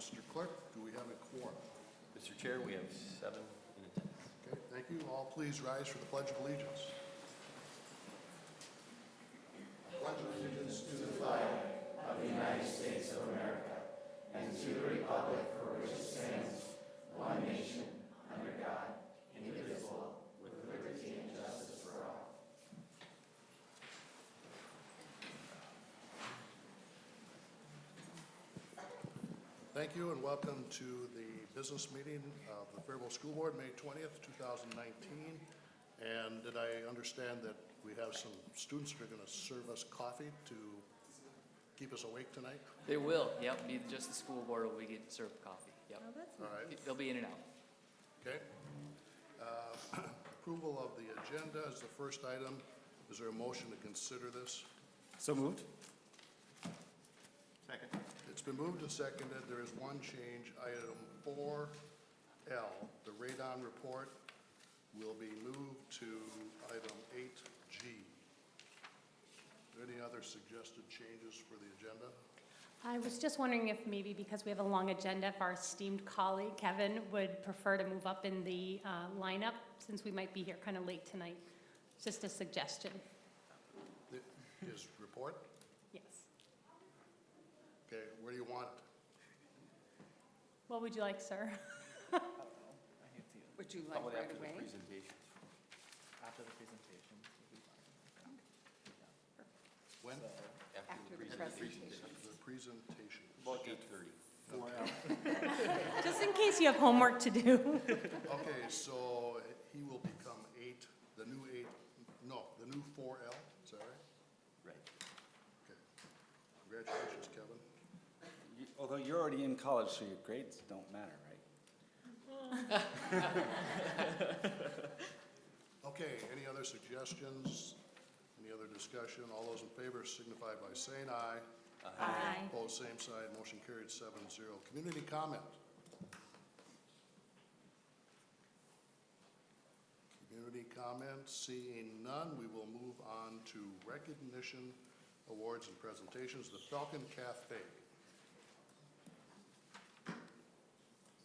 Mr. Clerk, do we have a quorum? Mr. Chair, we have 7 in attendance. Okay, thank you. All please rise for the Pledge of Allegiance. Pledge allegiance to the flag of the United States of America and to the republic for which it stands, one nation, under God, indivisible, with liberty and justice for all. Thank you and welcome to the business meeting of the Faribault School Board, May 20th, 2019. And did I understand that we have some students that are going to serve us coffee to keep us awake tonight? They will, yep, be just the school board will be getting served coffee, yep. Oh, that's All right, They'll be in and out. okay. Approval of the agenda is the first item. Is there a motion to consider this? So moved. Second. It's been moved and seconded. There is one change. Item 4L, the radon report, will be moved to item 8G. Are there any other suggested changes for the agenda? I was just wondering if maybe because we have a long agenda, if our esteemed colleague Kevin would prefer to move up in the lineup, since we might be here kind of late tonight. Just a suggestion. His report? Yes. Okay, where do you want it? What would you like, sir? Would you like Probably right after the away? presentation. After the presentation. When? After the presentation. The presentation. About 8:30. Just in case you have homework to do. Okay, so he will become the new 4L, is that right? Right. Okay. Congratulations, Kevin. Although you're already in college, so your grades don't matter, right? Okay, any other suggestions? Any other discussion? All those in favor signify by saying aye. Aye. Opposed, same side. Motion carried 7-0. Community comment. Community comment, seeing none, we will move on to recognition, awards, and presentations. The Falcon Cafe.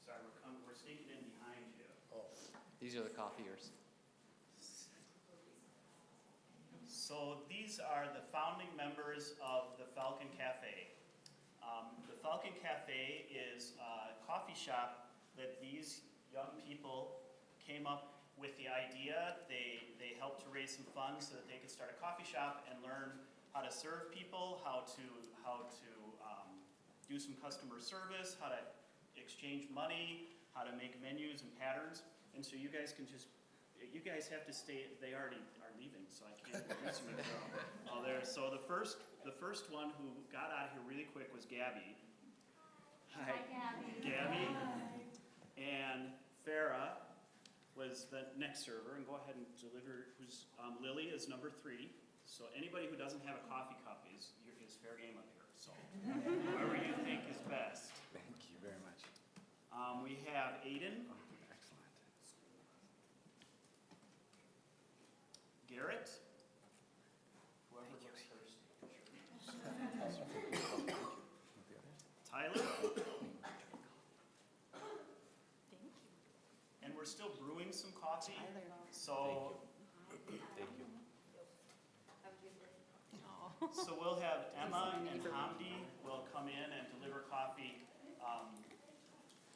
Sorry, we're sneaking in behind you. Oh, These are the coffeeers. So these are the founding members of the Falcon Cafe. The Falcon Cafe is a coffee shop that these young people came up with the idea. They helped to raise some funds so that they could start a coffee shop and learn how to serve people, how to do some customer service, how to exchange money, how to make menus and patterns. And so you guys have to stay. They already are leaving, so I can't introduce them anymore. Oh, there. So the first one who got out of here really quick was Gabby. Hi, Gabby. And Farah was the next server, and go ahead and deliver. Lily is number 3. So anybody who doesn't have a coffee cup is fair game up here. So whoever you think is best. Thank you very much. We have Aiden, Oh, excellent. Garrett. Whoever looks thirsty. Tyler. And we're still brewing some coffee. So So we'll have Emma and Hamdi will come in and deliver coffee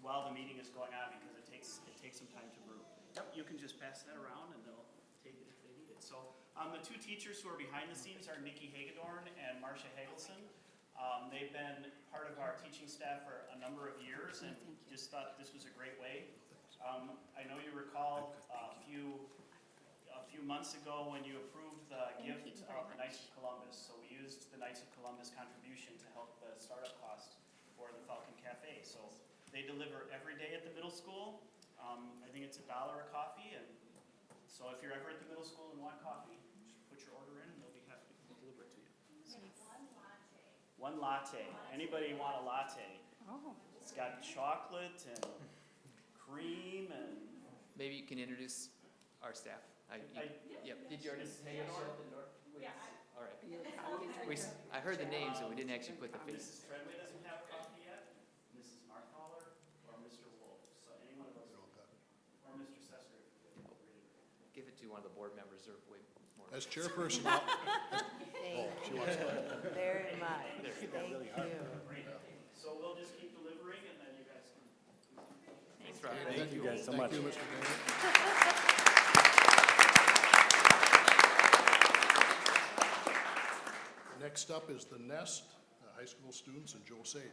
while the meeting is going on, because it takes some time to brew. Yep, you can just pass that around and they'll take it if they need it. So the 2 teachers who are behind the scenes are Nikki Hagedorn and Marcia Hagelson. They've been part of our teaching staff for a number of years and just thought this was a great way. I know you recall a few months ago when you approved the gift of the Knights of Columbus. So we used the Knights of Columbus contribution to help the startup cost for the Falcon Cafe. So they deliver every day at the middle school. I think it's $1 a coffee. And so if you're ever at the middle school and want coffee, just put your order in and they'll be happy to deliver it to you. One latte. Anybody want a latte? Oh. It's got chocolate and cream and... Maybe you can introduce our staff. Yep. Did you already say it? Yeah. All right. I heard the names and we didn't actually put the faces. Mrs. Treadway doesn't have coffee yet. Mrs. Marthon one of the board members are way more. As chairperson, she wants to. Very much. Thank you. So we'll just keep delivering and then you guys can. Thanks, Robert. Thank you guys so much. Thank you, Mr. Daniel. Next up is the Nest, high school students, and Joe Sage.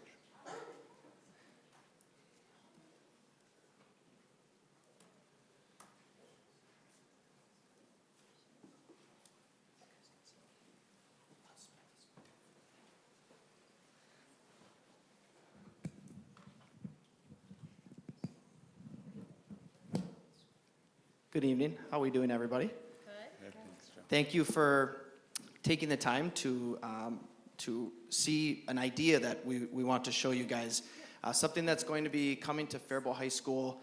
Good evening. How are we doing, everybody? Yeah, thanks, Joe. Thank you for taking the time to see an idea that we want to show you guys. Something that's going to be coming to Faribault High School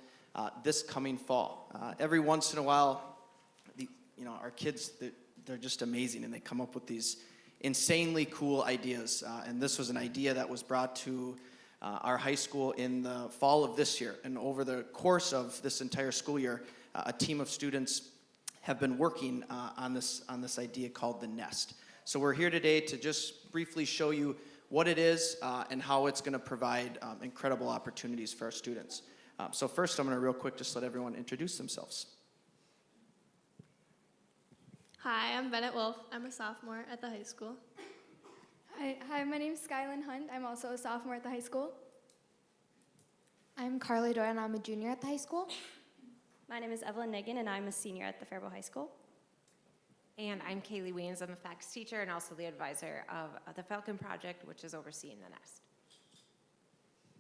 this coming fall. Every once in a while, our kids, they're just amazing, and they come up with these insanely cool ideas. And this was an idea that was brought to our high school in the fall of this year. And over the course of this entire school year, a team of students have been working on this idea called the Nest. So we're here today to just briefly show you what it is and how it's going to provide incredible opportunities for our students. So first, I'm going to real quick just let everyone introduce themselves. Hi, I'm Bennett Wolf. I'm a sophomore at the high school. Hi, my name is Skylin Hunt. I'm also a sophomore at the high school. I'm Carly Doyle, and I'm a junior at the high school. My name is Evelyn Nigan, and I'm a senior at the Faribault High School. And I'm Kaylee Weens. I'm a FACS teacher and also the advisor of the Falcon Project, which is overseeing the Nest.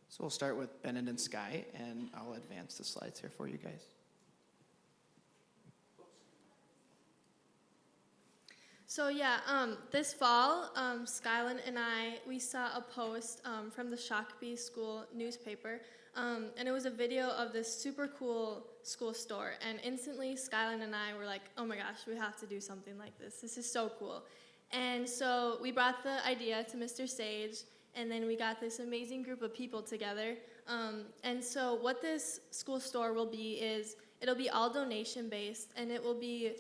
So we'll start with Bennett and Sky, and I'll advance the slides here for you guys. So yeah, this fall, Skylin and we saw a post from the Shakopee School newspaper, and it was a video of this super cool school store, and instantly Skylin and I were like, oh my gosh, we have to do something like this. This is so cool. And so we brought the idea to Mr. Sage, and then we got this amazing group of people together. And so what this school store will be is, it'll be all donation based, and it will be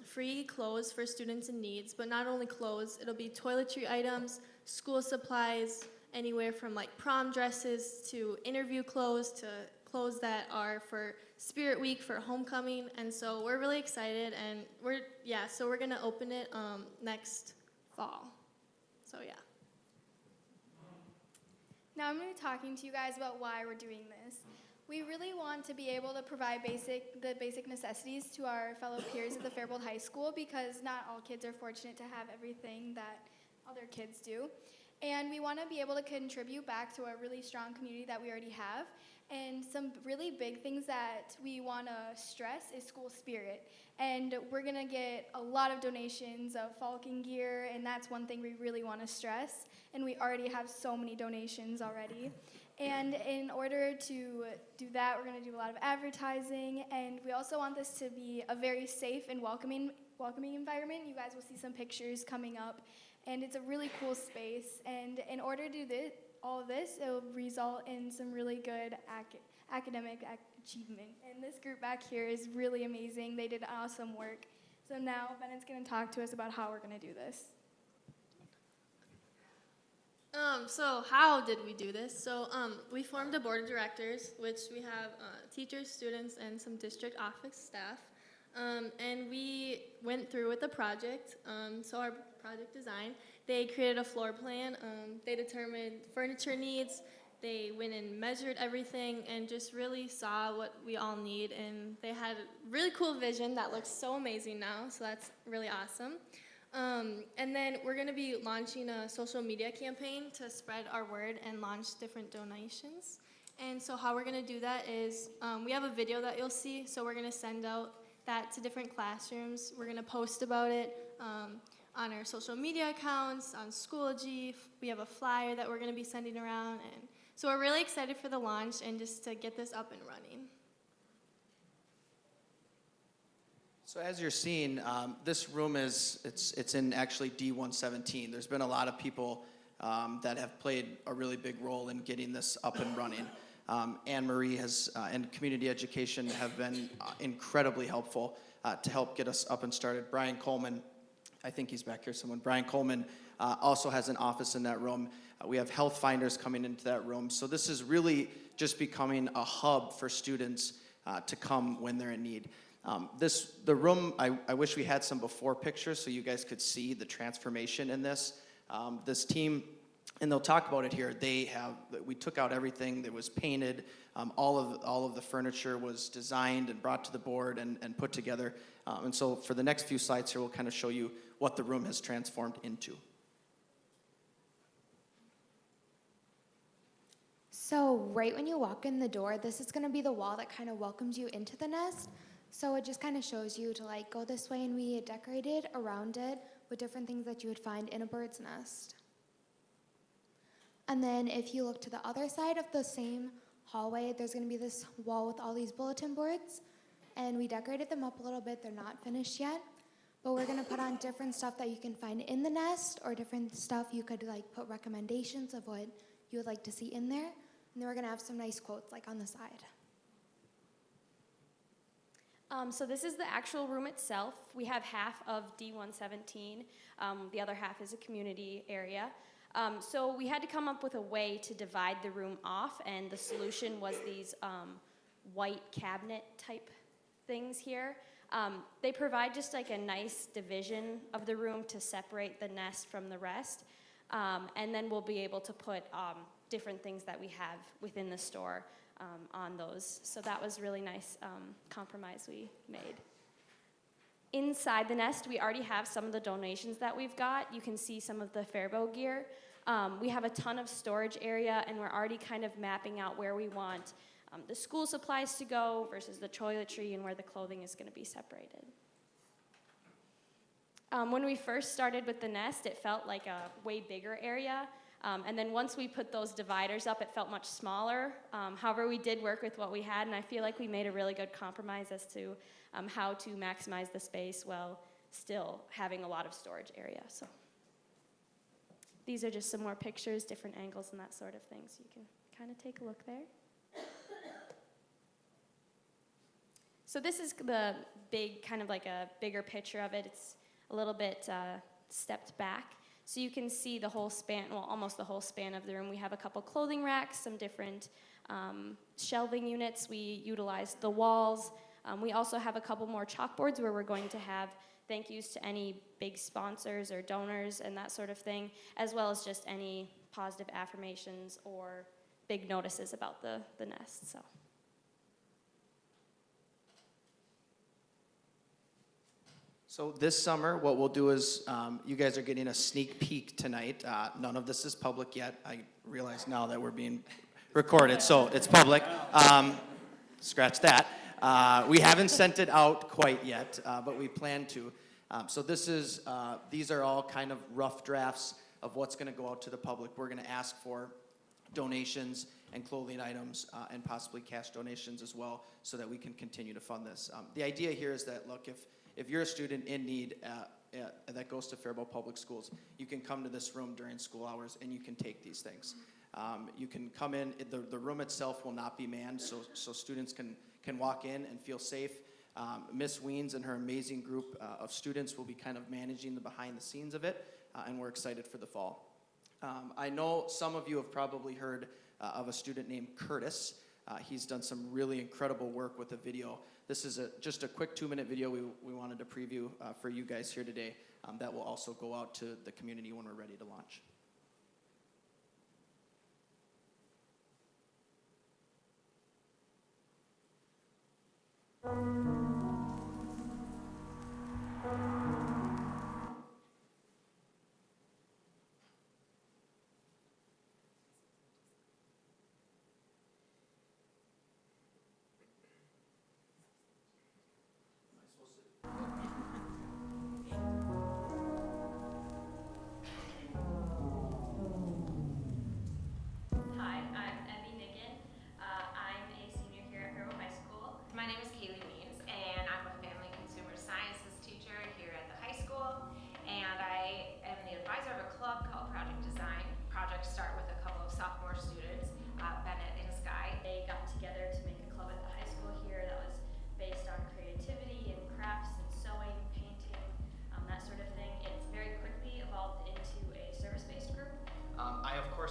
free clothes for students in needs, but not only clothes, it'll be toiletry items, school supplies, anywhere from like prom dresses to interview clothes to clothes that are for Spirit Week, for homecoming. And so we're really excited, and so we're gonna open it next fall. So yeah. Now I'm going to be talking to you guys about why we're doing this. We really want to be able to provide the basic necessities to our fellow peers at the Faribault High School, because not all kids are fortunate to have everything that other kids do. And we want to be able to contribute back to a really strong community that we already have. And some really big things that we want to stress is school spirit. And we're going to get a lot of donations of Falcon gear, and that's one thing we really want to stress. And we already have so many donations already. And in order to do that, we're going to do a lot of advertising, and we also want this to be a very safe and welcoming environment. You guys will see some pictures coming up, and it's a really cool space. And in order to do all of this, it will result in some really good academic achievement. And this group back here is really amazing. They did awesome work. So now Bennett's going to talk to us about how we're going to do this. So how did we do this? So we formed a board of directors, which we have teachers, students, and some district office staff. And we went through with the project. So our project design, they created a floor plan. They determined furniture needs. They went and measured everything and just really saw what we all need. And they had a really cool vision that looks so amazing now. So that's really awesome. And then we're going to be launching a social media campaign to spread our word and launch different donations. And so how we're going to do that is we have a video that you'll see, so we're going to send out that to different classrooms. We're going to post about it on our social media accounts, on Schoology. We have a flyer that we're going to be sending around. And so we're really excited for the launch and just to get this up and running. So as you're seeing, this room it's in actually D117. There's been a lot of people that have played a really big role in getting this up and running. Anne Marie and community education have been incredibly helpful. to help get us up and started. Brian Coleman, I think he's back here somewhere. Brian Coleman also has an office in that room. We have health finders coming into that room. So this is really just becoming a hub for students to come when they're in need. The room, I wish we had some before pictures so you guys could see the transformation in this. This team, and they'll talk about it here, we took out everything that was painted. All of the furniture was designed and brought to the board and put together. And so for the next few slides here, we'll kind of show you what the room has transformed into. So right when you walk in the door, this is going to be the wall that kind of welcomes you into the nest. So it just kind of shows you to like go this way, and we decorated around it with different things that you would find in a bird's nest. And then if you look to the other side of the same hallway, there's going to be this wall with all these bulletin boards. And we decorated them up a little bit. They're not finished yet. But we're going to put on different stuff that you can find in the nest, or different stuff you could like put recommendations of what you would like to see in there. And then we're going to have some nice quotes like on the side. So this is the actual room itself. We have half of D117. The other half is a community area. So we had to come up with a way to divide the room off, and the solution was these white cabinet type things here. They provide just like a nice division of the room to separate the nest from the rest. And then we'll be able to put different things that we have within the store on those. So that was really nice compromise we made. Inside the nest, we already have some of the donations that we've got. You can see some of the Faribault gear. We have a ton of storage area, and we're already kind of mapping out where we want the school supplies to go versus the toiletry, and where the clothing is going to be separated. When we first started with the nest, it felt like a way bigger area. And then once we put those dividers up, it felt much smaller. However, we did work with what we had, and I feel like we made a really good compromise as to how to maximize the space while still having a lot of storage area. So these are just some more pictures, different angles and that sort of thing, so you can kind of take a look there. So this is the big, kind of like a bigger picture of it. It's a little bit stepped back. So you can see the whole span, well, almost the whole span of the room. We have a couple clothing racks, some different shelving units. We utilized the walls. We also have a couple more chalkboards where we're going to have thank yous to any big sponsors or donors and that sort of thing, as well as just any positive affirmations or big notices about the nest. So this summer, what we'll do is, you guys are getting a sneak peek tonight. None of this is public yet. I realize now that we're being recorded, so it's public. Scratch that. We haven't sent it out quite yet, but we plan to. So these are all kind of rough drafts of what's going to go out to the public. We're going to ask for donations and clothing items and possibly cash donations as well, so that we can continue to fund this. The idea here is that, look, if you're a student in need that goes to Faribault Public Schools, you can come to this room during school hours and you can take these things. You can come in, the room itself will not be manned, so students can walk in and feel safe. Miss Weens and her amazing group of students will be kind of managing the behind the scenes of it, and we're excited for the fall. I know some of you have probably heard of a student named Curtis. He's done some really incredible work with the video. This is just a quick 2-minute video we wanted to preview for you guys here today. That will also go out to the community when we're ready to launch.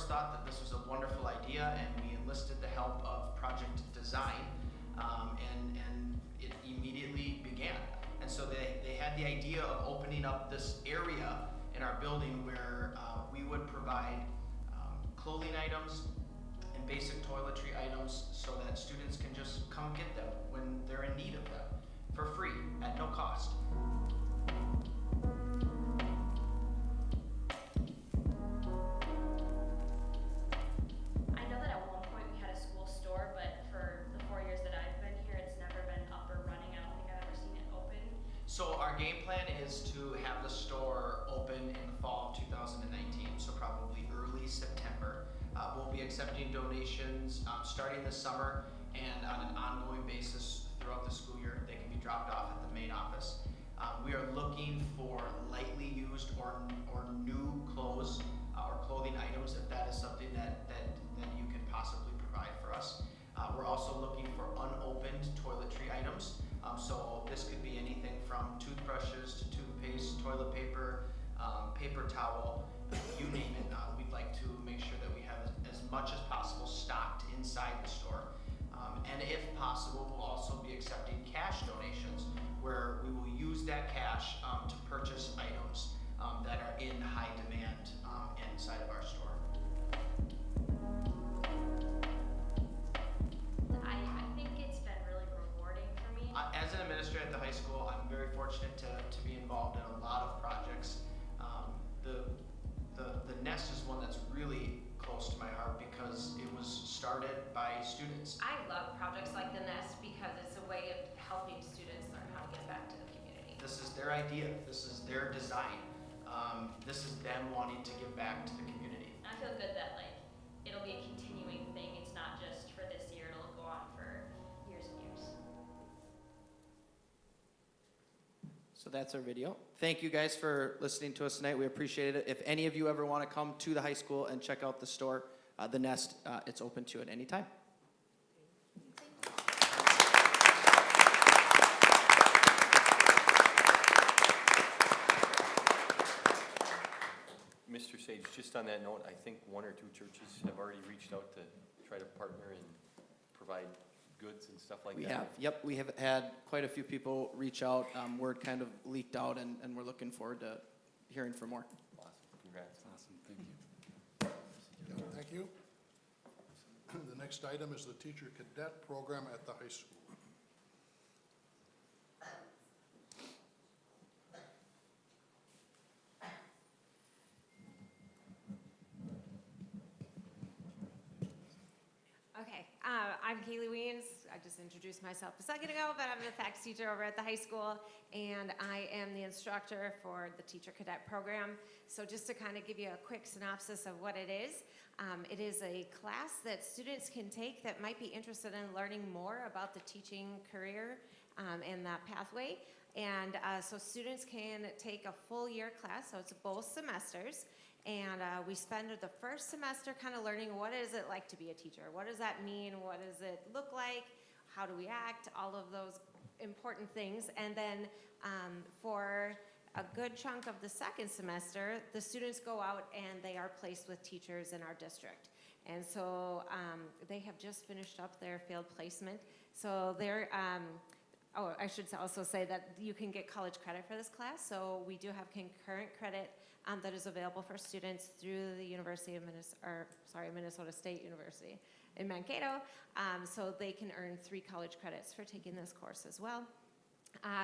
course, thought that this was a wonderful idea, and we enlisted the help of project design, and it immediately began. And so they had the idea of opening up this area in our building where we would provide clothing items and basic toiletry items so that students can just come get them when they're in need of them for free at no cost. I know that at one point we had a school store, but for the 4 years that I've been here, it's never been up or running. I don't think I've ever seen it open. So our game plan is to have the store open in the fall of 2019, so probably early September. We'll be accepting donations starting this summer, and on an ongoing basis throughout the school year. They can be dropped off at the main office. We are looking for lightly used or new clothes or clothing items, if that is something that you can possibly provide for us. We're also looking for unopened toiletry items. So this could be anything from toothbrushes to toothpaste, toilet paper, paper towel, you name it. We'd like to make sure that we have as much as possible stocked inside the store. And if possible, we'll also be accepting cash donations where we will use that cash to purchase items that are in high demand inside of our store. I think it's been really rewarding for me. As an administrator at the high school, I'm very fortunate to be involved in a lot of projects. The nest is one that's really close to my heart because it was started by students. I love projects like the Nest because it's a way of helping students learn how to get back to the community. This is their idea. This is their design. This is them wanting to give back to the community. I feel good that like it'll be a continuing thing. It's not just for this year. It'll go on for years and years. So that's our video. Thank you guys for listening to us tonight. We appreciate it. If any of you ever want to come to the high school and check out the store, the Nest, it's open to at any time. Mr. Sage, just on that note, I think 1 or 2 churches have already reached out to try to partner and provide goods and stuff like that. We have, yep, we have had quite a few people reach out. Word kind of leaked out, and we're looking forward to hearing from more. Awesome, congrats. Awesome, thank you. Yeah, thank you. The next item is the teacher cadet program at the high school. Okay, I'm Kaylee Weens. I just introduced myself a second ago, but I'm the FACS teacher over at the high school, and I am the instructor for the teacher cadet program. So just to kind of give you a quick synopsis of what it is a class that students can take that might be interested in learning more about the teaching career and that pathway. And so students can take a full year class, so it's both semesters. And we spend the first semester kind of learning what is it like to be a teacher? What does that mean? What does it look like? How do we act? All of those important things. And then for a good chunk of the second semester, the students go out and they are placed with teachers in our district. And so they have just finished up their field placement. So they're, I should also say that you can get college credit for this class. So we do have concurrent credit that is available for students through the University of Minnesota State University in Mankato. So they can earn 3 college credits for taking this course as well.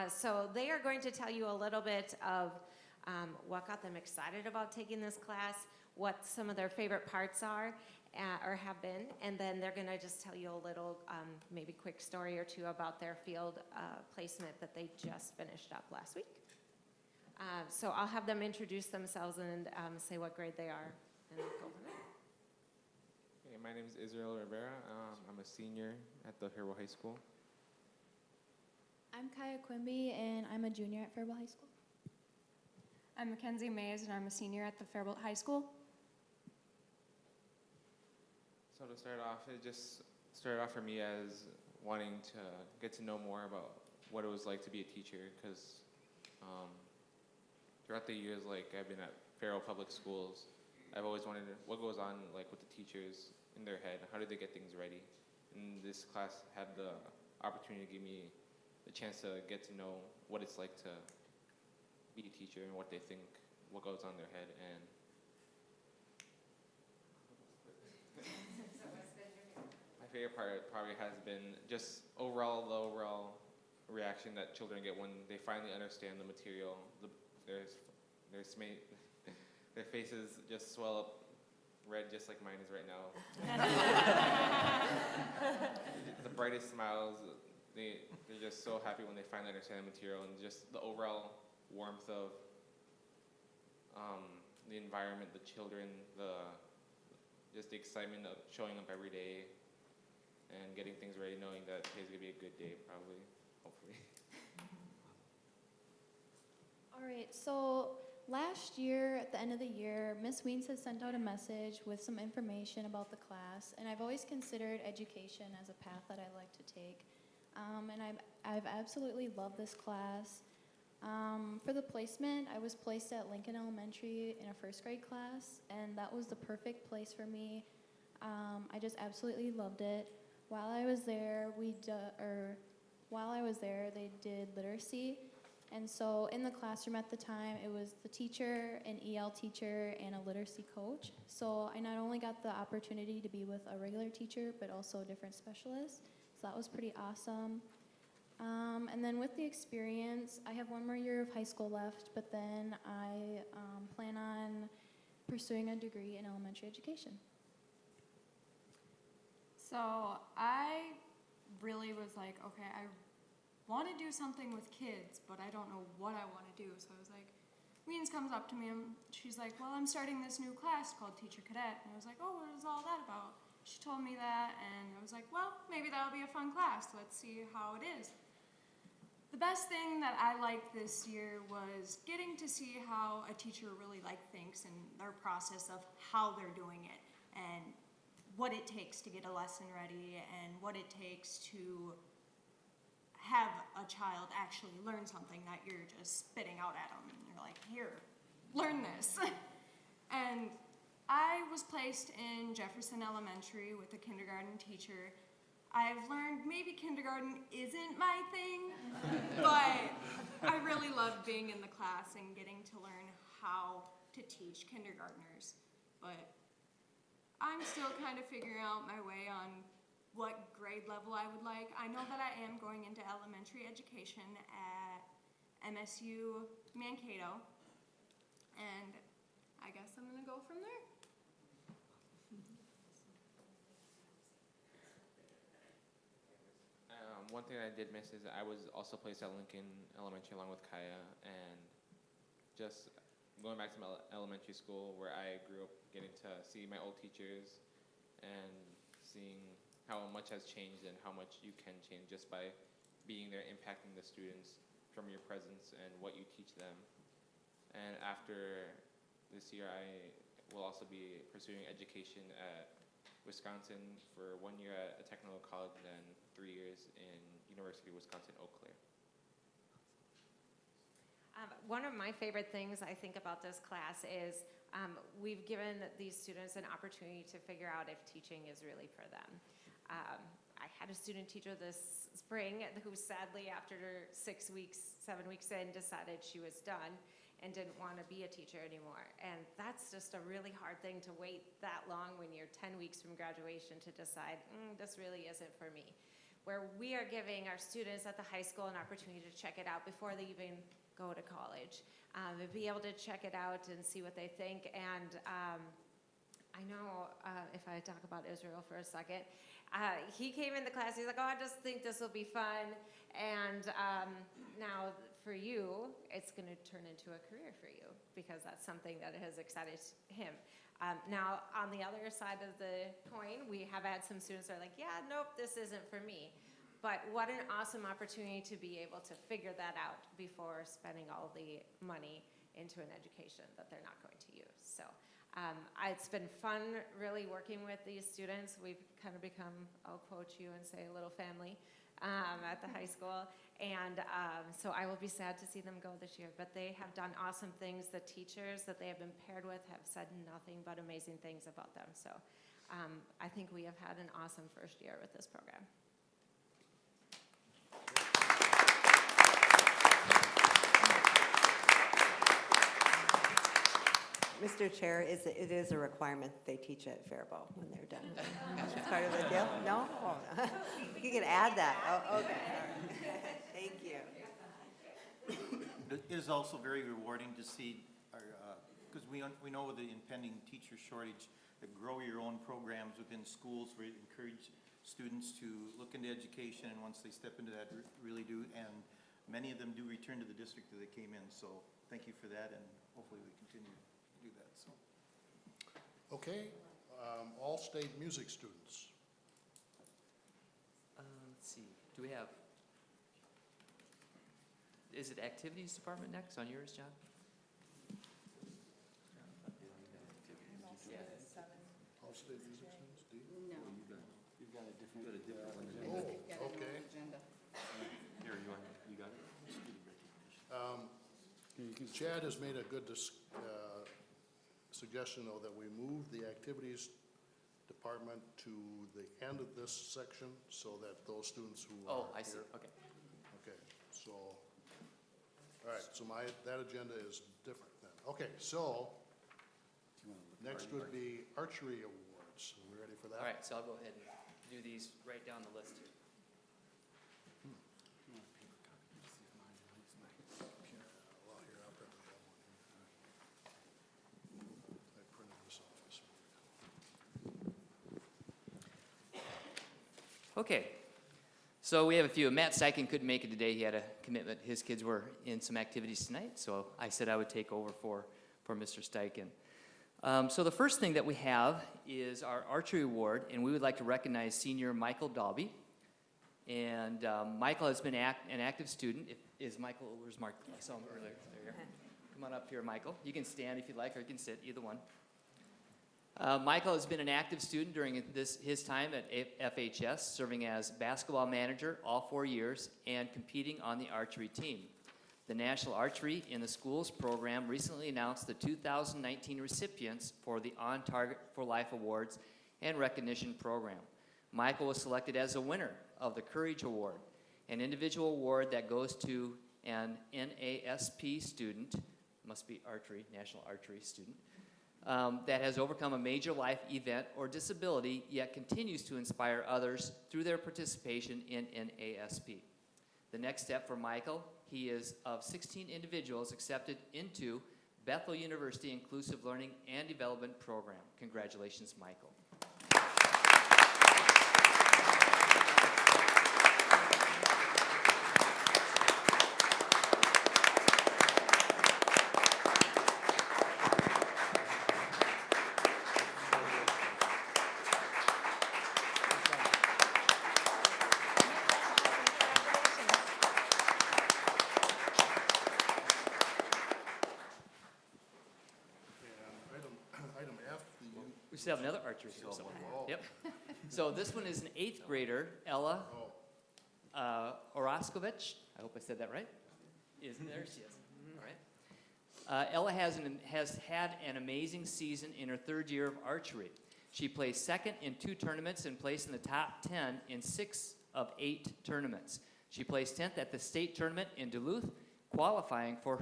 So they are going to tell you a little bit of what got them excited about taking this class, what some of their favorite parts are or have been, and then they're going to just tell you a little, maybe quick story or two about their field placement that they just finished up last week. So I'll have them introduce themselves and say what grade they are, and we'll go from there. Hey, my name is Israel Rivera. I'm a senior at the Faribault High School. I'm Kaya Quimby, and I'm a junior at Faribault High School. I'm Mackenzie Mays, and I'm a senior at the Faribault High School. So to start off, it just started off for me as wanting to get to know more about what it was like to be a teacher, because throughout the years, like I've been at Faribault Public Schools, I've always wondered what goes on like with the teachers in their head. How do they get things ready? And this class had the opportunity to give me the chance to get to know what it's like to be a teacher and what they think, what goes on their head. And my favorite part probably has been just the overall reaction that children get when they finally understand the material. Their faces just swell up red, just like mine is right now. The brightest smiles. They're just so happy when they finally understand the material, and just the overall warmth of the environment, the children, just the excitement of showing up every day and getting things ready, knowing that today's gonna be a good day, probably, hopefully. All right, so last year, at the end of the year, Miss Weens has sent out a message with some information about the class, and I've always considered education as a path that I'd like to take. And I've absolutely loved this class. For the placement, I was placed at Lincoln Elementary in a first grade class, and that was the perfect place for me. I just absolutely loved it. While I was there, they did literacy. And so in the classroom at the time, it was the teacher, an EL teacher, and a literacy coach. So I not only got the opportunity to be with a regular teacher, but also different specialists. So that was pretty awesome. And then with the experience, I have one more year of high school left, but then I plan on pursuing a degree in elementary education. So I really was like, okay, I want to do something with kids, but I don't know what I want to do. So I was like, Weens comes up to me and she's like, well, I'm starting this new class called Teacher Cadet. And I was like, oh, what is all that about? She told me that, and I was like, well, maybe that'll be a fun class. Let's see how it is. The best thing that I liked this year was getting to see how a teacher really thinks and their process of how they're doing it and what it takes to get a lesson ready and what it takes to have a child actually learn something that you're just spitting out at them and you're like, here, learn this. And I was placed in Jefferson Elementary with a kindergarten teacher. I've learned maybe kindergarten isn't my thing, but I really loved being in the class and getting to learn how to teach kindergartners. But I'm still kind of figuring out my way on what grade level I would like. I know that I am going into elementary education at MSU Mankato, and I guess I'm gonna go from there. One thing I did miss is I was also placed at Lincoln Elementary along with Kaya, and just going back to my elementary school where I grew up, getting to see my old teachers and seeing how much has changed and how much you can change just by being there, impacting the students from your presence and what you teach them. And after this year, I will also be pursuing education at Wisconsin for 1 year at a technical college and then 3 years in University of Wisconsin, Eau Claire. One of my favorite things I think about this class is we've given these students an opportunity to figure out if teaching is really for them. I had a student teacher this spring who sadly after 7 weeks in decided she was done and didn't want to be a teacher anymore. And that's just a really hard thing to wait that long when you're 10 weeks from graduation to decide, this really isn't for me. Where we are giving our students at the high school an opportunity to check it out before they even go to college, and be able to check it out and see what they think. And I know if I talk about Israel for a second, he came in the class, he's like, oh, I just think this will be fun. And now for you, it's gonna turn into a career for you because that's something that has excited him. Now, on the other side of the coin, we have had some students that are like, yeah, nope, this isn't for me. But what an awesome opportunity to be able to figure that out before spending all the money into an education that they're not going to use. So it's been fun really working with these students. We've kind of become, I'll quote you and say, a little family. at the high school. And so I will be sad to see them go this year, but they have done awesome things. The teachers that they have been paired with have said nothing but amazing things about them. So I think we have had an awesome first year with this program. Mr. Chair, it is a requirement that they teach at Faribault when they're done. It's part of the deal? No? Oh, you can add that. Oh, okay. All right. Thank you. It is also very rewarding to see our, because we know with the impending teacher shortage, that grow your own programs within schools where you encourage students to look into education, and once they step into that, really do. And many of them do return to the district that they came in. So thank you for that, and hopefully we continue to do that. So. Okay, all state music students. Let's see, do we have, is it activities department next on yours, John? All state music students, do you? No. You've got a different. Oh, okay. Here, you got it? Chad has made a good suggestion, though, that we move the activities department to the end of this section so that those students who are Oh, I see, here- okay. Okay, so, all right, so that agenda is different then. Okay, so, next would be archery awards. Are we ready for that? All right, so I'll go ahead and do these right down the list here. Well, here, I'll probably have one here. I printed this off this morning. Okay, so we have a few. Matt Steichen couldn't make it today. He had a commitment. His kids were in some activities tonight, so I said I would take over for Mr. Steichen. So the first thing that we have is our archery award, and we would like to recognize senior Michael Dalby. And Michael has been an active student. Is Michael, where's Mark? I saw him earlier. There you are. Come on up here, Michael. You can stand if you'd like, or you can sit, either one. Michael has been an active student during his time at FHS, serving as basketball manager all 4 years and competing on the archery team. The National Archery in the Schools program recently announced the 2019 recipients for the On Target for Life Awards and Recognition Program. Michael was selected as a winner of the Courage Award, an individual award that goes to an NASP student, must be archery, National Archery student, that has overcome a major life event or disability, yet continues to inspire others through their participation in NASP. The next step for Michael, he is of 16 individuals accepted into Bethel University Inclusive Learning and Development Program. Congratulations, Michael. Item F, We still have another archery here. So. Yep. So this one is an 8th grader, Ella Oroskovich. I hope I said that right. There she is. All right. Ella has had an amazing season in her 3rd year of archery. She placed 2nd in 2 tournaments and placed in the top 10 in 6 of 8 tournaments. She placed 10th at the state tournament in Duluth, qualifying for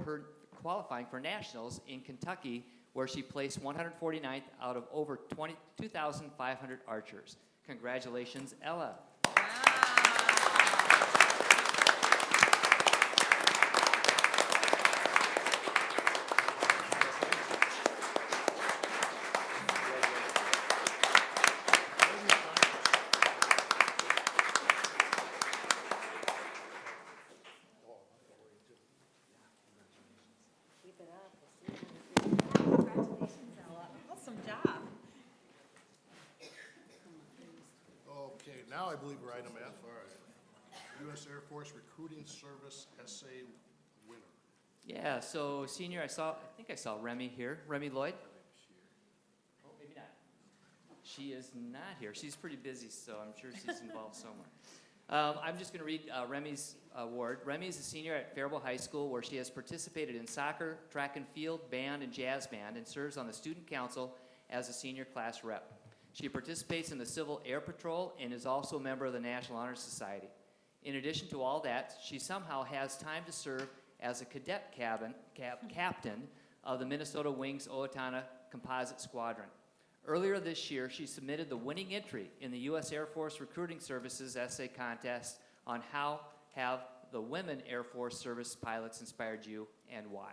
nationals in Kentucky, where she placed 149th out of over 2,500 archers. Congratulations, Ella. Keep it up. Congratulations, Ella. Awesome job. okay, now I believe we're item F, all right. U.S. Air Force Recruiting Service essay winner. Yeah, so senior, I think I saw Remy here. Remy Lloyd? Oh, maybe not. She is not here. She's pretty busy, so I'm sure she's involved somewhere. I'm just going to read Remy's award. Remy is a senior at Faribault High School where she has participated in soccer, track and field, band, and jazz band, and serves on the student council as a senior class rep. She participates in the Civil Air Patrol and is also a member of the National Honor Society. In addition to all that, she somehow has time to serve as a cadet captain of the Minnesota Wings Owatonna Composite Squadron. Earlier this year, she submitted the winning entry in the U.S. Air Force Recruiting Services essay contest on how have the women Air Force service pilots inspired you and why.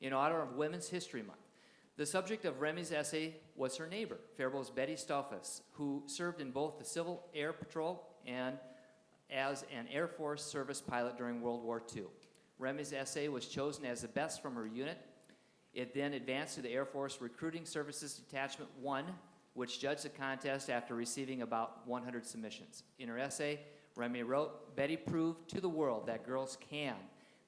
In honor of Women's History Month, the subject of Remy's essay was her neighbor, Faribault's Betty Stolfus, who served in both the Civil Air Patrol and as an Air Force service pilot during World War II. Remy's essay was chosen as the best from her unit. It then advanced to the Air Force Recruiting Services Detachment 1, which judged the contest after receiving about 100 submissions. In her essay, Remy wrote, "Betty proved to the world that girls can.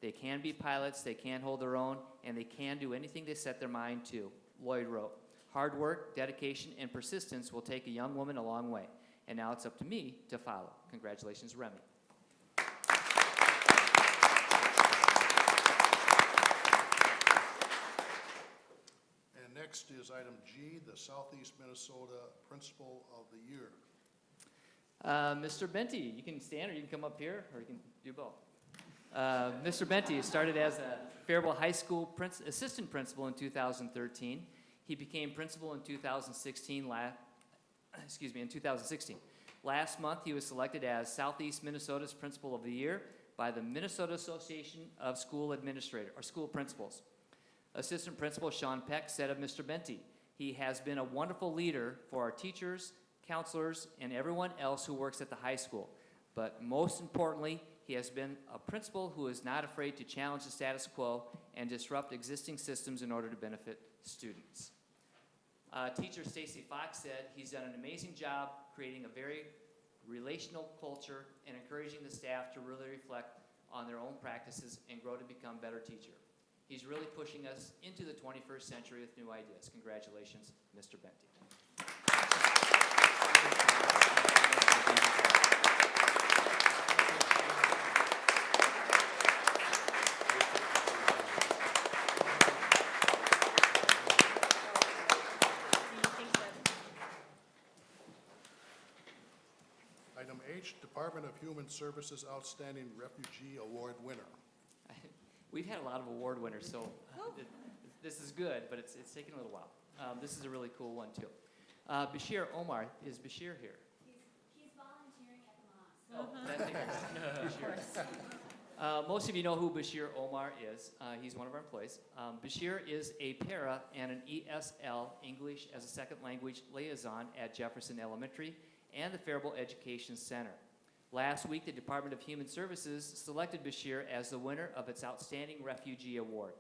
They can be pilots, they can hold their own, and they can do anything they set their mind to." Lloyd wrote, "Hard work, dedication, and persistence will take a young woman a long way. And now it's up to me to follow." Congratulations, Remy. And next is item G, the Southeast Minnesota Principal of the Year. Mr. Benty, you can stand or you can come up here, or you can do both. Mr. Benty started as a Faribault High School assistant principal in 2013. He became principal in 2016. Last month, he was selected as Southeast Minnesota's Principal of the Year by the Minnesota Association of School Principals. Assistant Principal Sean Peck said of Mr. Benty, "He has been a wonderful leader for our teachers, counselors, and everyone else who works at the high school. But most importantly, he has been a principal who is not afraid to challenge the status quo and disrupt existing systems in order to benefit students." Teacher Stacy Fox said, "He's done an amazing job creating a very relational culture and encouraging the staff to really reflect on their own practices and grow to become better teacher. He's really pushing us into the 21st century with new ideas." Congratulations, Mr. Benty. Item H, Department of Human Services Outstanding Refugee Award winner. We've had a lot of award winners, so this is good, but it's taken a little while. This is a really cool one, too. Bashir Omar, is Bashir here? He's volunteering at the mosque. Oh, that's Bashir. Most of you know who Bashir Omar is. He's one of our employees. Bashir is a para and an ESL, English as a Second Language liaison at Jefferson Elementary and the Faribault Education Center. Last week, the Department of Human Services selected Bashir as the winner of its Outstanding Refugee Award.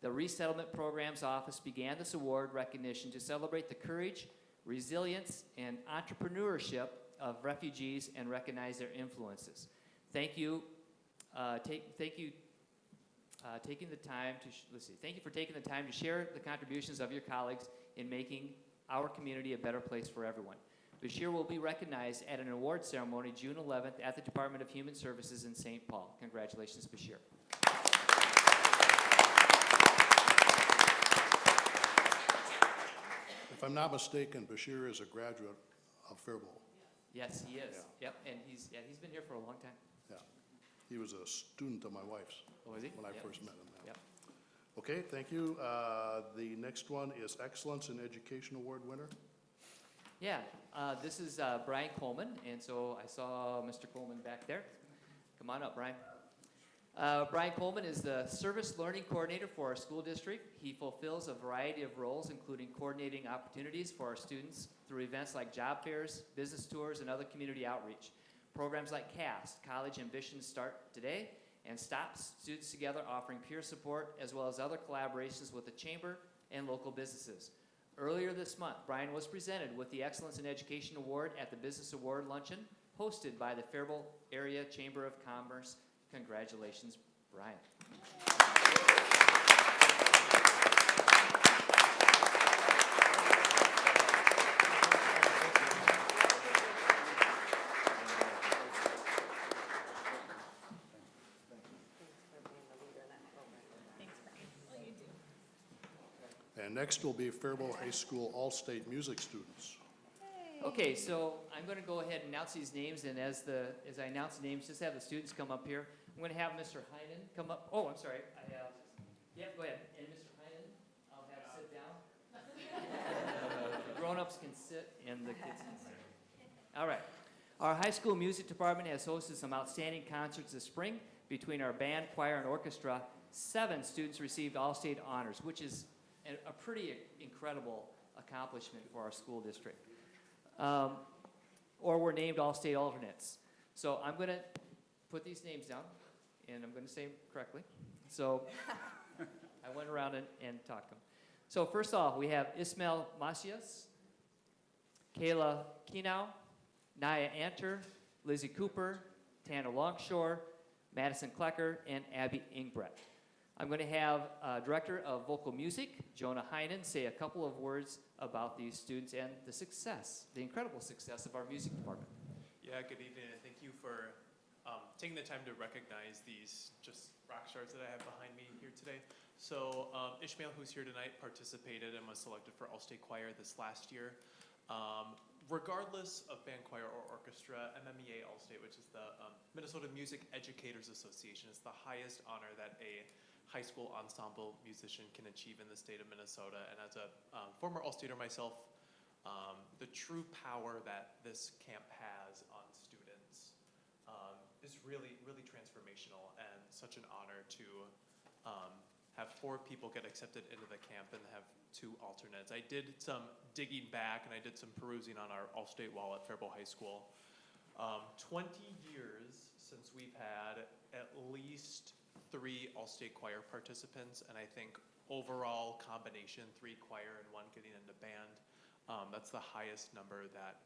The Resettlement Programs Office began this award recognition to celebrate the courage, resilience, and entrepreneurship of refugees and recognize their influences. Thank you. Thank you for taking the time to share the contributions of your colleagues in making our community a better place for everyone. Bashir will be recognized at an award ceremony June 11th at the Department of Human Services in St. Paul. Congratulations, Bashir. If I'm not mistaken, Bashir is a graduate of Faribault. Yes, he is. Yeah. Yep, and he's been here for a long time. Yeah. He was a student of my wife's. Oh, was he? When I Yep. first met him. Yeah. Yep. Okay, thank you. The next one is Excellence in Education Award winner. Yeah, this is Brian Coleman, and so I saw Mr. Coleman back there. Come on up, Brian. Brian Coleman is the Service Learning Coordinator for our school district. He fulfills a variety of roles, including coordinating opportunities for our students through events like job fairs, business tours, and other community outreach. Programs like CAST, College Ambitions Start Today, and stops students together offering peer support, as well as other collaborations with the Chamber and local businesses. Earlier this month, Brian was presented with the Excellence in Education Award at the Business Award Luncheon, hosted by the Faribault Area Chamber of Commerce. Congratulations, Brian. next will be Faribault High School All-State Music students. Okay, so I'm going to go ahead and announce these names, and as I announce the names, just have the students come up here. I'm going to have Mr. Heinen come up. Oh, I'm sorry. Go ahead. And Mr. Heinen, I'll have sit down. The grown-ups can sit, and the kids can sit. All right. Our high school music department has hosted some outstanding concerts this spring. Between our band, choir, and orchestra, 7 students received all-state honors, which is a pretty incredible accomplishment for our school district. Or were named all-state alternates. So I'm going to put these names down, and I'm going to say them correctly. So I went around and talked them. So first off, we have Ismail Macias, Kayla Kinau, Naya Anter, Lizzie Cooper, Tana Longshore, Madison Klecker, and Abby Ingbrecht. I'm going to have Director of Vocal Music, Jonah Heinen, say a couple of words about these students and the incredible success of our music department. Yeah, good evening, and thank you for taking the time to recognize these just rock stars that I have behind me here today. So Ishmael, who's here tonight, participated and was selected for All-State Choir this last year. Regardless of band, choir, or orchestra, MMEA All-State, which is the Minnesota Music Educators Association, is the highest honor that a high school ensemble musician can achieve in the state of Minnesota. And as a former All-Stater myself, the true power that this camp has on students is really, really transformational, and such an honor to have 4 people get accepted into the camp and have 2 alternates. I did some digging back, and I did some perusing on our All-State wall at Faribault High School. 20 years since we've had at least 3 All-State choir participants, and I think overall combination 3 choir and 1 getting into band. That's the highest number that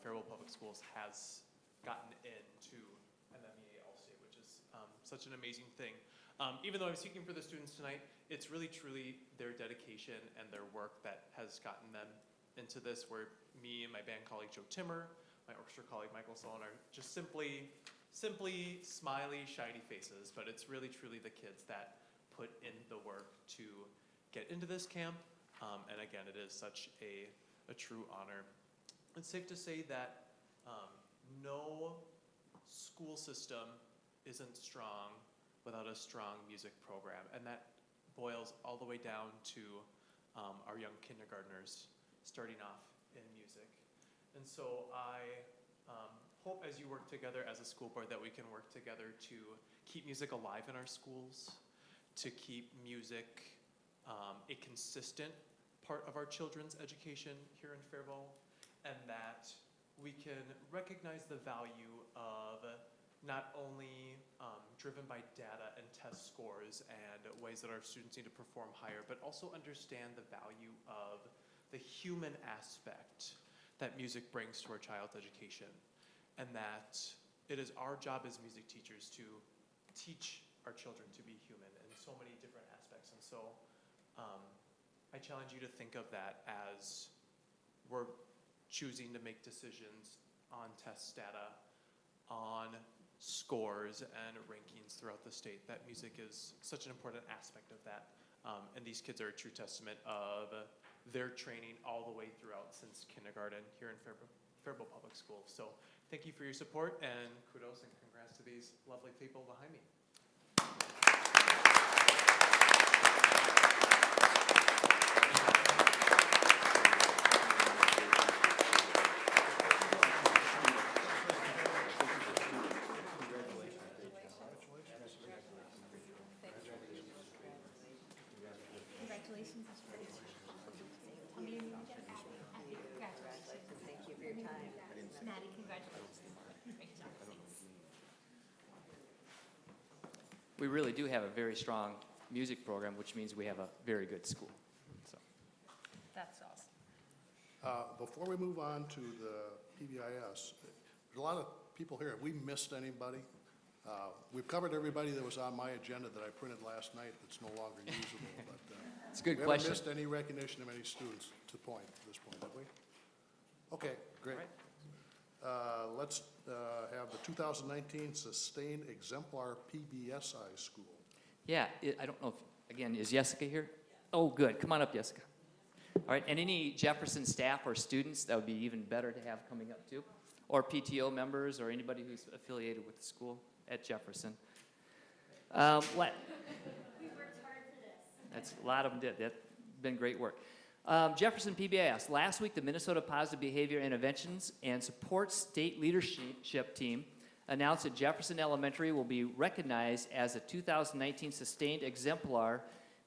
Faribault Public Schools has gotten into MMEA All-State, which is such an amazing thing. Even though I'm speaking for the students tonight, it's really truly their dedication and their work that has gotten them into this, where me and my band colleague Joe Timmer, my orchestra colleague Michael Sloan are just simply smiley, shiny faces, but it's really truly the kids that put in the work to get into this camp, and again, it is such a true honor. It's safe to say that no school system isn't strong without a strong music program, and that boils all the way down to our young kindergartners starting off in music. And so I hope as you work together as a school board that we can work together to keep music alive in our schools, to keep music a consistent part of our children's education here in Faribault, and that we can recognize the value of not only driven by data and test scores and ways that our students need to perform higher, but also understand the value of the human aspect that music brings to our child's education. And that it is our job as music teachers to teach our children to be human in so many different aspects. And so I challenge you to think of that as we're choosing to make decisions on test data, on scores and rankings throughout the state, that music is such an important aspect of that. And these kids are a true testament of their training all the way throughout since kindergarten here in Faribault Public Schools. So thank you for your support, and kudos and congrats to these lovely people behind me. Congratulations. Thank you for your time. Maddie, congratulations. Great job. Thanks. We really do have a very strong music program, which means we have a very good school. So. That's awesome. Before we move on to the PBIS, there's a lot of people here. Have we missed anybody? We've covered everybody that was on my agenda that I printed last night that's no longer usable, but it's a good we question. haven't missed any recognition of any students to this point, have we? Okay, great. Let's have the 2019 Sustained Exemplar PBSI School. Yeah, I don't know if, again, is Jessica here? Oh, good. Come on up, Jessica. All right, and any Jefferson staff or students, that would be even better to have coming up too, or PTO members or anybody who's affiliated with the school at Jefferson. What? We worked hard for this. That's a lot of them did. That's been great work. Jefferson PBIS. Last week, the Minnesota Positive Behavior Interventions and Support State Leadership Team announced that Jefferson Elementary will be recognized as a 2019 Sustained Exemplar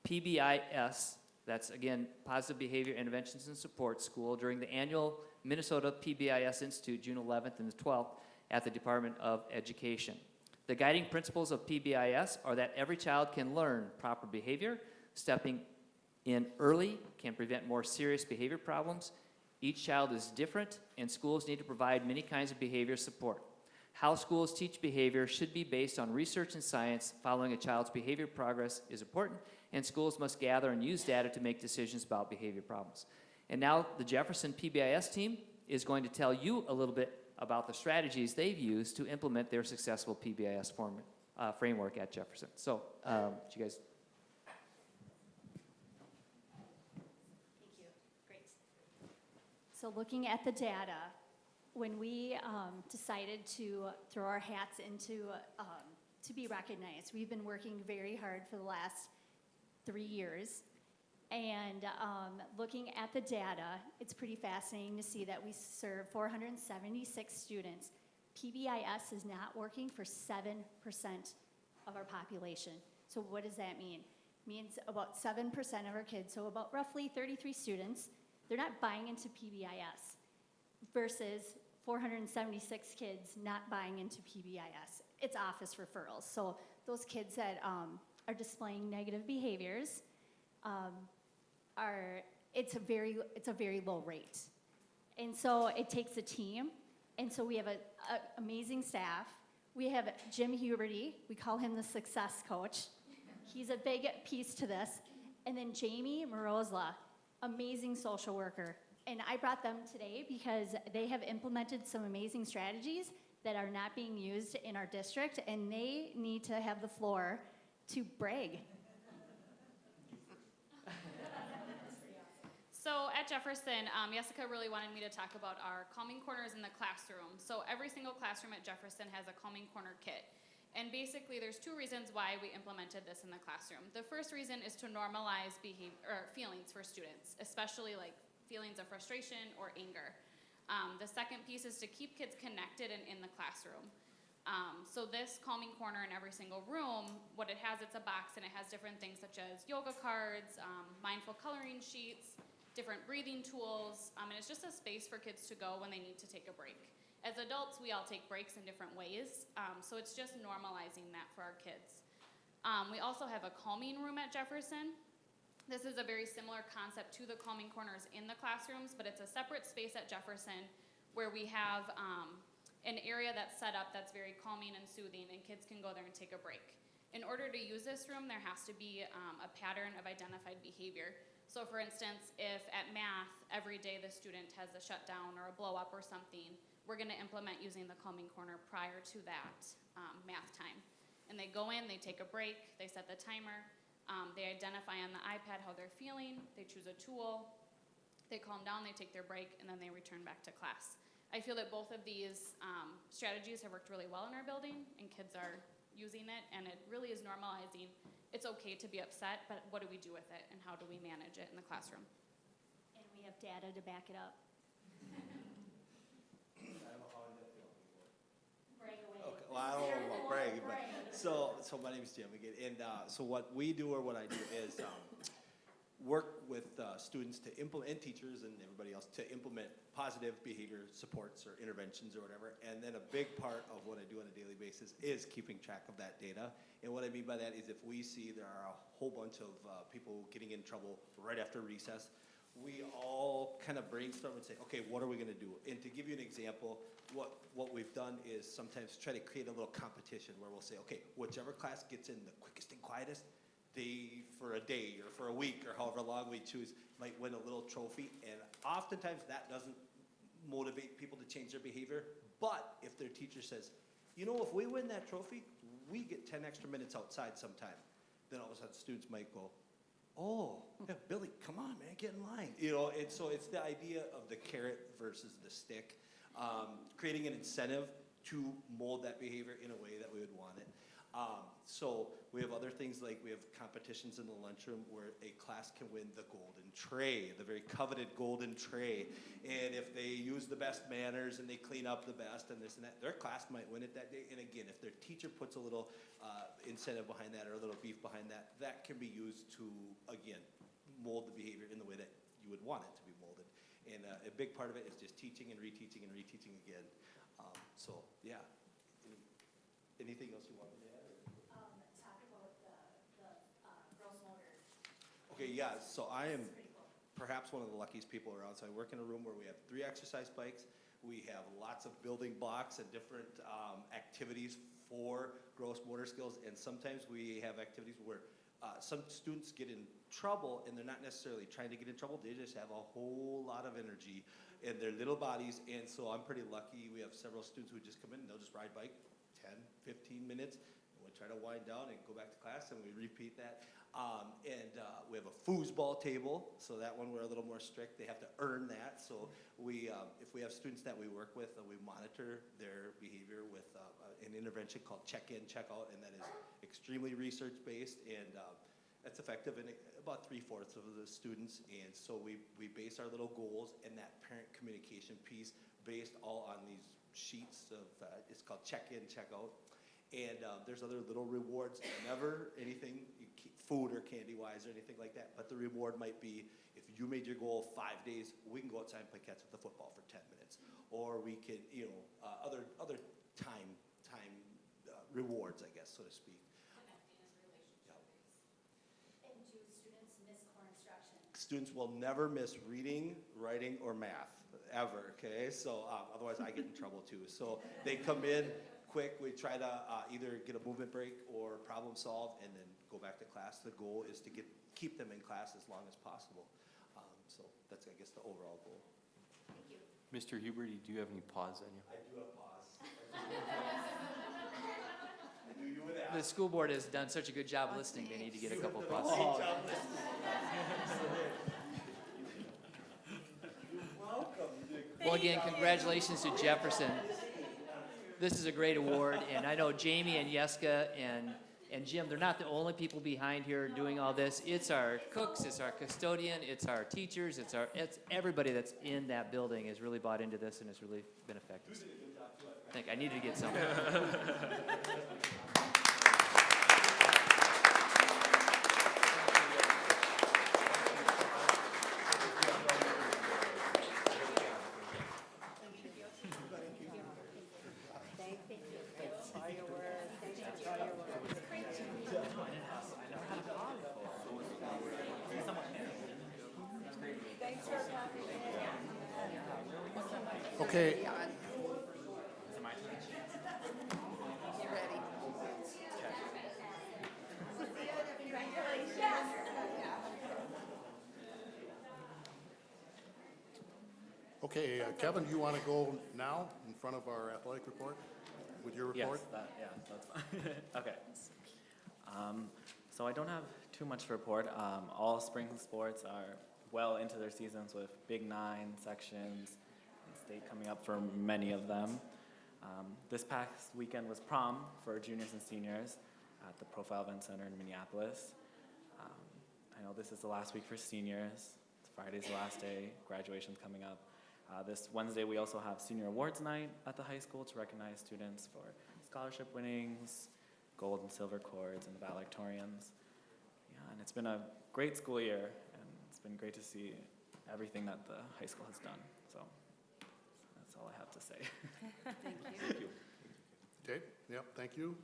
PBIS, that's again, Positive Behavior Interventions and Support School, during the annual Minnesota PBIS Institute, June 11th and the 12th, at the Department of Education. The guiding principles of PBIS are that every child can learn proper behavior, stepping in early can prevent more serious behavior problems. Each child is different, and schools need to provide many kinds of behavior support. How schools teach behavior should be based on research and science. Following a child's behavior progress is important, and schools must gather and use data to make decisions about behavior problems. And now the Jefferson PBIS team is going to tell you a little bit about the strategies they've used to implement their successful PBIS framework at Jefferson. So, you guys. So looking at the data, when we decided to throw our hats into to be recognized, we've been working very hard for the last 3 years. And looking at the data, it's pretty fascinating to see that we serve 476 students. PBIS is not working for 7% of our population. So what does that mean? It means about 7% of our kids, so about roughly 33 students, they're not buying into PBIS versus 476 kids not buying into PBIS. It's office referrals. So those kids that are displaying negative behaviors, it's a very low rate. And so it takes a team. And so we have an amazing staff. We have Jim Huberty. We call him the success coach. He's a big piece to this. And then Jamie Morozla, amazing social worker. And I brought them today because they have implemented some amazing strategies that are not being used in our district, and they need to have the floor to brag. So at Jefferson, Jessica really wanted me to talk about our calming corners in the classroom. So every single classroom at Jefferson has a calming corner kit. And basically, there's 2 reasons why we implemented this in the classroom. The first reason is to normalize feelings for students, especially like feelings of frustration or anger. The second piece is to keep kids connected and in the classroom. So this calming corner in every single room, what it has, it's a box, and it has different things such as yoga cards, mindful coloring sheets, different breathing tools, and it's just a space for kids to go when they need to take a break. As adults, we all take breaks in different ways, so it's just normalizing that for our kids. We also have a calming room at Jefferson. This is a very similar concept to the calming corners in the classrooms, but it's a separate space at Jefferson where we have an area that's set up that's very calming and soothing, and kids can go there and take a break. In order to use this room, there has to be a pattern of identified behavior. So for instance, if at math, every day the student has a shutdown or a blow up or something, we're gonna implement using the calming corner prior to that math time. And they go in, they take a break, they set the timer, they identify on the iPad how they're feeling, they choose a tool, they calm down, they take their break, and then they return back to class. I feel that both of these strategies have worked really well in our building, and kids are using it, and it really is normalizing. It's okay to be upset, but what do we do with it, and how do we manage it in the classroom? And we have data to back it up. Okay, well, I don't know about bragging, but so my name is Jim again, and so what we do or what I do is work with students to implement, and teachers and everybody else, to implement positive behavior supports or interventions or whatever. And then a big part of what I do on a daily basis is keeping track of that data. And what I mean by that is if we see there are a whole bunch of people getting in trouble right after recess, we all kind of brainstorm and say, okay, what are we going to do? And to give you an example, what we've done is sometimes try to create a little competition where we'll say, okay, whichever class gets in the quickest and quietest, they, for a day or for a week or however long we choose, might win a little trophy. And oftentimes that doesn't motivate people to change their behavior. But if their teacher says, you know, if we win that trophy, we get 10 extra minutes outside sometime, then all of a sudden students might go, oh, yeah, Billy, come on, man, get in line. You know, and so it's the idea of the carrot versus the stick, creating an incentive to mold that behavior in a way that we would want it. So we have other things like we have competitions in the lunchroom where a class can win the golden tray, the very coveted golden tray. And if they use the best manners and they clean up the best and this and that, their class might win it that day. And again, if their teacher puts a little incentive behind that or a little beef behind that, that can be used to, again, mold the behavior in the way that you would want it to be molded. And a big part of it is just teaching and reteaching and reteaching again. So, yeah. Anything else you want me to add? Talk about the gross motor. Okay, yeah, so I am perhaps one of the luckiest people around. So I work in a room where we have 3 exercise bikes. We have lots of building blocks and different activities for gross motor skills. And sometimes we have activities where some students get in trouble and they're not necessarily trying to get in trouble. They just have a whole lot of energy in their little bodies. And so I'm pretty lucky. We have several students who just come in and they'll just ride bike 10, 15 minutes. And we try to wind down and go back to class and we repeat that. We have a foosball table, so that one we're a little more strict. They have to earn that. So we, if we have students that we work with, we monitor their behavior with an intervention called check-in, check-out, and that is extremely research-based, and that's effective in about 3/4 of the students. And so we base our little goals and that parent communication piece based all on these sheets of, it's called check-in, check-out. And there's other little rewards, never anything food or candy-wise or anything like that, but the reward might be if you made your goal 5 days, we can go outside and play catch with the football for 10 minutes. Or we can, you know, other time rewards, I guess, so to speak. Connecting is relationship-based. And do students miss core instruction? Students will never miss reading, writing, or math, ever, okay? So otherwise I get in trouble too. So they come in quick, we try to either get a movement break or problem solve and then go back to class. The goal is to keep them in class as long as possible. So that's, I guess, the overall goal. Thank you. Mr. Huberty, do you have any pause on you? I do have pause. I knew you would ask. The school board has done such a good job listening, they need to get a couple pauses. Oh. Welcome. Well, again, congratulations to Jefferson. This is a great award, and I know Jamie and Yeska and Jim, they're not the only people behind here doing all this. It's our cooks, it's our custodian, it's our teachers, it's everybody that's in that building has really bought into this and it's really been effective. I think I needed to get something. Okay. Okay, Kevin, you want to go now in front of our athletic report with your report? Yes, that's fine. Okay. So I don't have too much to report. All spring sports are well into their seasons with Big 9 sections, and state coming up for many of them. This past weekend was prom for juniors and seniors at the Profile Event Center in Minneapolis. I know this is the last week for seniors. Friday's the last day. Graduation's coming up. This Wednesday, we also have Senior Awards Night at the high school to recognize students for scholarship winnings, gold and silver cords, and valedictorians. Yeah, and it's been a great school year, and it's been great to see everything that the high school has done. So that's all I have to say. Thank you. Thank you. Okay, yep, thank you.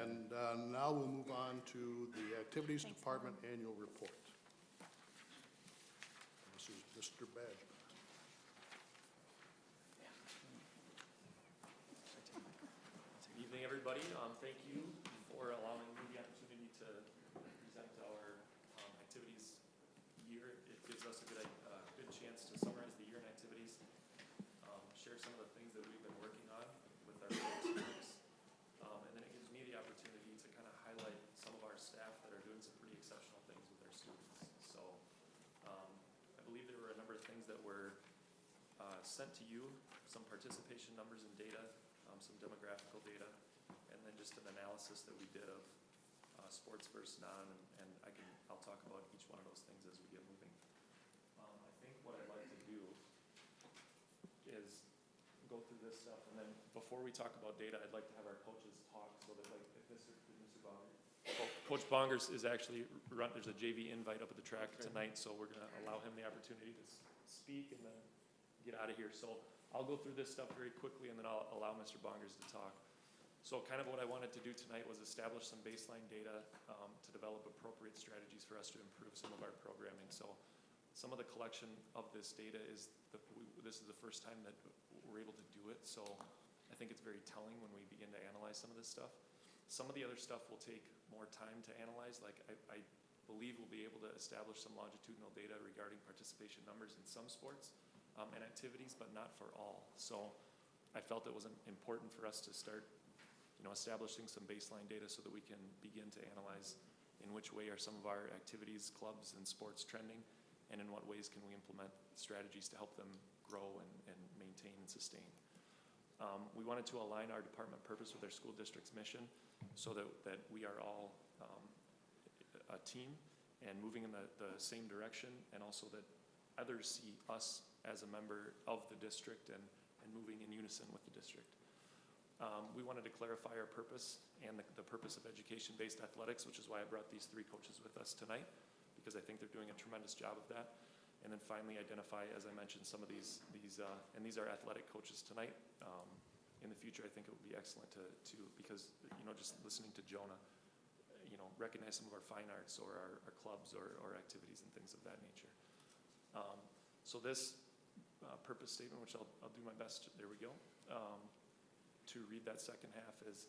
And now we'll move on to the Activities Department Annual Report. This is Mr. Badger. Good evening, everybody. Thank you for allowing me the opportunity to present our activities year. It gives us a good chance to summarize the year in activities, share some of the things that we've been working on with our students, and then it gives me the opportunity to kind of highlight some of our staff that are doing some pretty exceptional things with our students. were sent to you, some participation numbers and data, some demographical data, and then just an analysis that we did of sports versus non, and I'll talk about each one of those things as we get moving. I think what I'd like to do is go through this stuff, and then before we talk about data, I'd like to have our coaches talk, so that like if Mr. Bongers. Coach Bongers is actually there's a JV invite up at the track tonight, so we're gonna allow him the opportunity to speak and then get out of here. So I'll go through this stuff very quickly, and then I'll allow Mr. Bongers to talk. So kind of what I wanted to do tonight was establish some baseline data to develop appropriate strategies for us to improve some of our programming. So some of the collection of this data is this is the first time that we're able to do it. So I think it's very telling when we begin to analyze some of this stuff. Some of the other stuff will take more time to analyze. Like I believe we'll be able to establish some longitudinal data regarding participation numbers in some sports and activities, but not for all. So I felt it was important for us to start, establishing some baseline data so that we can begin to analyze in which way are some of our activities, clubs, and sports trending, and in what ways can we implement strategies to help them grow and maintain and sustain. We wanted to align our department purpose with our school district's mission so that we are all a team and moving in the same direction, and also that others see us as a member of the district and moving in unison with the district. We wanted to clarify our purpose and the purpose of education-based athletics, which is why I brought these three coaches with us tonight, because I think they're doing a tremendous job of that. And then finally identify, as I mentioned, some of these and these are athletic coaches tonight. In the future, I think it would be excellent to because, just listening to Jonah, recognize some of our fine arts or our clubs or activities and things of that nature. So this purpose statement, which I'll do my best, there we go, to read that second half is,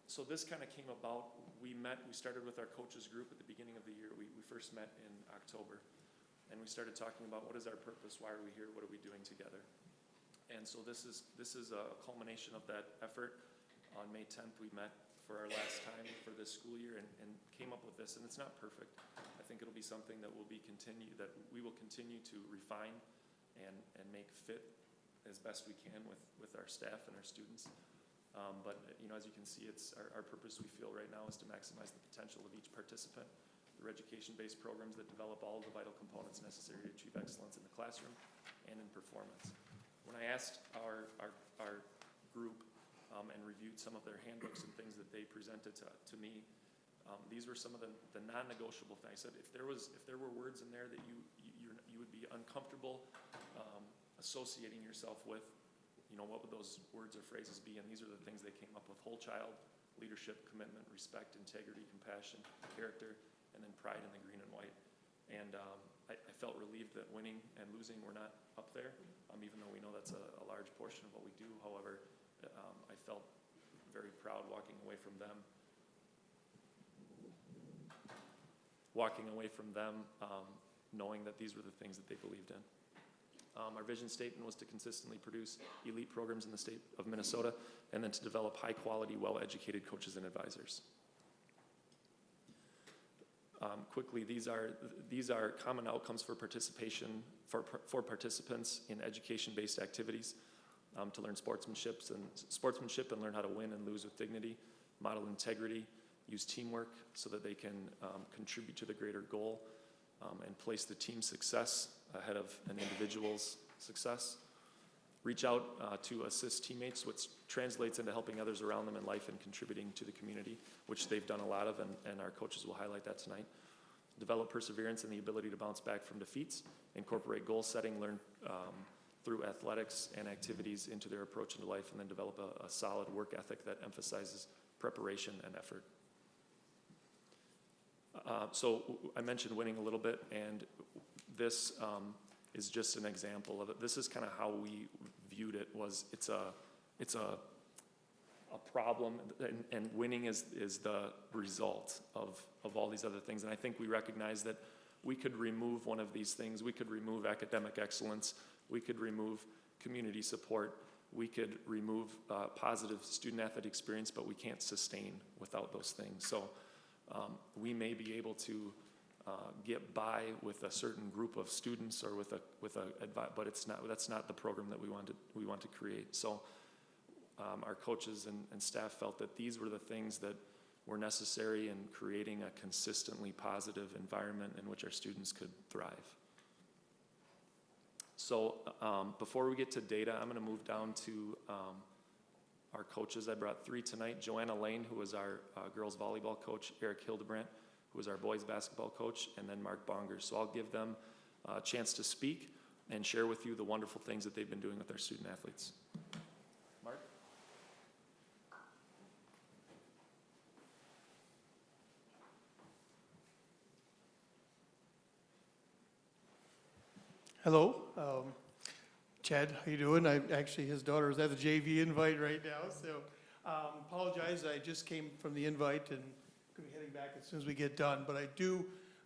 so this kind of came about, we started with our coaches group at the beginning of the year. We first met in October, and we started talking about what is our purpose, why are we here, what are we doing together? And so this is a culmination of that effort. On May 10th, we met for our last time for this school year and came up with this, and it's not perfect. I think it'll be something that we will continue to refine and make fit as best we can with our staff and our students. But as you can see, it's our purpose, we feel right now, is to maximize the potential of each participant through education-based programs that develop all of the vital components necessary to achieve excellence in the classroom and in performance. When I asked our group and reviewed some of their handbooks and things that they presented to me, these were some of the non-negotiable things. I said if there were words in there that you would be uncomfortable associating yourself with, what would those words or phrases be? And these are the things they came up with: whole child, leadership, commitment, respect, integrity, compassion, character, and then pride in the green and white. And I felt relieved that winning and losing were not up there, even though we know that's a large portion of what we do. However, I felt very proud walking away from them, knowing that these were the things that they believed in. Our vision statement was to consistently produce elite programs in the state of Minnesota, and then to develop high-quality, well-educated coaches and advisors. Quickly, these are common outcomes for participation for participants in education-based activities, to learn sportsmanship and learn how to win and lose with dignity, model integrity, use teamwork so that they can contribute to the greater goal, and place the team's success ahead of an individual's success. Reach out to assist teammates, which translates into helping others around them in life and contributing to the community, which they've done a lot of, and our coaches will highlight that tonight. Develop perseverance and the ability to bounce back from defeats. Incorporate goal setting, learn through athletics and activities into their approach into life, and then develop a solid work ethic that emphasizes preparation and effort. So I mentioned winning a little bit, and this is just an example of it. This is kind of how we viewed it. It's a problem, and winning is the result of all these other things. And I think we recognize that we could remove one of these things. We could remove academic excellence. We could remove community support. We could remove positive student-athlete experience, but we can't sustain without those things. So we may be able to get by with a certain group of students or but that's not the program that we want to create. So our coaches and staff felt that these were the things that were necessary in creating a consistently positive environment in which our students could thrive. So before we get to data, I'm going to move down to our coaches. I brought 3 tonight: Joanna Lane, who was our girls volleyball coach; Eric Hildebrandt, who was our boys basketball coach; and then Mark Bongers. So I'll give them a chance to speak and share with you the wonderful things that they've been doing with our student athletes. Mark? Hello, Chad, how you doing? Actually, his daughter is at the JV invite right now, so apologize, I just came from the invite and could be heading back as soon as we get done. But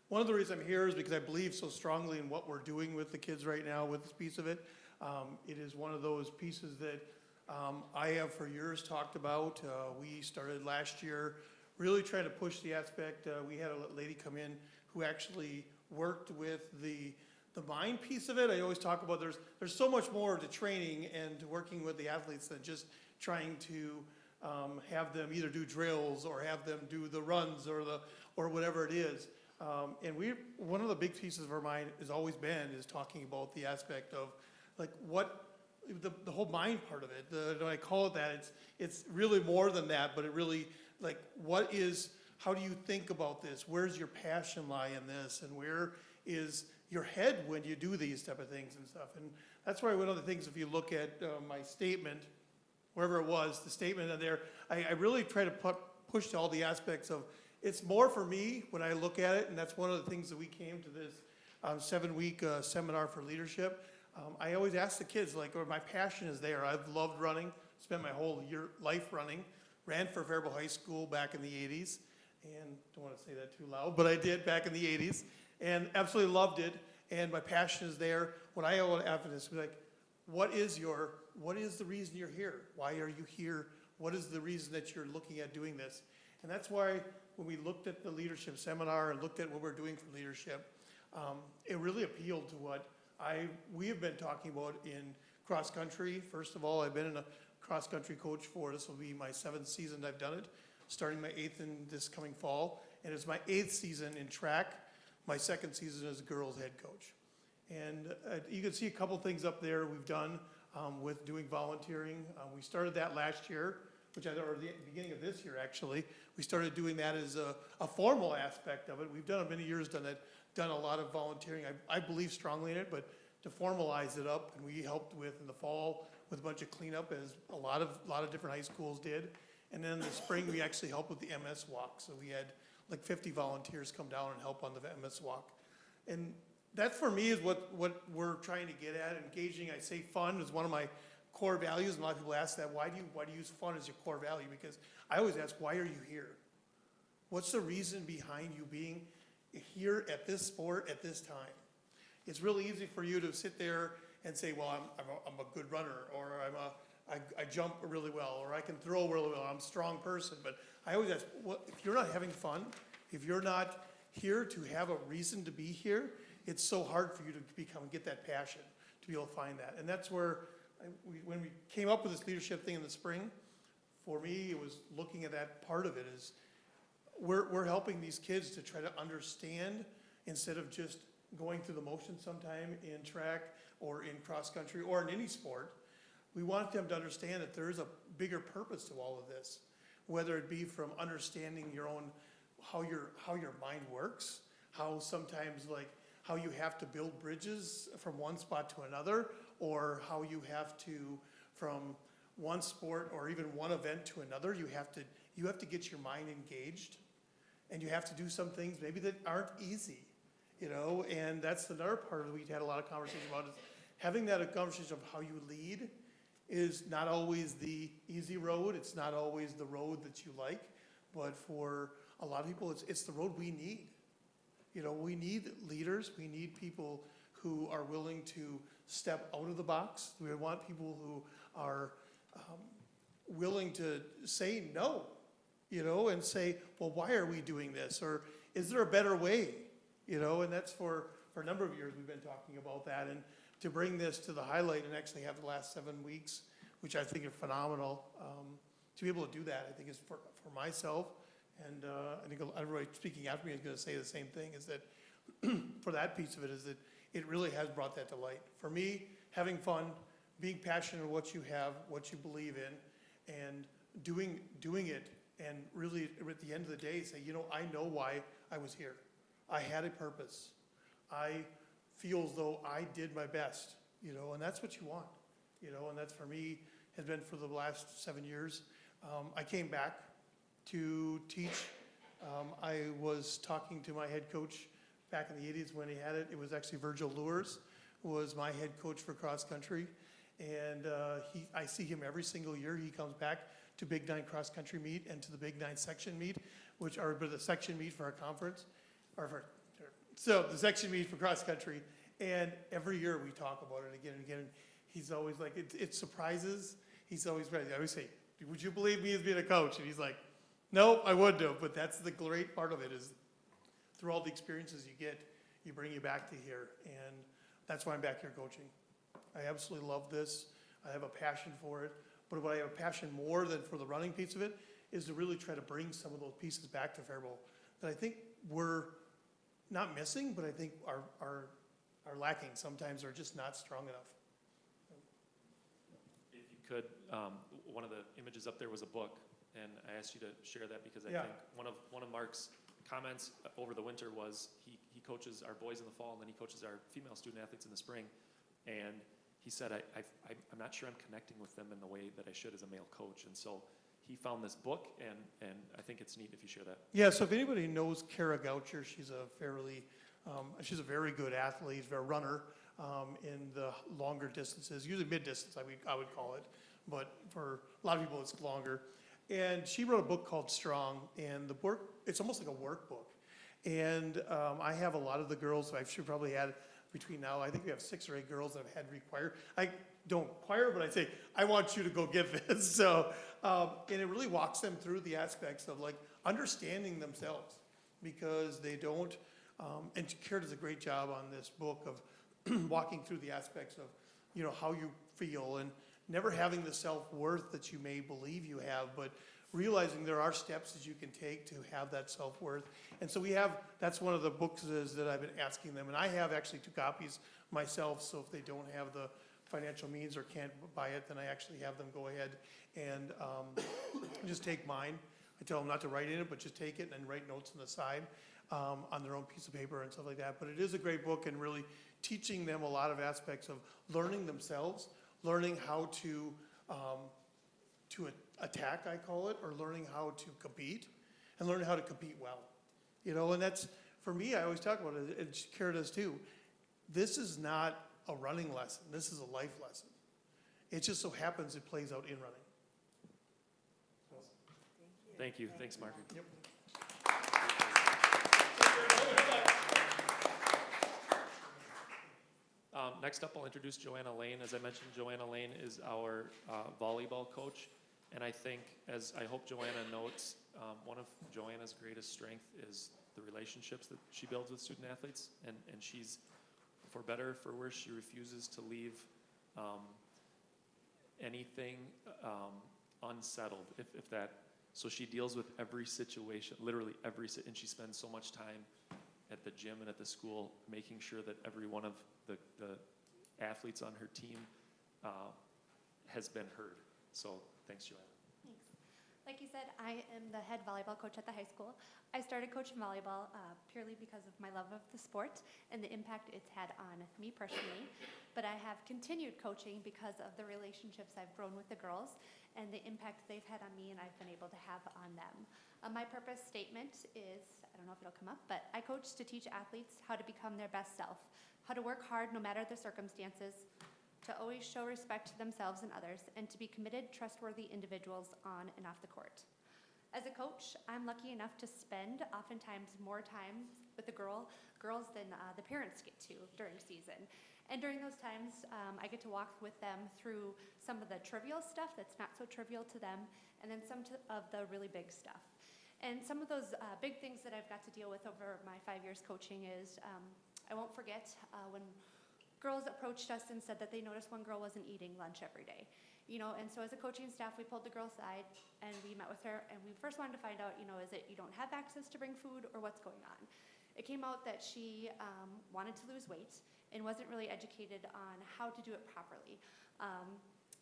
one of the reasons I'm here is because I believe so strongly in what we're doing with the kids right now with this piece of it. It is one of those pieces that I have for years talked about. We started last year really trying to push the aspect. We had a lady come in who actually worked with the mind piece of it. I always talk about there's so much more to training and to working with the athletes than just trying to have them either do drills or have them do the runs or whatever it is. And one of the big pieces of our mind has always been is talking about the aspect of like what the whole mind part of it. I call it that. It's really more than that, but it really like how do you think about this? Where's your passion lie in this, and where is your head when you do these type of things and stuff? And that's why one of the things, if you look at my statement, wherever it was, the statement in there, I really try to push to all the aspects of, it's more for me when I look at it, and that's one of the things that we came to this 7-week seminar for leadership. I always ask the kids, like, my passion is there. I've loved running, spent my whole life running, ran for Faribault High School back in the 80s, and don't want to say that too loud, but I did back in the 80s. And absolutely loved it, and my passion is there. What I want after this, be like, what is the reason you're here? Why are you here? What is the reason that you're looking at doing this? And that's why when we looked at the leadership seminar and looked at what we're doing for leadership, it really appealed to what we have been talking about in cross country. First of all, I've been a cross country coach this will be my 7th season I've done it, starting my 8th in this coming fall, and it's my 8th season in track. My 2nd season as a girls head coach. And you can see a couple things up there we've done with doing volunteering. We started that last year, or the beginning of this year actually. We started doing that as a formal aspect of it. We've done it many years, done a lot of volunteering. I believe strongly in it, but to formalize it up, and we helped with in the fall with a bunch of cleanup, as a lot of different high schools did. And then in the spring, we actually helped with the MS walk. So we had like 50 volunteers come down and help on the MS walk. And that for me is what we're trying to get at. Engaging, I say fun is one of my core values, and a lot of people ask that, why do you use fun as your core value? Because I always ask, why are you here? What's the reason behind you being here at this sport at this time? It's really easy for you to sit there and say, well, I'm a good runner, or I jump really well, or I can throw really well, I'm a strong person. But I always ask, if you're not having fun, if you're not here to have a reason to be here, it's so hard for you to get that passion, to be able to find that. And that's where, when we came up with this leadership thing in the spring, for me, it was looking at that part of it is, we're helping these kids to try to understand, instead of just going through the motions sometime in track or in cross country or in any sport. We want them to understand that there is a bigger purpose to all of this, whether it be from understanding your own, how your mind works, how sometimes how you have to build bridges from one spot to another, or how you have to, from one sport or even one event to another, you have to get your mind engaged, and you have to do some things maybe that aren't easy, and that's another part that we had a lot of conversation about, is having that conversation of how you lead is not always the easy road. It's not always the road that you like, but for a lot of people, it's the road we need. We need leaders. We need people who are willing to step out of the box. We want people who are willing to say no, and say, well, why are we doing this? Or is there a better way? you know, and that's for a number of years we've been talking about that. And to bring this to the highlight and actually have the last 7 weeks, which I think are phenomenal, to be able to do that, I think is for myself, and I think everybody speaking after me is going to say the same thing, is that for that piece of it is that it really has brought that to light. For me, having fun, being passionate in what you have, what you believe in, and doing it, and really at the end of the day say, you know, I know why I was here. I had a purpose. I feel as though I did my best, you know, and that's what you want, you know, and that's for me has been for the last 7 years. I came back to teach. I was talking to my head coach back in the 80s when he had it. It was actually Virgil Lures was my head coach for cross country. And I see him every single year. He comes back to Big 9 cross country meet and to the Big 9 section meet, which are the section meet for our conference, so the section meet for cross country. And every year we talk about it again and again. And he's always like, it surprises. He's always ready. I always say, would you believe me as being a coach? And he's like, no, I wouldn't have. But that's the great part of it, is through all the experiences you get, you bring you back to here. And that's why I'm back here coaching. I absolutely love this. I have a passion for it. But what I have a passion more than for the running piece of it is to really try to bring some of those pieces back to Faribault that I think we're not missing, but I think are lacking sometimes, or just not strong enough. If you could, one of the images up there was a book, and I asked you to share that because I Yeah. think one of Mark's comments over the winter was he coaches our boys in the fall, and then he coaches our female student athletes in the spring, and he said, I'm not sure I'm connecting with them in the way that I should as a male coach, and so he found this book, and I think it's neat if you share that. Yeah, so if anybody knows Kara Goucher, she's a very good athlete, a runner in the longer distances, usually mid-distance, I would call it, but for a lot of people it's longer. And she wrote a book called Strong, and the book, it's almost like a workbook. And I have a lot of the girls, I should probably had between now, I think we have 6 or 8 girls that have had require. I don't require, but I say, I want you to go get this. So, and it really walks them through the aspects of like understanding themselves, because they don't, and Kara does a great job on this book of walking through the aspects of, you know, how you feel, and never having the self-worth that you may believe you have, but realizing there are steps that you can take to have that self-worth. And so that's one of the books that I've been asking them, and I have actually 2 copies myself, so if they don't have the financial means or can't buy it, then I actually have them go ahead and just take mine. I tell them not to write in it, but just take it and write notes on the side on their own piece of paper and stuff like that. But it is a great book, and really teaching them a lot of aspects of learning themselves, learning how to attack, I call it, or learning how to compete, and learning how to compete well. You know, and that's, for me, I always talk about it, and Kara does too. This is not a running lesson. This is a life lesson. It just so happens it plays out in running. So. Thank you. Thanks, Mark. Yep. Next up, I'll introduce Joanna Lane. As I mentioned, Joanna Lane is our volleyball coach. And I think, as I hope Joanna notes, one of Joanna's greatest strength is the relationships that she builds with student athletes. And she's, for better or for worse, she refuses to leave anything unsettled, if that. So she deals with every situation, literally every, and she spends so much time at the gym and at the school making sure that every one of the athletes on her team has been heard. So thanks, Joanna. Thanks. Like you said, I am the head volleyball coach at the high school. I started coaching volleyball purely because of my love of the sport and the impact it's had on me personally. But I have continued coaching because of the relationships I've grown with the girls and the impact they've had on me and I've been able to have on them. My purpose statement is, I don't know if it'll come up, but I coach to teach athletes how to become their best self, how to work hard no matter the circumstances, to always show respect to themselves and others, and to be committed, trustworthy individuals on and off the court. As a coach, I'm lucky enough to spend oftentimes more time with the girls than the parents get to during season. And during those times, I get to walk with them through some of the trivial stuff that's not so trivial to them, and then some of the really big stuff. And some of those big things that I've got to deal with over my 5 years coaching is, I won't forget when girls approached us and said that they noticed one girl wasn't eating lunch every day. And so as a coaching staff, we pulled the girl aside and we met with her, and we first wanted to find out, is it you don't have access to bring food, or what's going on? It came out that she wanted to lose weight and wasn't really educated on how to do it properly.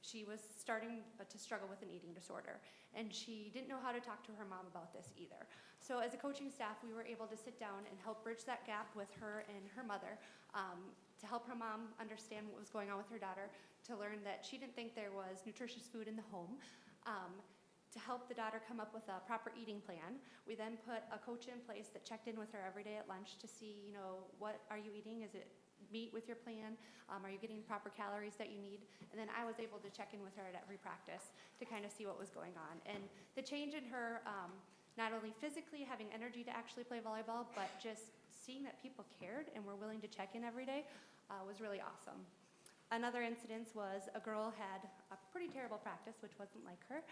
She was starting to struggle with an eating disorder, and she didn't know how to talk to her mom about this either. So as a coaching staff, we were able to sit down and help bridge that gap with her and her mother, to help her mom understand what was going on with her daughter, to learn that she didn't think there was nutritious food in the home, to help the daughter come up with a proper eating plan. We then put a coach in place that checked in with her every day at lunch to see, what are you eating? Is it meet with your plan? Are you getting the proper calories that you need? And then I was able to check in with her at every practice to kind of see what was going on. And the change in her, not only physically having energy to actually play volleyball, but just seeing that people cared and were willing to check in every day was really awesome. Another incident was a girl had a pretty terrible practice, which wasn't like her.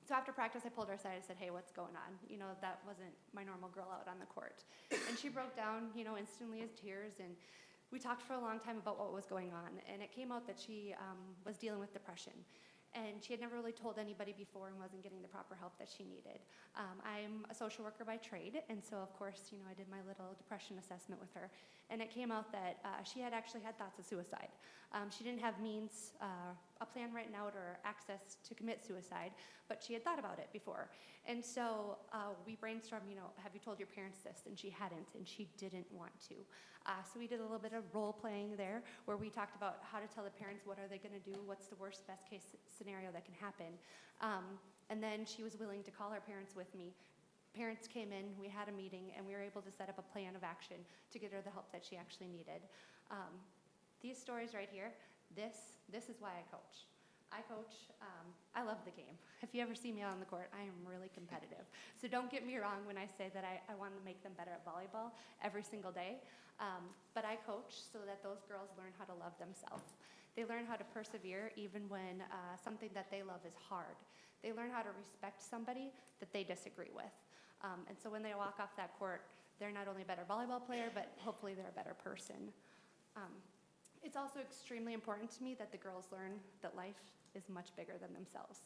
So after practice, I pulled her aside and said, hey, what's going on? That wasn't my normal girl out on the court. And she broke down, instantly in tears, and we talked for a long time about what was going on. And it came out that she was dealing with depression. And she had never really told anybody before and wasn't getting the proper help that she needed. I'm a social worker by trade, and so of course, I did my little depression assessment with her. And it came out that she had actually had thoughts of suicide. She didn't have means, a plan written out or access to commit suicide, but she had thought about it before. And so we brainstormed, have you told your parents this? And she hadn't, and she didn't want to. So we did a little bit of role playing there, where we talked about how to tell the parents what are they going to do, what's the worst, best case scenario that can happen. And then she was willing to call her parents with me. Parents came in, we had a meeting, and we were able to set up a plan of action to get her the help that she actually needed. These stories right here, this is why I coach. I love the game. If you ever see me out on the court, I am really competitive. So don't get me wrong when I say that I want to make them better at volleyball every single day. But I coach so that those girls learn how to love themselves. They learn how to persevere even when something that they love is hard. They learn how to respect somebody that they disagree with. And so when they walk off that court, they're not only a better volleyball player, but hopefully they're a better person. It's also extremely important to me that the girls learn that life is much bigger than themselves.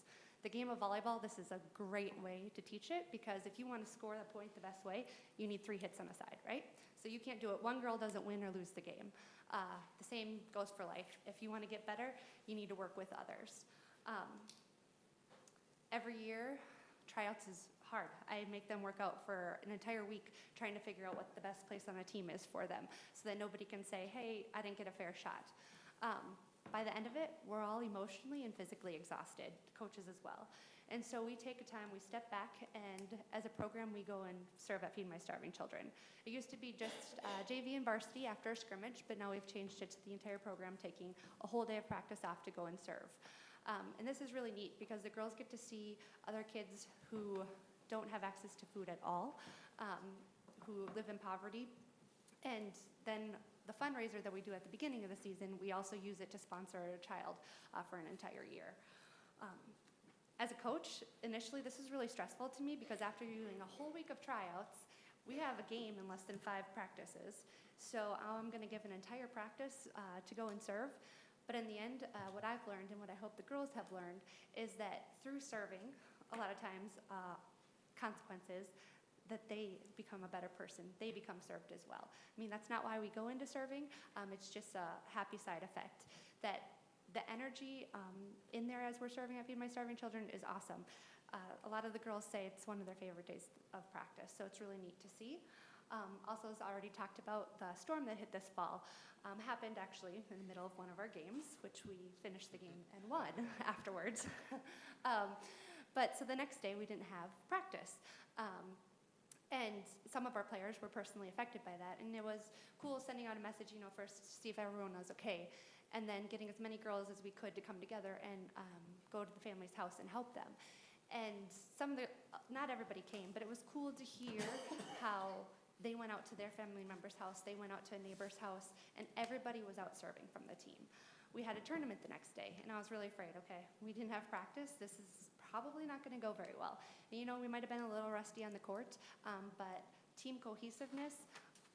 The game of volleyball, this is a great way to teach it, because if you want to score the point the best way, you need 3 hits on a side, right? So you can't do it. One girl doesn't win or lose the game. The same goes for life. If you want to get better, you need to work with others. Every year, tryouts is hard. I make them work out for an entire week trying to figure out what the best place on a team is for them, so that nobody can say, hey, I didn't get a fair shot. By the end of it, we're all emotionally and physically exhausted, coaches as well. And so we take a time, we step back, and as a program, we go and serve at Feed My Starving Children. It used to be just JV and varsity after a scrimmage, but now we've changed it to the entire program, taking a whole day of practice off to go and serve. And this is really neat, because the girls get to see other kids who don't have access to food at all, who live in poverty. And then the fundraiser that we do at the beginning of the season, we also use it to sponsor a child for an entire year. As a coach, initially this was really stressful to me, because after doing a whole week of tryouts, we have a game in less than 5 practices. So I'm going to give an entire practice to go and serve. But in the end, what I've learned, and what I hope the girls have learned, is that through serving, a lot of times, consequences, that they become a better person. They become served as well. I mean, that's not why we go into serving. It's just a happy side effect. That the energy in there as we're serving at Feed My Starving Children is awesome. A lot of the girls say it's one of their favorite days of practice, so it's really neat to see. Also, as already talked about, the storm that hit this fall happened actually in the middle of one of our games, which we finished the game and won afterwards. But so the next day we didn't have practice. And some of our players were personally affected by that. And it was cool sending out a message, first to see if everyone was okay, and then getting as many girls as we could to come together and go to the family's house and help them. And not everybody came, but it was cool to hear how they went out to their family member's house, they went out to a neighbor's house, and everybody was out serving from the team. We had a tournament the next day, and I was really afraid, okay, we didn't have practice, this is probably not going to go very well. And, you know, we might have been a little rusty on the court, but team cohesiveness,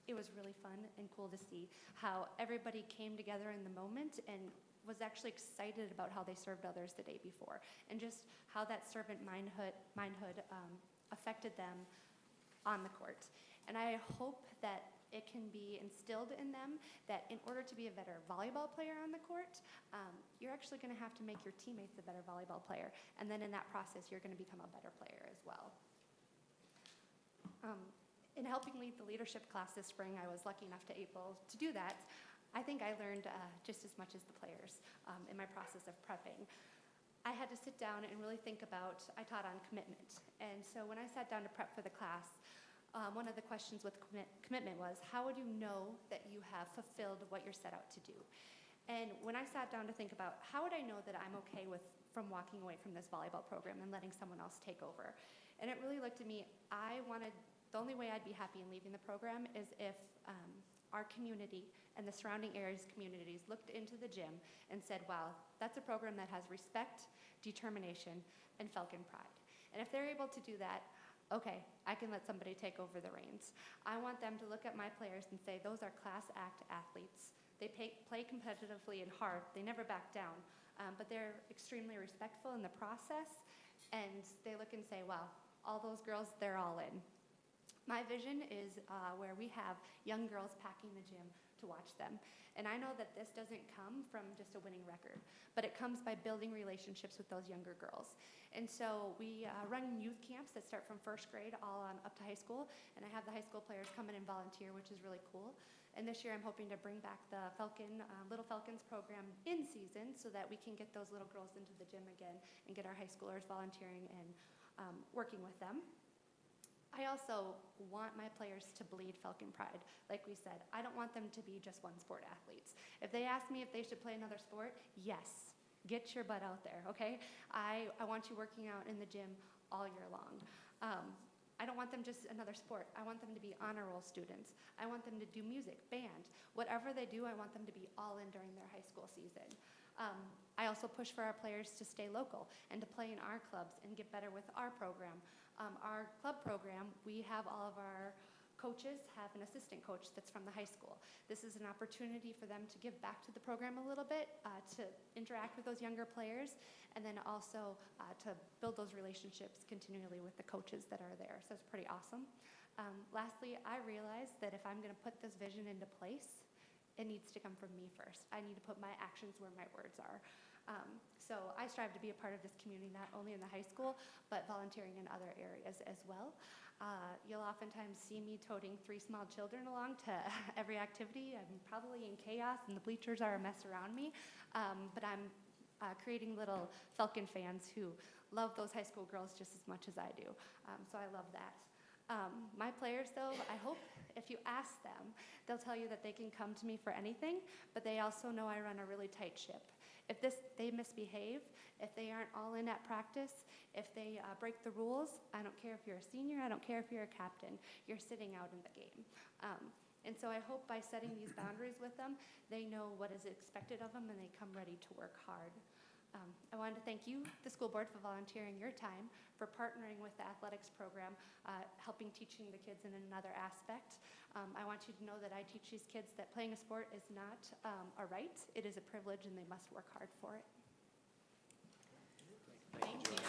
it was really fun and cool to see how everybody came together in the moment and was actually excited about how they served others the day before, and just how that servant mindhood affected them on the court. And I hope that it can be instilled in them that in order to be a better volleyball player on the court, you're actually going to have to make your teammates a better volleyball player. And then in that process, you're going to become a better player as well. In helping lead the leadership class this spring, I was lucky enough to able to do that. I think I learned just as much as the players in my process of prepping. I had to sit down and really think about, I taught on commitment. And so when I sat down to prep for the class, one of the questions with commitment was, how would you know that you have fulfilled what you're set out to do? And when I sat down to think about, how would I know that I'm okay from walking away from this volleyball program and letting someone else take over? And it really looked at me, the only way I'd be happy in leaving the program is if our community and the surrounding areas communities looked into the gym and said, wow, that's a program that has respect, determination, and Falcon pride. And if they're able to do that, okay, I can let somebody take over the reins. I want them to look at my players and say, those are class act athletes. They play competitively and hard. They never back down, but they're extremely respectful in the process, and they look and say, wow, all those girls, they're all in. My vision is where we have young girls packing the gym to watch them. And I know that this doesn't come from just a winning record, but it comes by building relationships with those younger girls. And so we run youth camps that start from first grade all on up to high school, and I have the high school players come in and volunteer, which is really cool. And this year I'm hoping to bring back the Little Falcons program in season so that we can get those little girls into the gym again and get our high schoolers volunteering and working with them. I also want my players to bleed Falcon pride. Like we said, I don't want them to be just one sport athletes. If they ask me if they should play another sport, yes, get your butt out there, okay? I want you working out in the gym all year long. I don't want them just another sport. I want them to be honor roll students. I want them to do music, band. Whatever they do, I want them to be all in during their high school season. I also push for our players to stay local and to play in our clubs and get better with our program. Our club program, we have all of our coaches have an assistant coach that's from the high school. This is an opportunity for them to give back to the program a little bit, to interact with those younger players, and then also to build those relationships continually with the coaches that are there. So it's pretty awesome. Lastly, I realize that if I'm going to put this vision into place, it needs to come from me first. I need to put my actions where my words are. So I strive to be a part of this community, not only in the high school, but volunteering in other areas as well. You'll oftentimes see me toting 3 small children along to every activity. I'm probably in chaos and the bleachers are a mess around me, but I'm creating little Falcon fans who love those high school girls just as much as I do. So I love that. My players, though, I hope if you ask them, they'll tell you that they can come to me for anything, but they also know I run a really tight ship. If they misbehave, if they aren't all in at practice, if they break the rules, I don't care if you're a senior, I don't care if you're a captain, you're sitting out in the game. And so I hope by setting these boundaries with them, they know what is expected of them and they come ready to work hard. I wanted to thank you, the school board, for volunteering your time, for partnering with the athletics program, helping teaching the kids in another aspect. I want you to know that I teach these kids that playing a sport is not a right, it is a privilege and they must work hard for it. Thank you.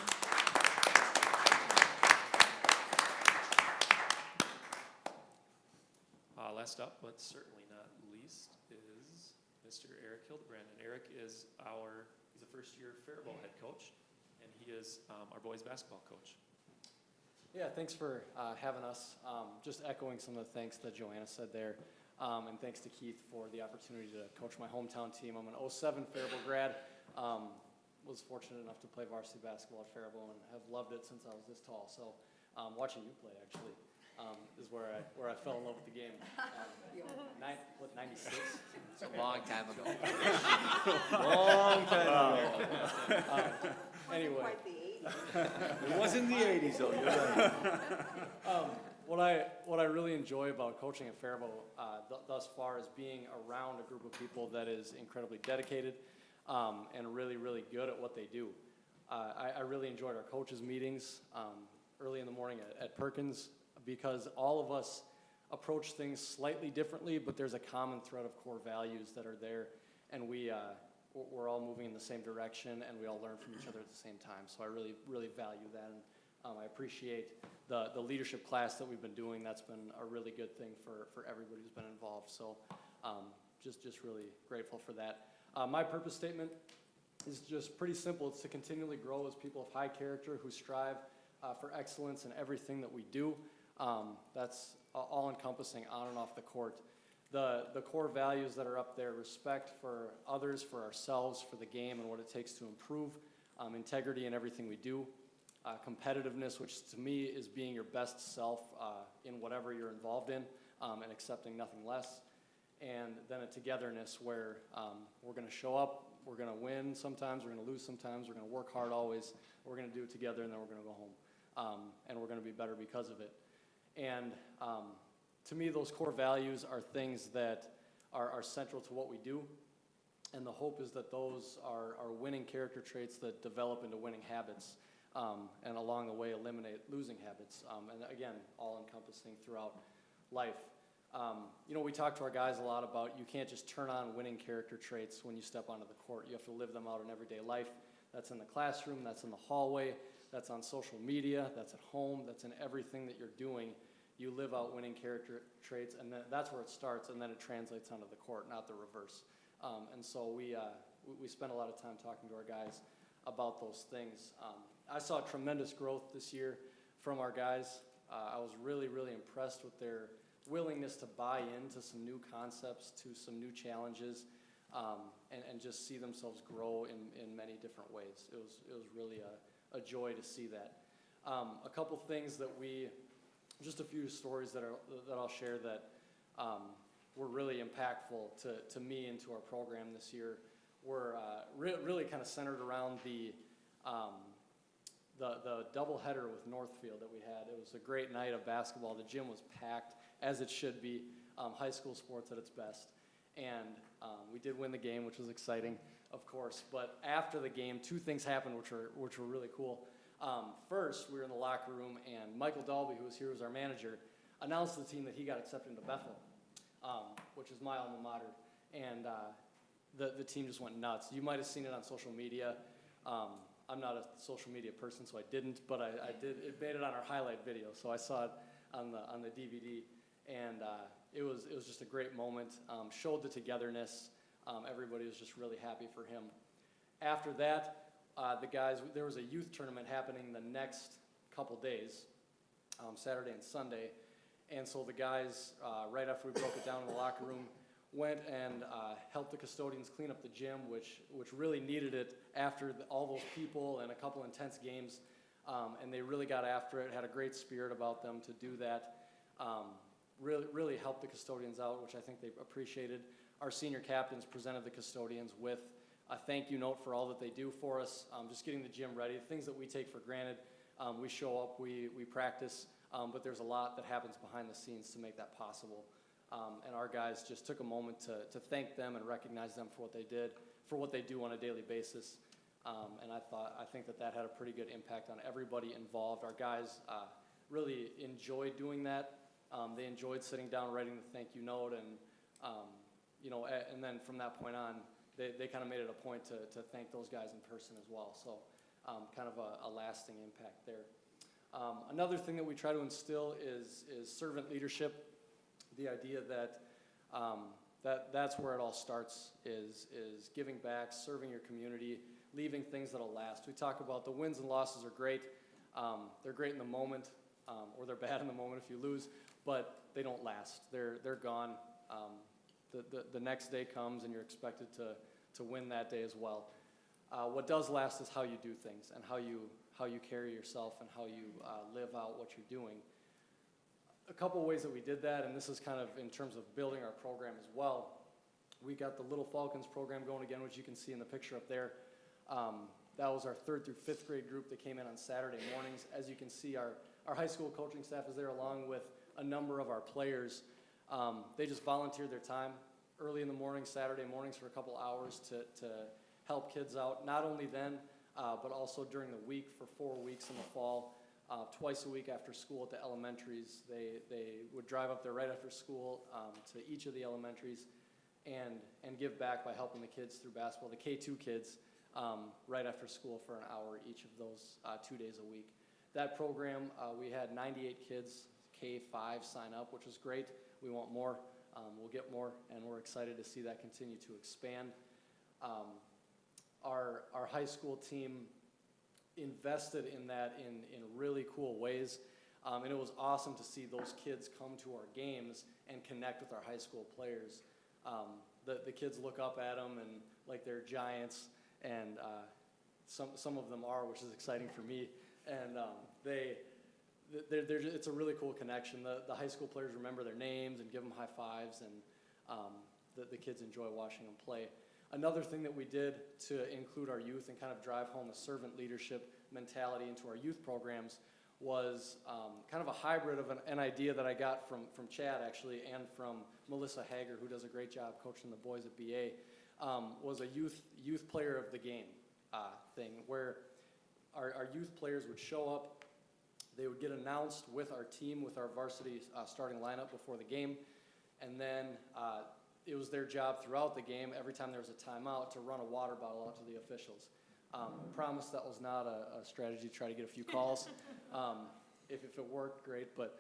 Last up, but certainly not least, is Mr. Eric Hildebrand. And Eric is he's a first-year Faribault head coach, and he is our boys basketball coach. Yeah, thanks for having us. Just echoing some of the thanks that Joanna said there, and thanks to Keith for the opportunity to coach my hometown team. I'm an 07 Faribault grad. Was fortunate enough to play varsity basketball at Faribault and have loved it since I was this tall. So watching you play actually is where I fell in love with the game. 96? It's a long time ago. Long time ago. Anyway. Quite the 80s. It wasn't the 80s though, you're right. What I really enjoy about coaching at Faribault thus far is being around a group of people that is incredibly dedicated and really, really good at what they do. I really enjoyed our coaches' meetings early in the morning at Perkins, because all of us approach things slightly differently, but there's a common thread of core values that are there, and we're all moving in the same direction, and we all learn from each other at the same time. So I really, really value that, and I appreciate the leadership class that we've been doing. That's been a really good thing for everybody who's been involved. So just really grateful for that. My purpose statement is just pretty simple. It's to continually grow as people of high character who strive for excellence in everything that we do. That's all-encompassing on and off the court. The core values that are up there: respect for others, for ourselves, for the game and what it takes to improve, integrity in everything we do, competitiveness, which to me is being your best self in whatever you're involved in, and accepting nothing less, and then a togetherness where we're going to show up, we're going to win sometimes, we're going to lose sometimes, we're going to work hard always, we're going to do it together, and then we're going to go home, and we're going to be better because of it. And to me, those core values are things that are central to what we do, and the hope is that those are winning character traits that develop into winning habits, and along the way eliminate losing habits, and again, all-encompassing throughout life. We talk to our guys a lot about you can't just turn on winning character traits when you step onto the court. You have to live them out in everyday life. That's in the classroom, that's in the hallway, that's on social media, that's at home, that's in everything that you're doing. You live out winning character traits, and that's where it starts, and then it translates onto the court, not the reverse. And so we spend a lot of time talking to our guys about those things. I saw tremendous growth this year from our guys. I was really, really impressed with their willingness to buy into some new concepts, to some new challenges, and just see themselves grow in many different ways. It was really a joy to see that. A couple things just a few stories that I'll share that were really impactful to me and to our program this year. Were really kind of centered around the doubleheader with Northfield that we had. It was a great night of basketball. The gym was packed, as it should be, high school sports at its best. And we did win the game, which was exciting, of course. But after the game, two things happened which were really cool. First, we were in the locker room, and Michael Dalby, who was here as our manager, announced to the team that he got accepted into Bethel, which is my alma mater. And the team just went nuts. You might have seen it on social media. I'm not a social media person, so I didn't, but I did. It made it on our highlight video, so I saw it on the DVD, and it was just a great moment. Showed the togetherness. Everybody was just really happy for him. After that, the guys, there was a youth tournament happening the next couple days, Saturday and Sunday, and so the guys, right after we broke it down in the locker room, went and helped the custodians clean up the gym, which really needed it after all those people and a couple intense games, and they really got after it, had a great spirit about them to do that. Really helped the custodians out, which I think they appreciated. Our senior captains presented the custodians with a thank you note for all that they do for us, just getting the gym ready, things that we take for granted. We show up, we practice, but there's a lot that happens behind the scenes to make that possible. And our guys just took a moment to thank them and recognize them for what they did, for what they do on a daily basis. And I think that had a pretty good impact on everybody involved. Our guys really enjoyed doing that. They enjoyed sitting down, writing the thank you note, and then from that point on, they kind of made it a point to thank those guys in person as well. So kind of a lasting impact there. Another thing that we try to instill is servant leadership. The idea that's where it all starts is giving back, serving your community, leaving things that'll last. We talk about the wins and losses are great. They're great in the moment, or they're bad in the moment if you lose, but they don't last. They're gone. The next day comes and you're expected to win that day as well. What does last is how you do things and how you carry yourself and how you live out what you're doing. A couple ways that we did that, and this is kind of in terms of building our program as well. We got the Little Falcons program going again, which you can see in the picture up there. That was our 3rd through 5th grade group that came in on Saturday mornings. As you can see, our high school coaching staff is there along with a number of our players. They just volunteered their time early in the morning, Saturday mornings for a couple hours to help kids out. Not only then, but also during the week for 4 weeks in the fall. Twice a week after school at the elementaries. They would drive up there right after school to each of the elementaries and give back by helping the kids through basketball, the K2 kids, right after school for an hour each of those 2 days a week. That program, we had 98 kids, K5, sign up, which was great. We want more. We'll get more, and we're excited to see that continue to expand. Our high school team invested in that in really cool ways, and it was awesome to see those kids come to our games and connect with our high school players. The kids look up at them and like they're giants, and some of them are, which is exciting for me. And it's a really cool connection. The high school players remember their names and give them high fives, and the kids enjoy watching them play. Another thing that we did to include our youth and kind of drive home a servant leadership mentality into our youth programs was kind of a hybrid of an idea that I got from Chad, actually, and from Melissa Hager, who does a great job coaching the boys at BA, was a youth player of the game thing, where our youth players would show up. They would get announced with our team, with our varsity starting lineup before the game, and then it was their job throughout the game, every time there was a timeout, to run a water bottle out to the officials. Promise that was not a strategy to try to get a few calls. If it worked, great, but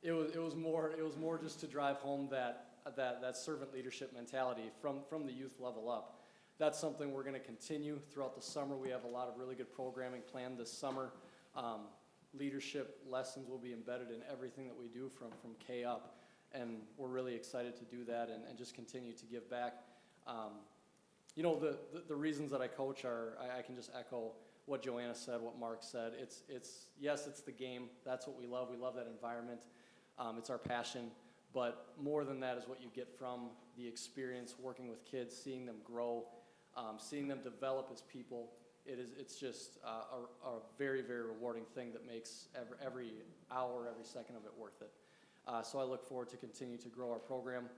it was more just to drive home that servant leadership mentality from the youth level up. That's something we're going to continue throughout the summer. We have a lot of really good programming planned this summer. Leadership lessons will be embedded in everything that we do from K up. And we're really excited to do that and just continue to give back. You know, the reasons that I coach are, I can just echo what Joanna said, what Mark said. Yes, it's the game. That's what we love. We love that environment. It's our passion. But more than that is what you get from the experience working with kids, seeing them grow, seeing them develop as people. It's just a very, very rewarding thing that makes every hour, every second of it worth it. So I look forward to continue to grow our program,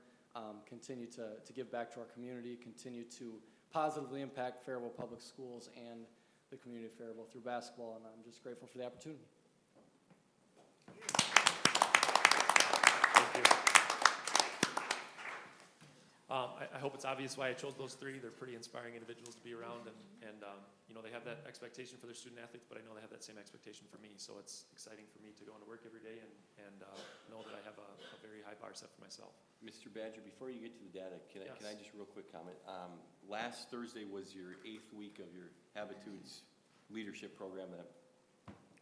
continue to give back to our community, continue to positively impact Faribault Public Schools and the community of Faribault through basketball, and I'm just grateful for the opportunity. Thank you. I hope it's obvious why I chose those three. They're pretty inspiring individuals to be around, and you know, they have that expectation for their student athletes, but I know they have that same expectation for me. So it's exciting for me to go into work every day and know that I have a very high bar set for myself. Mr. Badger, before you get to the data, can I just real quick comment? Last Thursday was your 8th week of your Habitudes leadership program that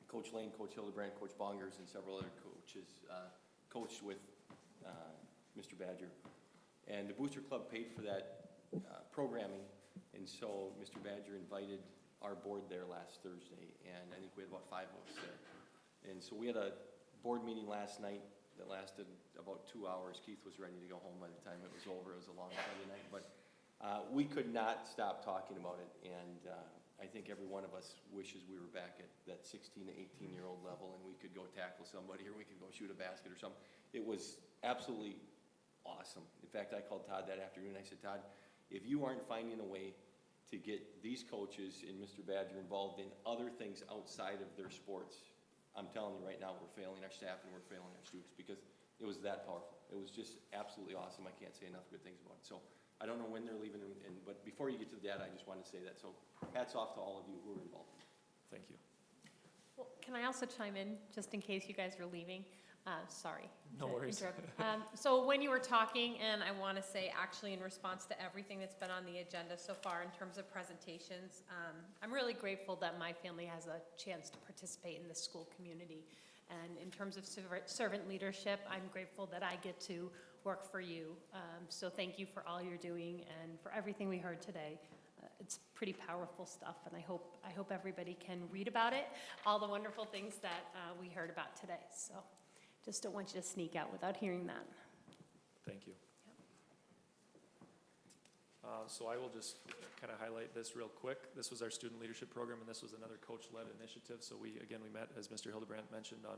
Coach Lane, Coach Hildebrand, Coach Bongers, and several other coaches coached with Mr. Badger. And the Booster Club paid for that programming, and so Mr. Badger invited our board there last Thursday, and I think we had about 5 of us there. And so we had a board meeting last night that lasted about 2 hours. Keith was ready to go home by the time it was over. It was a long Sunday night, but we could not stop talking about it, and I think every one of us wishes we were back at that 16 to 18-year-old level, and we could go tackle somebody, or we could go shoot a basket or something. It was absolutely awesome. In fact, I called Todd that afternoon. I said, Todd, if you aren't finding a way to get these coaches and Mr. Badger involved in other things outside of their sports, I'm telling you right now, we're failing our staff and we're failing our students, because it was that powerful. It was just absolutely awesome. I can't say enough good things about it. So I don't know when they're leaving, but before you get to the data, I just wanted to say that. So hats off to all of you who are involved. Thank you. Well, can I also chime in, just in case you guys are leaving? Sorry. No worries. So when you were talking, and I want to say actually in response to everything that's been on the agenda so far in terms of presentations, I'm really grateful that my family has a chance to participate in the school community. And in terms of servant leadership, I'm grateful that I get to work for you. So thank you for all you're doing and for everything we heard today. It's pretty powerful stuff, and I hope everybody can read about it, all the wonderful things that we heard about today. So just don't want you to sneak out without hearing that. Thank you. So I will just kind of highlight this real quick. This was our student leadership program, and this was another coach-led initiative. So we met, as Mr. Hildebrand mentioned, on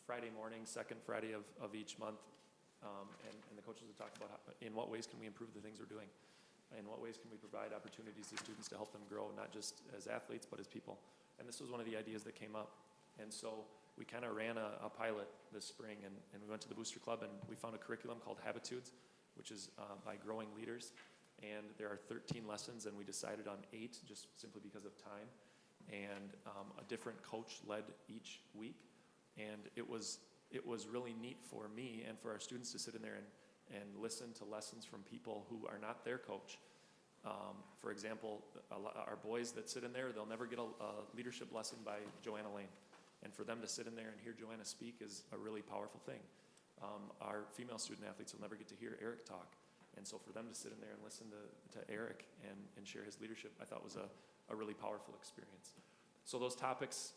Friday morning, second Friday of each month, and the coaches would talk about in what ways can we improve the things we're doing. In what ways can we provide opportunities to students to help them grow, not just as athletes, but as people? And this was one of the ideas that came up. And so we kind of ran a pilot this spring, and we went to the Booster Club, and we found a curriculum called Habitudes, which is by growing leaders. And there are 13 lessons, and we decided on 8 just simply because of time. And a different coach led each week. And it was really neat for me and for our students to sit in there and listen to lessons from people who are not their coach. For example, our boys that sit in there, they'll never get a leadership lesson by Joanna Lane. And for them to sit in there and hear Joanna speak is a really powerful thing. Our female student athletes will never get to hear Eric talk. And so for them to sit in there and listen to Eric and share his leadership, I thought was a really powerful experience. So those topics,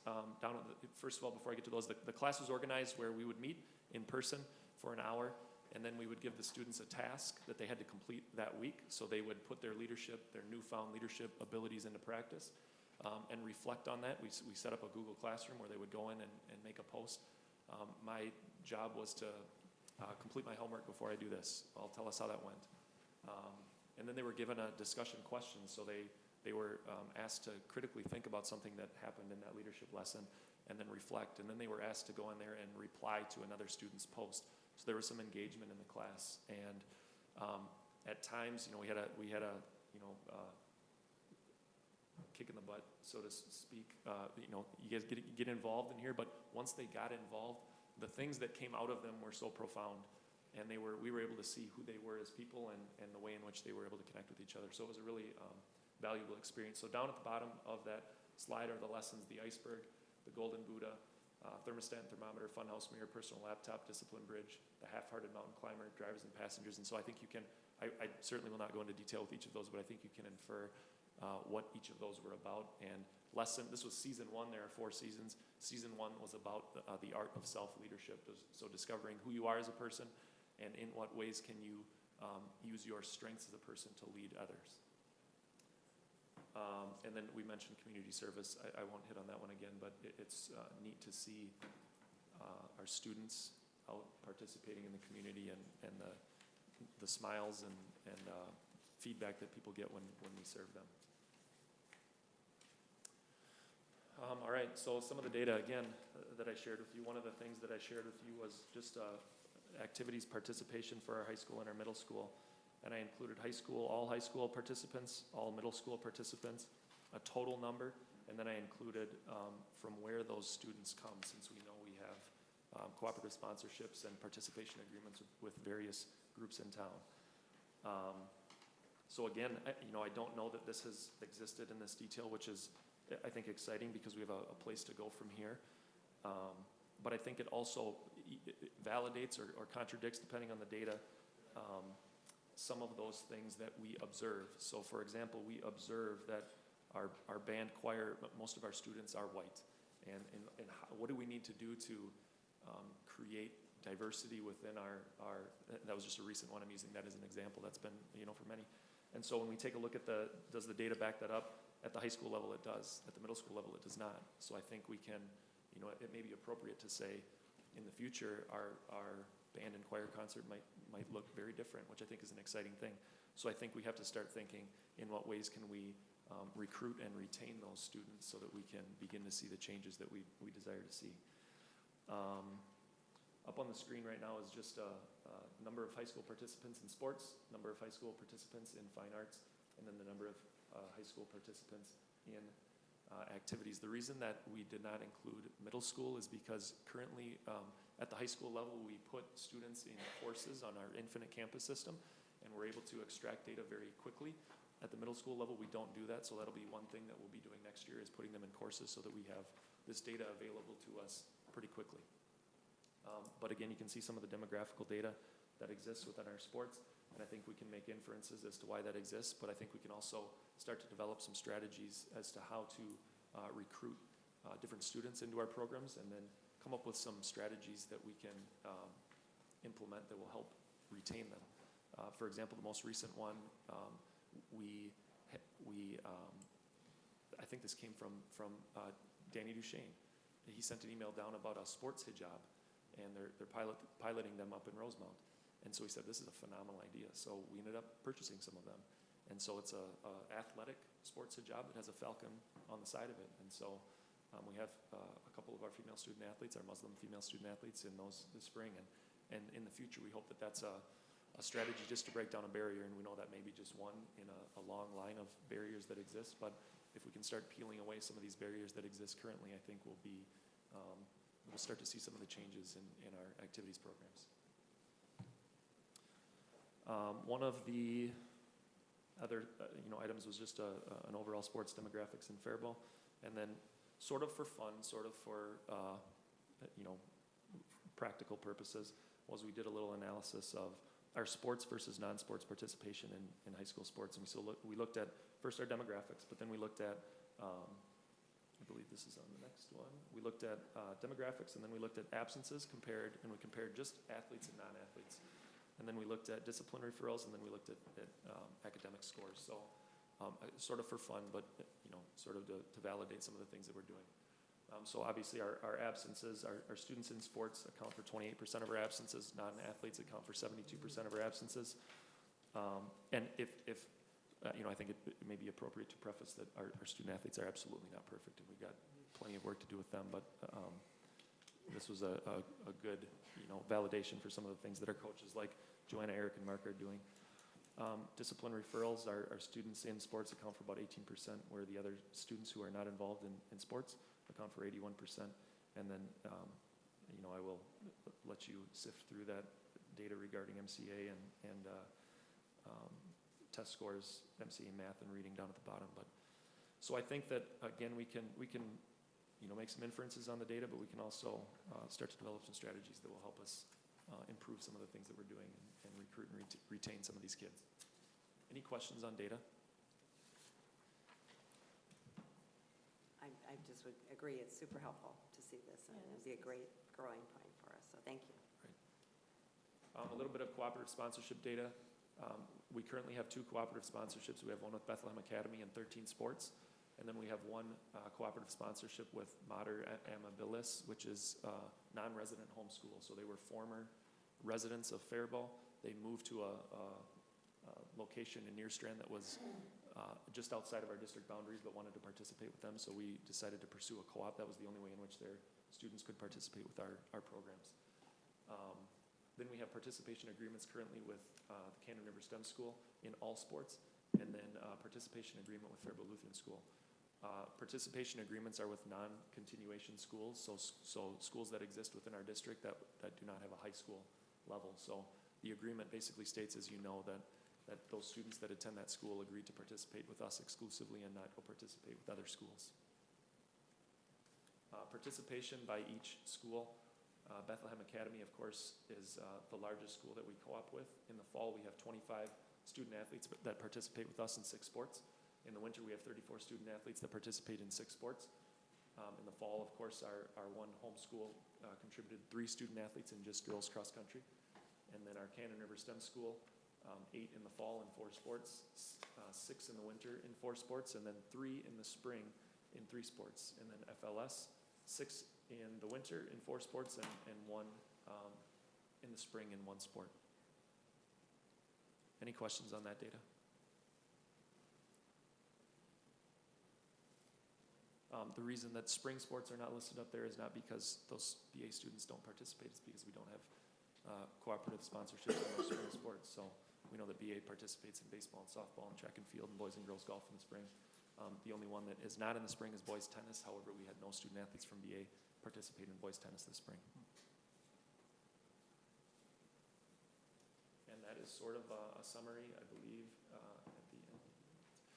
first of all, before I get to those, the class was organized where we would meet in person for an hour, and then we would give the students a task that they had to complete that week. So they would put their newfound leadership abilities into practice and reflect on that. We set up a Google Classroom where they would go in and make a post. My job was to complete my homework before I do this. I'll tell us how that went. And then they were given a discussion question, so they were asked to critically think about something that happened in that leadership lesson and then reflect. And then they were asked to go in there and reply to another student's post. So there was some engagement in the class. And at times, we had a kick in the butt, so to speak. You guys get involved in here, but once they got involved, the things that came out of them were so profound. And we were able to see who they were as people and the way in which they were able to connect with each other. So it was a really valuable experience. So down at the bottom of that slide are the lessons: the iceberg, the golden Buddha, thermostat and thermometer, funhouse mirror, personal laptop, discipline bridge, the half-hearted mountain climber, drivers and passengers. And so I think you can, I certainly will not go into detail with each of those, but I think you can infer what each of those were about. And this was season 1, there are 4 seasons. Season 1 was about the art of self-leadership. So discovering who you are as a person and in what ways can you use your strengths as a person to lead others. And then we mentioned community service. I won't hit on that one again, but it's neat to see our students out participating in the community and the smiles and feedback that people get when we serve them. All right, so some of the data, again, that I shared with you. One of the things that I shared with you was just activities participation for our high school and our middle school. And I included all high school participants, all middle school participants, a total number, and then I included from where those students come, since we know we have cooperative sponsorships and participation agreements with various groups in town. So again, I don't know that this has existed in this detail, which is, I think, exciting because we have a place to go from here. But I think it also validates or contradicts, depending on the data, some of those things that we observe. So for example, we observe that our band choir, most of our students are white. And what do we need to do to create diversity within our, that was just a recent one, I'm using that as an example, that's been, for many. And so when we take a look at does the data back that up? At the high school level it does, at the middle school level it does not. So I think we can, it may be appropriate to say in the future our band and choir concert might look very different, which I think is an exciting thing. So I think we have to start thinking in what ways can we recruit and retain those students so that we can begin to see the changes that we desire to see. Up on the screen right now is just a number of high school participants in sports, number of high school participants in fine arts, and then the number of high school participants in activities. The reason that we did not include middle school is because currently at the high school level we put students in courses on our Infinite Campus system, and we're able to extract data very quickly. At the middle school level we don't do that, so that'll be one thing that we'll be doing next year, is putting them in courses so that we have this data available to us pretty quickly. But again, you can see some of the demographical data that exists within our sports, and I think we can make inferences as to why that exists, but I think we can also start to develop some strategies as to how to recruit different students into our programs, and then come up with some strategies that we can implement that will help retain them. For example, the most recent one, I think this came from Danny Duchesne. He sent an email down about a sports hijab, and they're piloting them up in Rosemount. And so he said, this is a phenomenal idea. So we ended up purchasing some of them. And so it's a athletic sports hijab that has a falcon on the side of it. And so we have a couple of our female student athletes, our Muslim female student athletes, in those this spring. And in the future, we hope that that's a strategy just to break down a barrier. And we know that may be just one in a long line of barriers that exist. But if we can start peeling away some of these barriers that exist currently, I think we'll start to see some of the changes in our activities programs. One of the other items was just an overall sports demographics in Faribault, and then sort of for fun, sort of for practical purposes, was we did a little analysis of our sports versus non-sports participation in high school sports, and we looked at first our demographics, but then we looked at I believe this is on the next one. We looked at demographics, and then we looked at absences and we compared just athletes and non-athletes. And then we looked at discipline referrals, and then we looked at academic scores. So sort of for fun, but sort of to validate some of the things that we're doing. So obviously our absences, our students in sports account for 28% of our absences, non-athletes account for 72% of our absences. And if I think it may be appropriate to preface that our student athletes are absolutely not perfect, and we've got plenty of work to do with them, but this was a good validation for some of the things that our coaches like Joanna, Eric, and Mark are doing. Discipline referrals, our students in sports account for about 18%, where the other students who are not involved in sports account for 81%. And then, I will let you sift through that data regarding MCA and test scores, MCA math and reading down at the bottom. But so I think that again we can make some inferences on the data, but we can also start to develop some strategies that will help us improve some of the things that we're doing and recruit and retain some of these kids. Any questions on data? I just would agree, it's super helpful to see this, and it'd be a great growing point for us, so thank you. Right. A little bit of cooperative sponsorship data. We currently have 2 cooperative sponsorships. We have one with Bethlehem Academy and 13 Sports, and then we have one cooperative sponsorship with Mater Amabilis, which is non-resident homeschool. So they were former residents of Faribault. They moved to a location in Nearstrand that was just outside of our district boundaries, but wanted to participate with them. So we decided to pursue a co-op. That was the only way in which their students could participate with our programs. Then we have participation agreements currently with the Cannon River STEM School in all sports, and then participation agreement with Faribault Lutheran School. Participation agreements are with non-continuation schools, so schools that exist within our district that do not have a high school level. So the agreement basically states, as you know, that those students that attend that school agree to participate with us exclusively and not go participate with other schools. Participation by each school. Bethlehem Academy, of course, is the largest school that we co-op with. In the fall, we have 25 student athletes that participate with us in 6 sports. In the winter, we have 34 student athletes that participate in 6 sports. In the fall, of course, our one home school contributed 3 student athletes in just girls cross country. And then our Cannon River STEM School, 8 in the fall in 4 sports, 6 in the winter in 4 sports, and then 3 in the spring in 3 sports. And then FLS, 6 in the winter in 4 sports and 1 in the spring in 1 sport. Any questions on that data? The reason that spring sports are not listed up there is not because those BA students don't participate, it's because we don't have cooperative sponsorships in those spring sports. So we know that BA participates in baseball and softball and track and field and boys and girls golf in the spring. The only one that is not in the spring is boys tennis. However, we had no student athletes from BA participate in boys tennis this spring. And that is sort of a summary, I believe, at the end.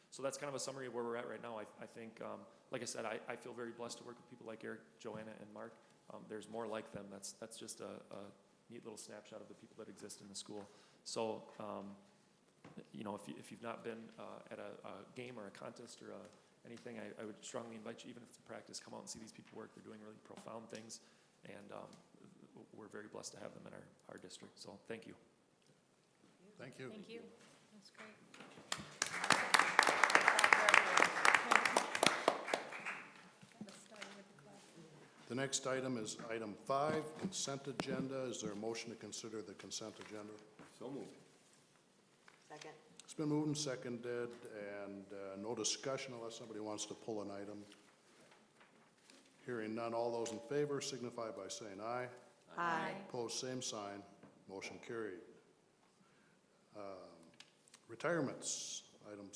So that's kind of a summary of where we're at right now. I think, like I said, I feel very blessed to work with people like Eric, Joanna, and Mark. There's more like them. That's just a neat little snapshot of the people that exist in the school. So, if you've not been at a game or a contest or anything, I would strongly invite you, even if it's a practice, come out and see these people work. They're doing really profound things, and we're very blessed to have them in our district. So thank you. Thank you. Thank you. That's great. The next item is item 5, consent agenda. Is there a motion to consider the consent agenda? So moved. Second. It's been moved and seconded, and no discussion unless somebody wants to pull an item. Hearing none, all those in favor signify by saying aye. Aye. Opposed, same sign. Motion carried. Retirements, item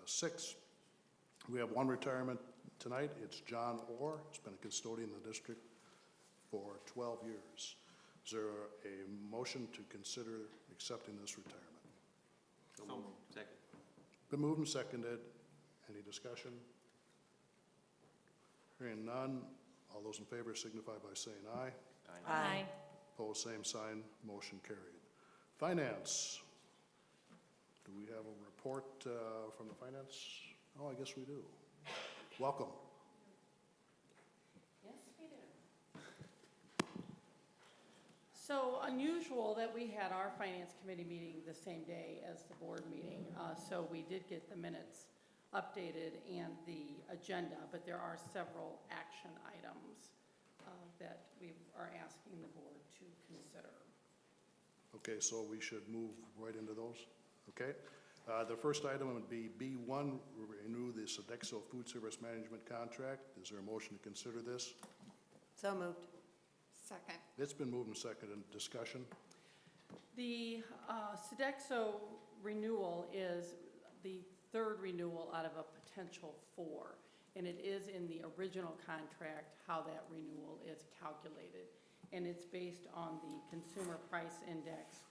6. We have one retirement tonight. It's John Orr. He's been a custodian in the district for 12 years. Is there a motion to consider accepting this retirement? So moved. Second. Been moved and seconded. Any discussion? Hearing none, all those in favor signify by saying aye. Aye. Opposed, same sign, motion carried. Finance, do we have a report from the finance? Oh, I guess we do. Welcome. Yes, we do. So unusual that we had our finance committee meeting the same day as the board meeting. So we did get the minutes updated and the agenda, but there are several action items that we are asking the board to consider. Okay, so we should move right into those. Okay. The first item would be B1, renew the Sodexo Food Service Management Contract. Is there a motion to consider this? So moved. Second. It's been moved and seconded. Discussion? The Sodexo renewal is the third renewal out of a potential 4. And it is in the original contract how that renewal is calculated. And it's based on the Consumer Price Index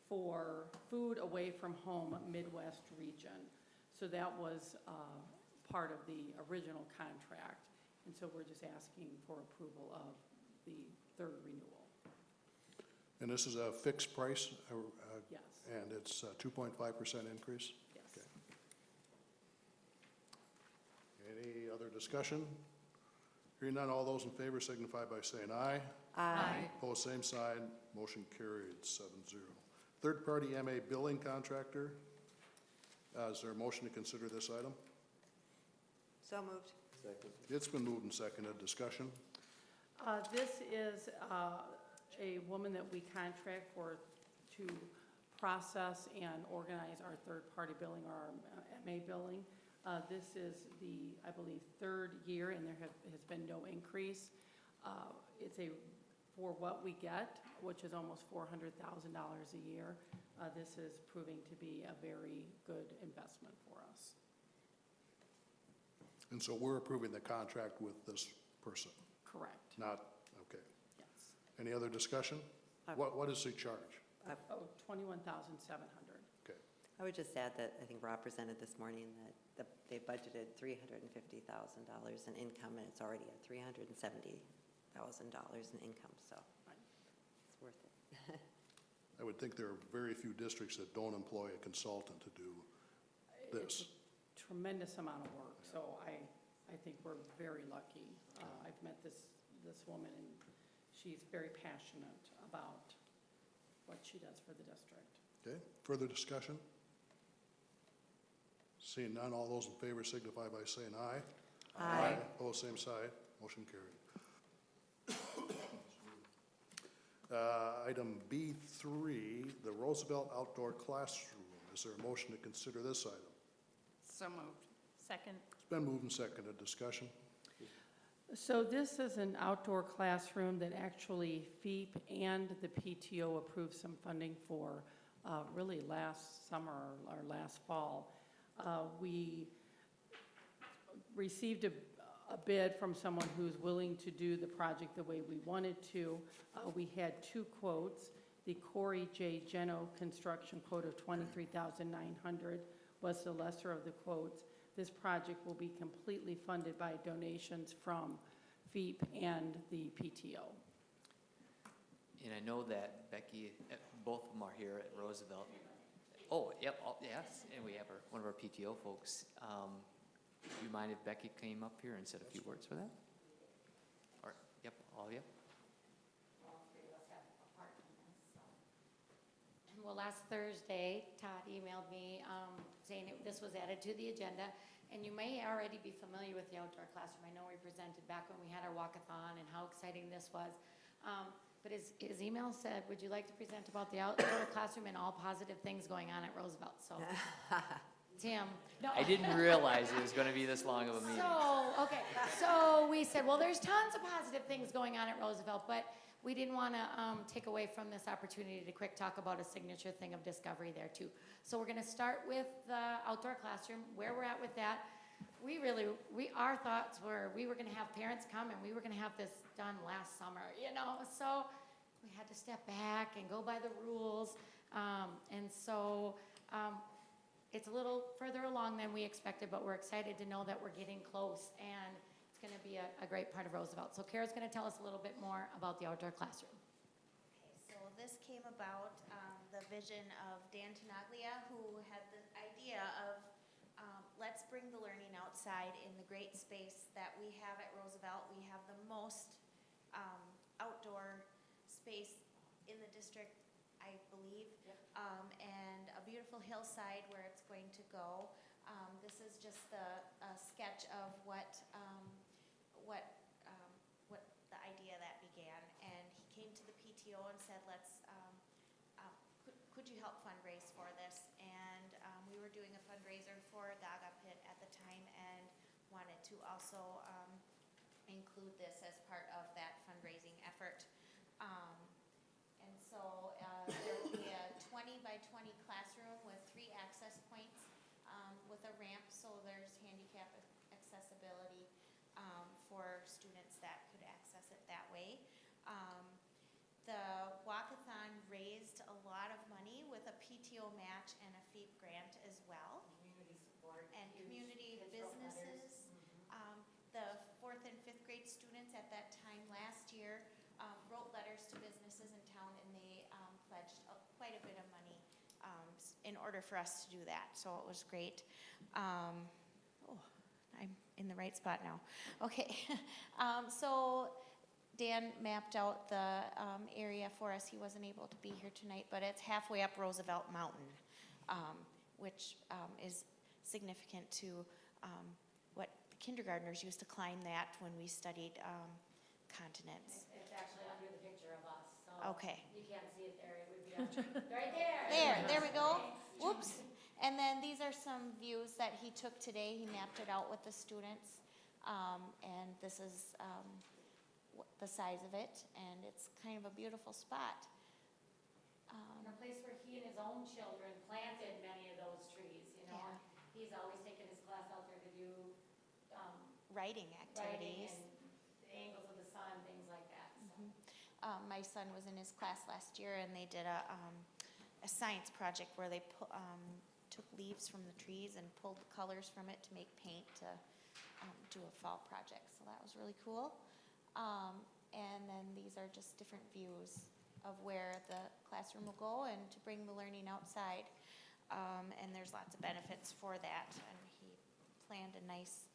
for food away from home Midwest region. So that was part of the original contract. And so we're just asking for approval of the third renewal. And this is a fixed price? Yes. And it's a 2.5% increase? Yes. Okay. Any other discussion? Hearing none, all those in favor signify by saying aye. Aye. Opposed, same sign. Motion carried, 7-0. Third-party MA billing contractor. Is there a motion to consider this item? So moved. Second. It's been moved and seconded. Discussion? This is a woman that we contract for to process and organize our third-party billing, or our MA billing. This is the, I believe, 3rd year, and there has been no increase. It's for what we get, which is almost $400,000 a year. This is proving to be a very good investment for us. And so we're approving the contract with this person? Correct. Not, okay. Yes. Any other discussion? What is the charge? $21,700. Okay. I would just add that I think Rob presented this morning that they budgeted $350,000 in income, and it's already at $370,000 in income, so it's worth it. I would think there are very few districts that don't employ a consultant to do this. It's a tremendous amount of work, so I think we're very lucky. I've met this woman, and she's very passionate about what she does for the district. Okay, further discussion? Seeing none, all those in favor signify by saying aye. Aye. Opposed, same side. Motion carried. Item B3, the Roosevelt Outdoor Classroom. Is there a motion to consider this item? So moved. Second. It's been moved and seconded. Discussion? So this is an outdoor classroom that actually FEEP and the PTO approved some funding for really last summer or last fall. We received a bid from someone who's willing to do the project the way we wanted to. We had 2 quotes. The Corey J. Geno construction quote of $23,900 was the lesser of the quotes. This project will be completely funded by donations from FEEP and the PTO. And I know that Becky, both of them are here at Roosevelt. Oh, yep, yes, and we have one of our PTO folks. Do you mind if Becky came up here and said a few words for that? Or, yep, all of you? Well, last Thursday, Todd emailed me saying this was added to the agenda, and you may already be familiar with the outdoor classroom. I know we presented back when we had our walkathon and how exciting this was. But his email said, would you like to present about the outdoor classroom and all positive things going on at Roosevelt? So, Tim. No. I didn't realize it was going to be this long of a meeting. Okay. So we said, well, there's tons of positive things going on at Roosevelt, but we didn't want to take away from this opportunity to quick talk about a signature thing of discovery there too. So we're going to start with the outdoor classroom, where we're at with that. Our thoughts were we were going to have parents come and we were going to have this done last summer, so we had to step back and go by the rules. It's a little further along than we expected, but we're excited to know that we're getting close, and it's going to be a great part of Roosevelt. So Kara's going to tell us a little bit more about the outdoor classroom. Okay, so this came about the vision of Dan Tenaglia, who had the idea of let's bring the learning outside in the great space that we have at Roosevelt. We have the most outdoor space in the district, I believe, and a beautiful hillside where it's going to go. This is just a sketch of what the idea that began. And he came to the PTO and said, could you help fundraise for this? And we were doing a fundraiser for Gaga Pit at the time and wanted to also include this as part of that fundraising effort. There will be a 20 by 20 classroom with 3 access points with a ramp, so there's handicap accessibility for students that could access it that way. The walkathon raised a lot of money with a PTO match and a FEEP grant as well. Community support. And community businesses. The 4th and 5th grade students at that time last year wrote letters to businesses in town, and they pledged quite a bit of money in order for us to do that. So it was great. I'm in the right spot now. Okay. So Dan mapped out the area for us. He wasn't able to be here tonight, but it's halfway up Roosevelt Mountain, which is significant to what the kindergartners used to climb that when we studied continents. It's actually under the picture of us. So Okay. You can't see it there. It would be right there. There we go. Whoops. And then these are some views that he took today. He mapped it out with the students. And this is the size of it, and it's kind of a beautiful spot. And a place where he and his own children planted many of those trees, Yeah. He's always taken his class out there to do Writing activities. and the angles of the sun, things like that. So. My son was in his class last year, and they did a science project where they took leaves from the trees and pulled the colors from it to make paint to do a fall project. So that was really cool. And then these are just different views of where the classroom will go and to bring the learning outside. And there's lots of benefits for that. And he planned a nice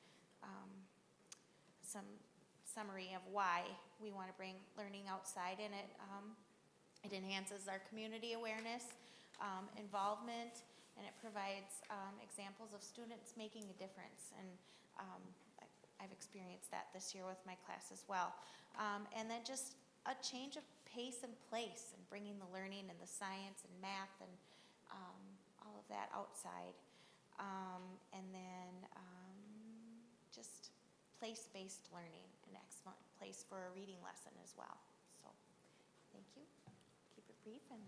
some summary of why we want to bring learning outside, and it enhances our community awareness, involvement, and it provides examples of students making a difference. And I've experienced that this year with my class as well. And then just a change of pace and place, and bringing the learning and the science and math and all of that outside. And then just place-based learning, an excellent place for a reading lesson as well. So, thank you. Keep it brief and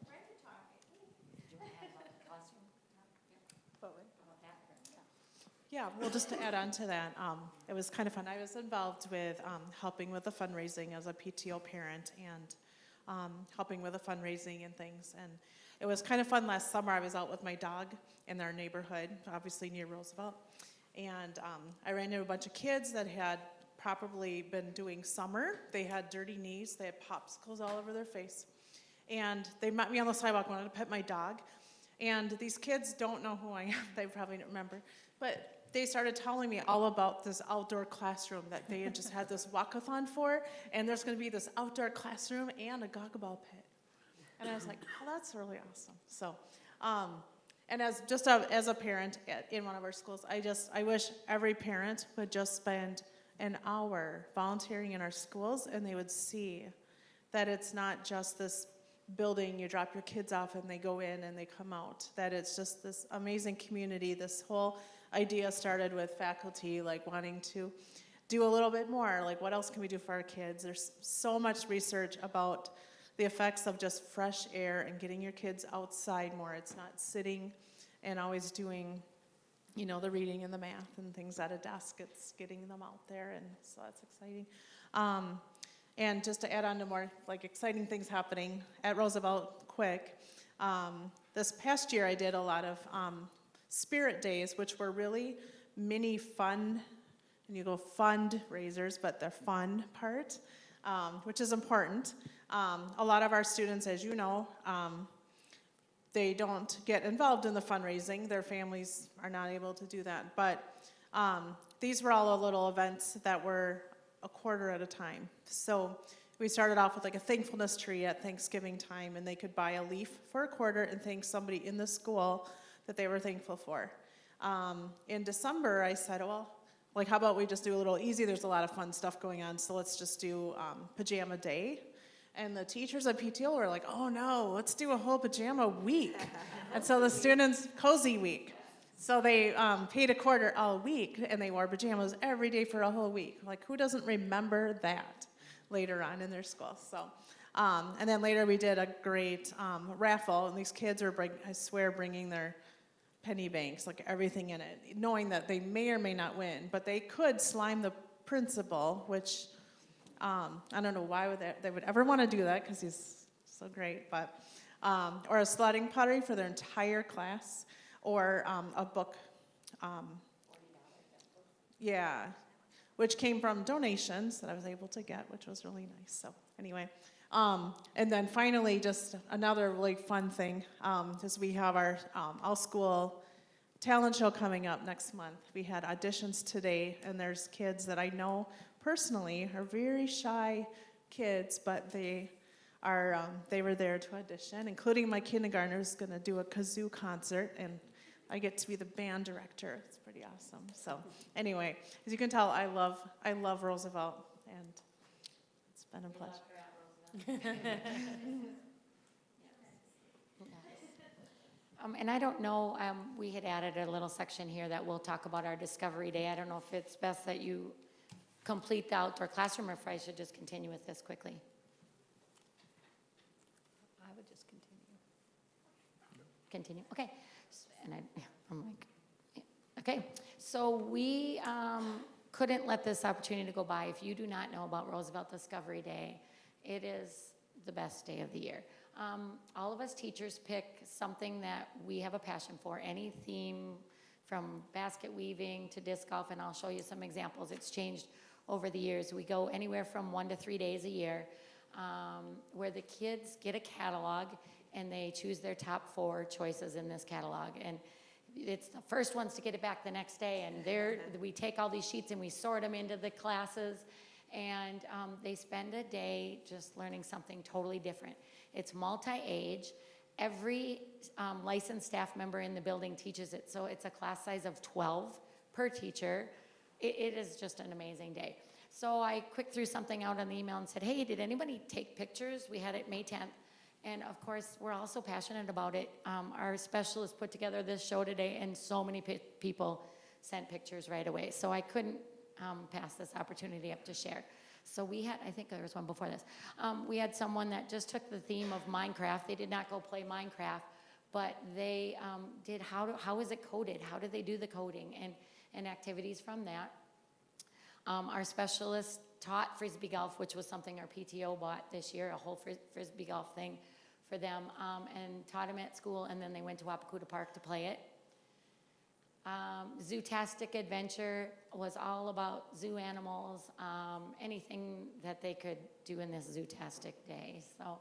ready to talk. Did you want to add about the classroom? Forward. About that? Yeah, well, just to add on to that, it was kind of fun. I was involved with helping with the fundraising as a PTO parent, and helping with the fundraising and things. And it was kind of fun last summer. I was out with my dog in our neighborhood, obviously near Roosevelt. And I ran into a bunch of kids that had probably been doing summer. They had dirty knees. They had popsicles all over their face. And they met me on the sidewalk, wanted to pet my dog. And these kids don't know who I am. They probably don't remember. But they started telling me all about this outdoor classroom that they had just had this walkathon for. And there's going to be this outdoor classroom and a gaga ball pit. And I was like, oh, that's really awesome. So, and as a parent in one of our schools, I wish every parent would just spend an hour volunteering in our schools, and they would see that it's not just this building, you drop your kids off and they go in and they come out, that it's just this amazing community. This whole idea started with faculty like wanting to do a little bit more, like what else can we do for our kids? There's so much research about the effects of just fresh air and getting your kids outside more. It's not sitting and always doing, the reading and the math and things at a desk. It's getting them out there, and so that's exciting. And just to add on to more exciting things happening at Roosevelt quick, this past year I did a lot of spirit days, which were really mini fun, and you go fundraisers, but the fun part, which is important. A lot of our students, as you know, they don't get involved in the fundraising. Their families are not able to do that. But these were all little events that were a quarter at a time. So we started off with a thankfulness tree at Thanksgiving time, and they could buy a leaf for a quarter and thank somebody in the school that they were thankful for. In December, I said, well, how about we just do a little easy? There's a lot of fun stuff going on, so let's just do pajama day. And the teachers at PTO were like, oh no, let's do a whole pajama week. And so the students, cozy week. So they paid a quarter all week, and they wore pajamas every day for a whole week. Who doesn't remember that later on in their school? So, and then later we did a great raffle, and these kids were, I swear, bringing their penny banks, everything in it, knowing that they may or may not win, but they could slime the principal, which I don't know why they would ever want to do that, because he's so great, but or a sledding pottery for their entire class, or a book, which came from donations that I was able to get, which was really nice. So anyway, and then finally, just another really fun thing is we have our all-school talent show coming up next month. We had auditions today, and there's kids that I know personally are very shy kids, but they were there to audition, including my kindergartner who's going to do a kazoo concert, and I get to be the band director. It's pretty awesome. So anyway, as you can tell, I love Roosevelt, and it's been a pleasure. And I don't know, we had added a little section here that we'll talk about our Discovery Day. I don't know if it's best that you complete the outdoor classroom, or if I should just continue with this quickly. I would just continue. Okay. And I'm okay. So we couldn't let this opportunity go by. If you do not know about Roosevelt Discovery Day, it is the best day of the year. All of us teachers pick something that we have a passion for, any theme from basket weaving to disc golf, and I'll show you some examples. It's changed over the years. We go anywhere from 1 to 3 days a year, where the kids get a catalog and they choose their top 4 choices in this catalog. And it's the first ones to get it back the next day, and we take all these sheets and we sort them into the classes, and they spend a day just learning something totally different. It's multi-age. Every licensed staff member in the building teaches it, so it's a class size of 12 per teacher. It is just an amazing day. So I quick threw something out on the email and said, hey, did anybody take pictures? We had it May 10th. And of course, we're also passionate about it. Our specialist put together this show today, and so many people sent pictures right away. So I couldn't pass this opportunity up to share. So we had, I think there was one before this. We had someone that just took the theme of Minecraft. They did not go play Minecraft, but they did how is it coded? How do they do the coding and activities from that? Our specialist taught Frisbee golf, which was something our PTO bought this year, a whole Frisbee golf thing for them, and taught them at school, and then they went to Wapakuta Park to play it. Zootastic Adventure was all about zoo animals, anything that they could do in this Zootastic day. So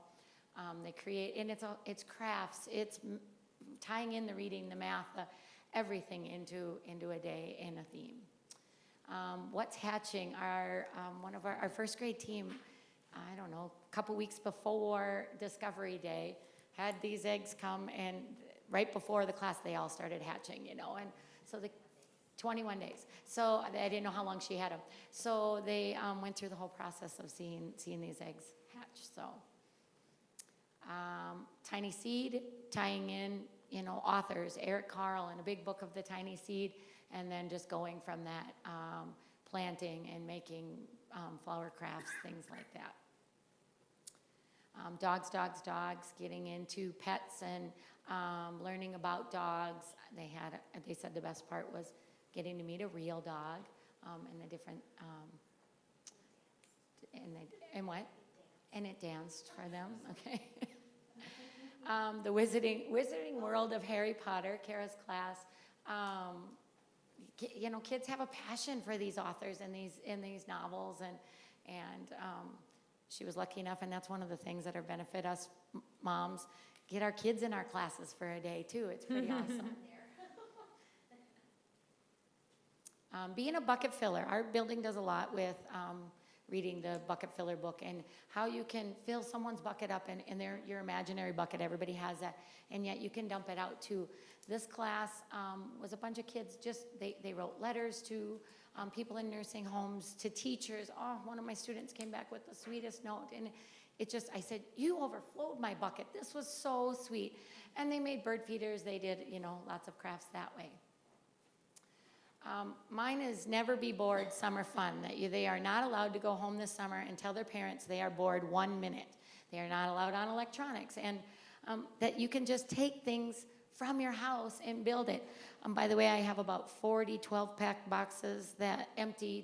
they create, and it's crafts, it's tying in the reading, the math, everything into a day in a theme. What's Hatching, one of our first grade team, I don't know, a couple weeks before Discovery Day, had these eggs come, and right before the class they all started hatching, and so 21 days. So I didn't know how long she had them. So they went through the whole process of seeing these eggs hatch. So tiny seed, tying in, you know, authors, Eric Carl, and a big book of the tiny seed, and then just going from that, planting and making flower crafts, things like that. Dogs, dogs, dogs, getting into pets and learning about dogs. They said the best part was getting to meet a real dog, and the different, and what? And it danced for them, okay. The Wizarding World of Harry Potter, Kara's class. You know, kids have a passion for these authors and these novels, and she was lucky enough, and that's one of the things that are benefit us moms. Get our kids in our classes for a day too. It's pretty awesome. Being a bucket filler, our building does a lot with reading the bucket filler book and how you can fill someone's bucket up in your imaginary bucket. Everybody has that, and yet you can dump it out too. This class was a bunch of kids, they wrote letters to people in nursing homes, to teachers. Oh, one of my students came back with the sweetest note, and I said, you overflowed my bucket. This was so sweet. And they made bird feeders. They did, you know, lots of crafts that way. Mine is never be bored summer fun. They are not allowed to go home this summer and tell their parents they are bored 1 minute. They are not allowed on electronics. And that you can just take things from your house and build it. By the way, I have about 40 12-pack boxes that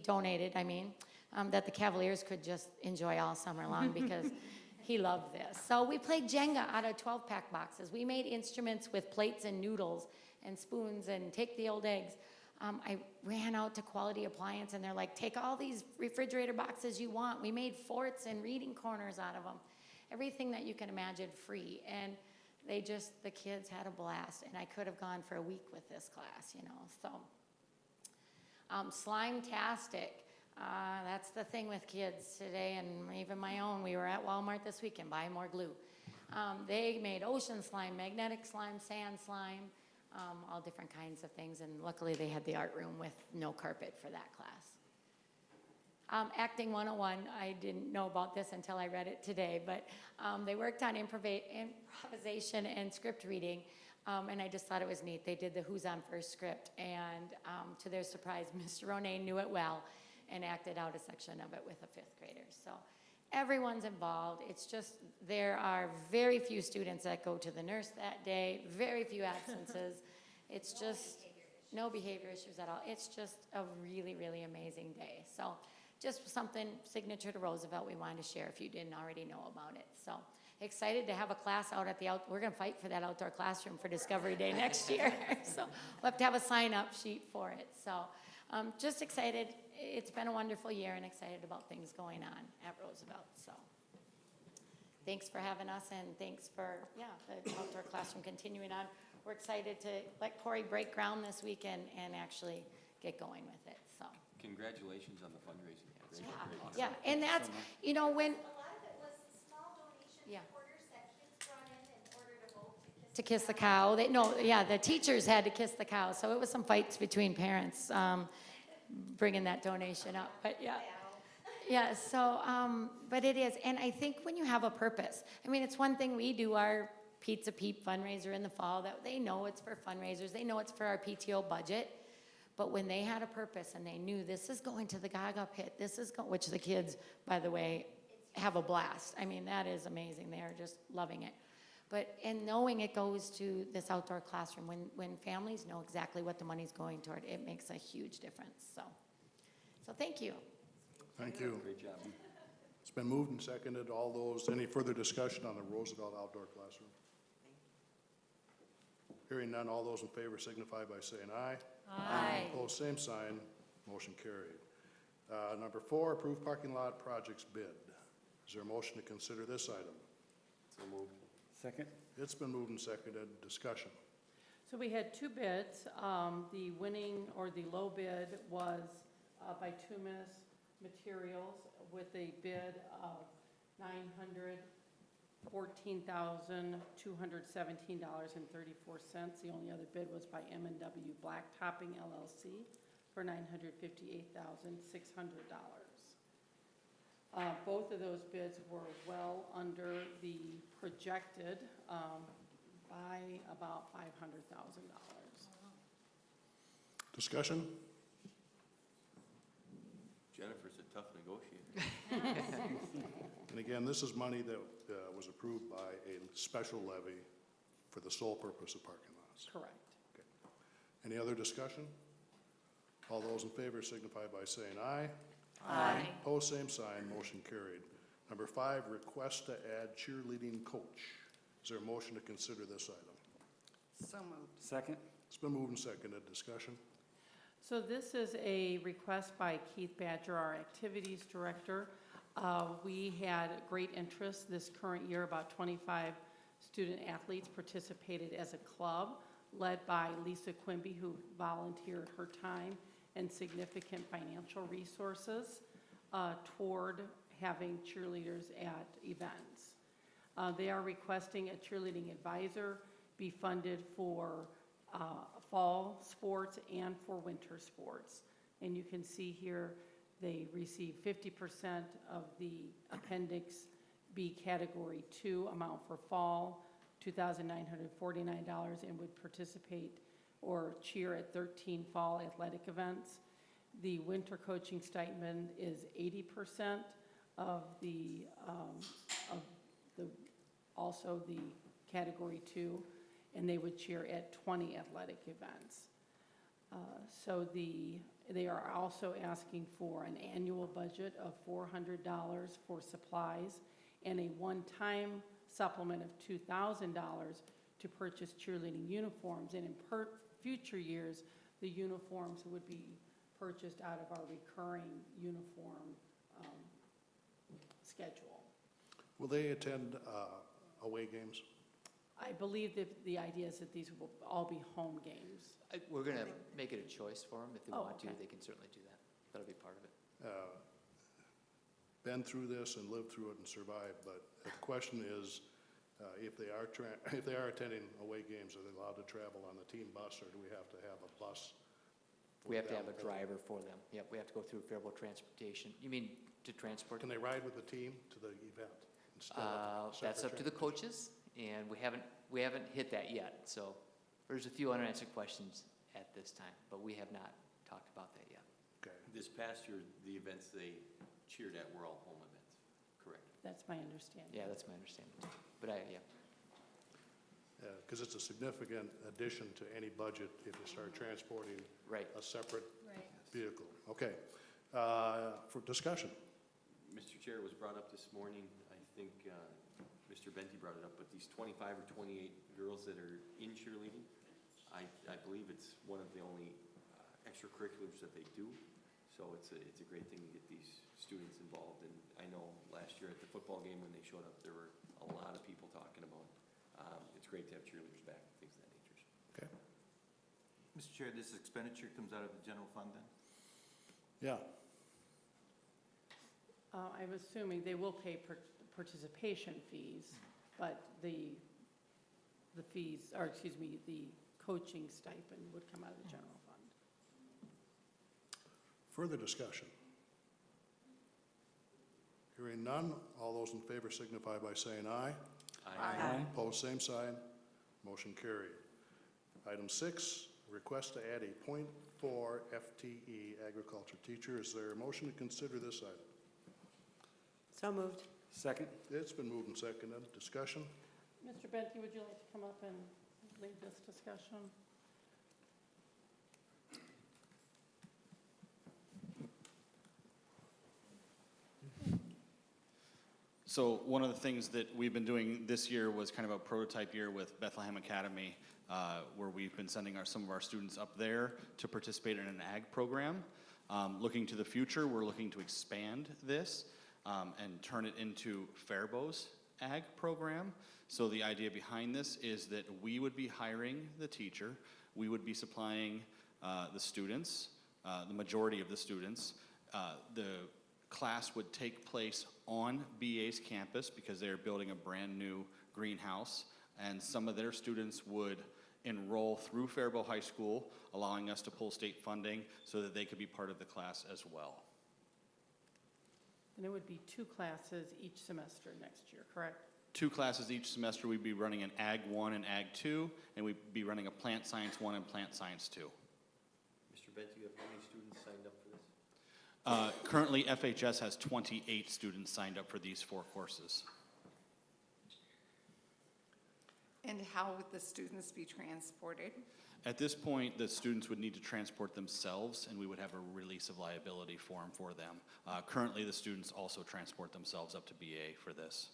donated, that the Cavaliers could just enjoy all summer long because he loved this. So we played Jenga out of 12-pack boxes. We made instruments with plates and noodles and spoons and take the old eggs. I ran out to Quality Appliance, and they're like, take all these refrigerator boxes you want. We made forts and reading corners out of them. Everything that you can imagine free. And the kids had a blast, and I could have gone for a week with this class, you know. So, Slime-tastic. That's the thing with kids today, and even my own. We were at Walmart this weekend buying more glue. They made ocean slime, magnetic slime, sand slime, all different kinds of things, and luckily they had the art room with no carpet for that class. Acting 101, I didn't know about this until I read it today, but they worked on improvisation and script reading, and I just thought it was neat. They did the Who's On First script, and to their surprise, Mr. Ronay knew it well and acted out a section of it with a 5th grader. So everyone's involved. It's just, there are very few students that go to the nurse that day, very few absences. It's just no behavior issues at all. It's just a really, really amazing day. So just something signature to Roosevelt we wanted to share if you didn't already know about it. So excited to have a class out at we're going to fight for that outdoor classroom for Discovery Day next year. So we'll have to have a sign-up sheet for it. So just excited. It's been a wonderful year and excited about things going on at Roosevelt. So thanks for having us, and thanks for, the outdoor classroom continuing on. We're excited to let Corey break ground this weekend and actually get going with it. So Congratulations on the fundraising. Great, great. yeah, and that's, you know, when, A lot of it was small donation orders that kids brought in order to vote to kiss the cow. The teachers had to kiss the cow. So it was some fights between parents bringing that donation up. But but it is. And I think when you have a purpose, it's one thing we do our Pizza Peep fundraiser in the fall, that they know it's for fundraisers. They know it's for our PTO budget. But when they had a purpose and they knew this is going to the Gaga pit, which the kids, by the way, have a blast. That is amazing. They are just loving it. And knowing it goes to this outdoor classroom, when families know exactly what the money's going toward, it makes a huge difference. So thank you. Thank you. Great job. It's been moved and seconded. Any further discussion on the Roosevelt outdoor classroom? Hearing none, all those in favor signify by saying aye. Aye. Opposed, same sign. Motion carried. Number 4, approve parking lot projects bid. Is there a motion to consider this item? So moved. Second? It's been moved and seconded. Discussion. So we had 2 bids. The winning or the low bid was by Tumis Materials with a bid of $914,217.34. The only other bid was by M&W Blacktopping LLC for $958,600. Both of those bids were well under the projected by about $500,000. Discussion? Jennifer's a tough negotiator. And again, this is money that was approved by a special levy for the sole purpose of parking lots. Correct. Any other discussion? All those in favor signify by saying aye. Aye. Opposed, same sign, motion carried. Number 5, request to add cheerleading coach. Is there a motion to consider this item? So moved. Second? It's been moved and seconded. Discussion? So this is a request by Keith Badger, our activities director. We had great interest this current year. About 25 student athletes participated as a club, led by Lisa Quimby, who volunteered her time and significant financial resources toward having cheerleaders at events. They are requesting a cheerleading advisor be funded for fall sports and for winter sports. And you can see here they receive 50% of the Appendix B Category 2 amount for fall, $2,949, and would participate or cheer at 13 fall athletic events. The winter coaching stipend is 80% of the also the Category 2, and they would cheer at 20 athletic events. So they are also asking for an annual budget of $400 for supplies and a one-time supplement of $2,000 to purchase cheerleading uniforms. And in future years, the uniforms would be purchased out of our recurring uniform schedule. Will they attend away games? I believe that the idea is that these will all be home games. We're going to make it a choice for them. If they Oh, want to, okay. they can certainly do that. That'll be part of it. Been through this and lived through it and survived, but the question is, if they are attending away games, are they allowed to travel on the team bus, or do we have to have a bus? We have to have a driver for them. Yep, we have to go through Faribault transportation. You mean to transport? Can they ride with the team to the event instead of That's separate up to the transportation? coaches, and we haven't hit that yet. So there's a few unanswered questions at this time, but we have not talked about that yet. Okay. This past year, the events they cheered at were all home events, correct? That's my understanding. Yeah, that's my understanding. But yeah. Because it's a significant addition to any budget if you start transporting a separate vehicle. Okay. For discussion. Mr. Chair, it was brought up this morning, I think Mr. Benty brought it up, but these 25 or 28 girls that are in cheerleading, I believe it's one of the only extracurriculars that they do. So it's a great thing to get these students involved. And I know last year at the football game when they showed up, there were a lot of people talking about it's great to have cheerleaders back and things of that nature. Okay. Mr. Chair, this expenditure comes out of the general fund then? Yeah. I'm assuming they will pay participation fees, but the fees, or excuse me, the coaching stipend would come out of the general fund. Further discussion? Hearing none, all those in favor signify by saying aye. Aye. Opposed, same sign. Motion carried. Item 6, request to add a .4 FTE agriculture teacher. Is there a motion to consider this item? So moved. Second? It's been moved and seconded. Discussion? Mr. Benty, would you like to come up and lead this discussion? So one of the things that we've been doing this year was kind of a prototype year with Bethlehem Academy, where we've been sending some of our students up there to participate in an ag program. Looking to the future, we're looking to expand this and turn it into Faribault's ag program. So the idea behind this is that we would be hiring the teacher, we would be supplying the students, the majority of the students. The class would take place on BA's campus because they're building a brand new greenhouse, and some of their students would enroll through Faribault High School, allowing us to pull state funding so that they could be part of the class as well. And it would be 2 classes each semester next year, correct? 2 classes each semester. We'd be running an Ag 1 and Ag 2, and we'd be running a Plant Science 1 and Plant Science 2. Mr. Bent, do you have how many students signed up for this? Currently, FHS has 28 students signed up for these 4 courses. And how would the students be transported? At this point, the students would need to transport themselves, and we would have a release of liability form for them. Currently, the students also transport themselves up to BA for this.